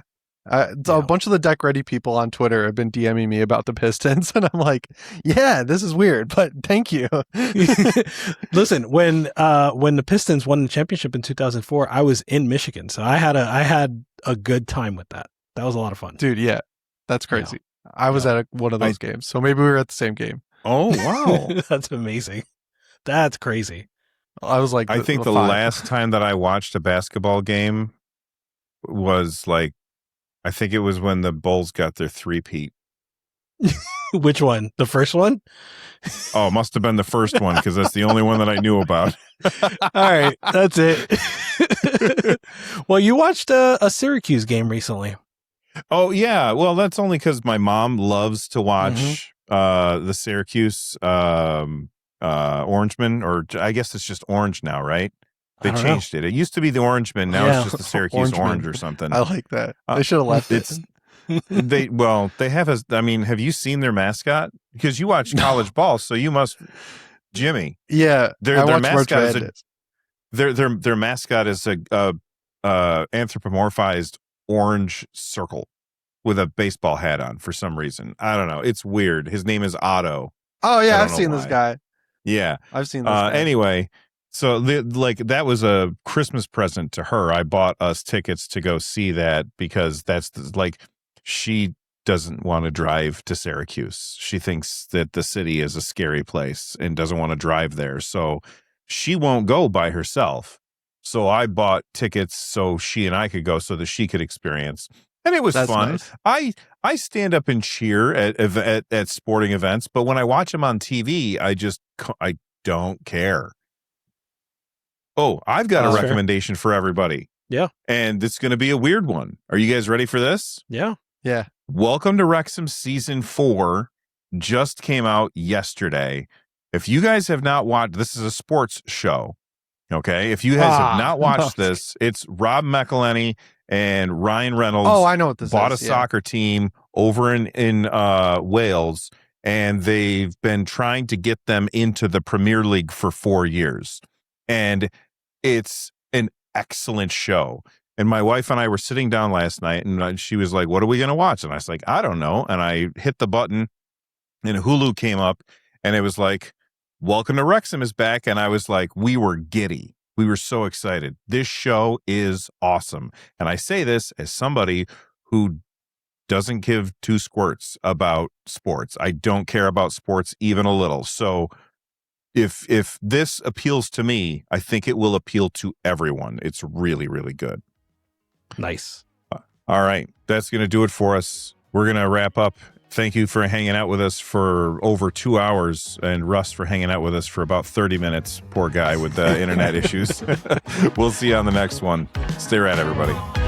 A bunch of the Deck Ready people on Twitter have been DMing me about the Pistons, and I'm like, yeah, this is weird, but thank you. Listen, when the Pistons won the championship in 2004, I was in Michigan, so I had a good time with that. That was a lot of fun, Dude. Yeah, that's crazy. I was at one of those games, so maybe we were at the same game. Oh, wow. That's amazing. That's crazy. I was like, I think the last time that I watched a basketball game was like, I think it was when the Bulls got their three-peat. Which one? The first one? Oh, must have been the first one because that's the only one that I knew about. All right, that's it. Well, you watched a Syracuse game recently. Oh, yeah. Well, that's only because my mom loves to watch the Syracuse Orangemen, or I guess it's just Orange now, right? They changed it. It used to be the Orangemen. Now it's just the Syracuse Orange or something. I like that. They should have left it. They have have you seen their mascot? Because you watch college ball, so you must, Jimmy. Yeah, their mascot is their mascot is a anthropomorphized orange circle with a baseball hat on for some reason. I don't know. It's weird. His name is Otto. Oh yeah, I've seen this guy. Yeah, I've seen this guy. Anyway. So that was a Christmas present to her. I bought us tickets to go see that because she doesn't want to drive to Syracuse. She thinks that the city is a scary place and doesn't want to drive there. So she won't go by herself. So I bought tickets so she and I could go so that she could experience. And it was fun. Nice. I stand up and cheer at sporting events, but when I watch them on TV, I don't care. Oh, I've got a recommendation for everybody. Yeah. And it's going to be a weird one. Are you guys ready for this? Yeah. Yeah. Welcome to Wrexham Season 4 just came out yesterday. If you guys have not watched, this is a sports show. Okay. If you guys have not watched this, it's Rob McElhenney and Ryan Reynolds. Oh, I know what this bought is. a soccer team over in Wales, and they've been trying to get them into the Premier League for 4 years. And it's an excellent show. And my wife and I were sitting down last night, and she was like, what are we going to watch? And I was like, I don't know. And I hit the button, and Hulu came up, and it was like, Welcome to Wrexham is back. And I was like, we were giddy. We were so excited. This show is awesome. And I say this as somebody who doesn't give two squirts about sports. I don't care about sports even a little. So if this appeals to me, I think it will appeal to everyone. It's really, really good. Nice. All right. That's going to do it for us. We're going to wrap up. Thank you for hanging out with us for over 2 hours, and Russ for hanging out with us for about 30 minutes. Poor guy with the internet issues. We'll see you on the next one. Stay rad, everybody.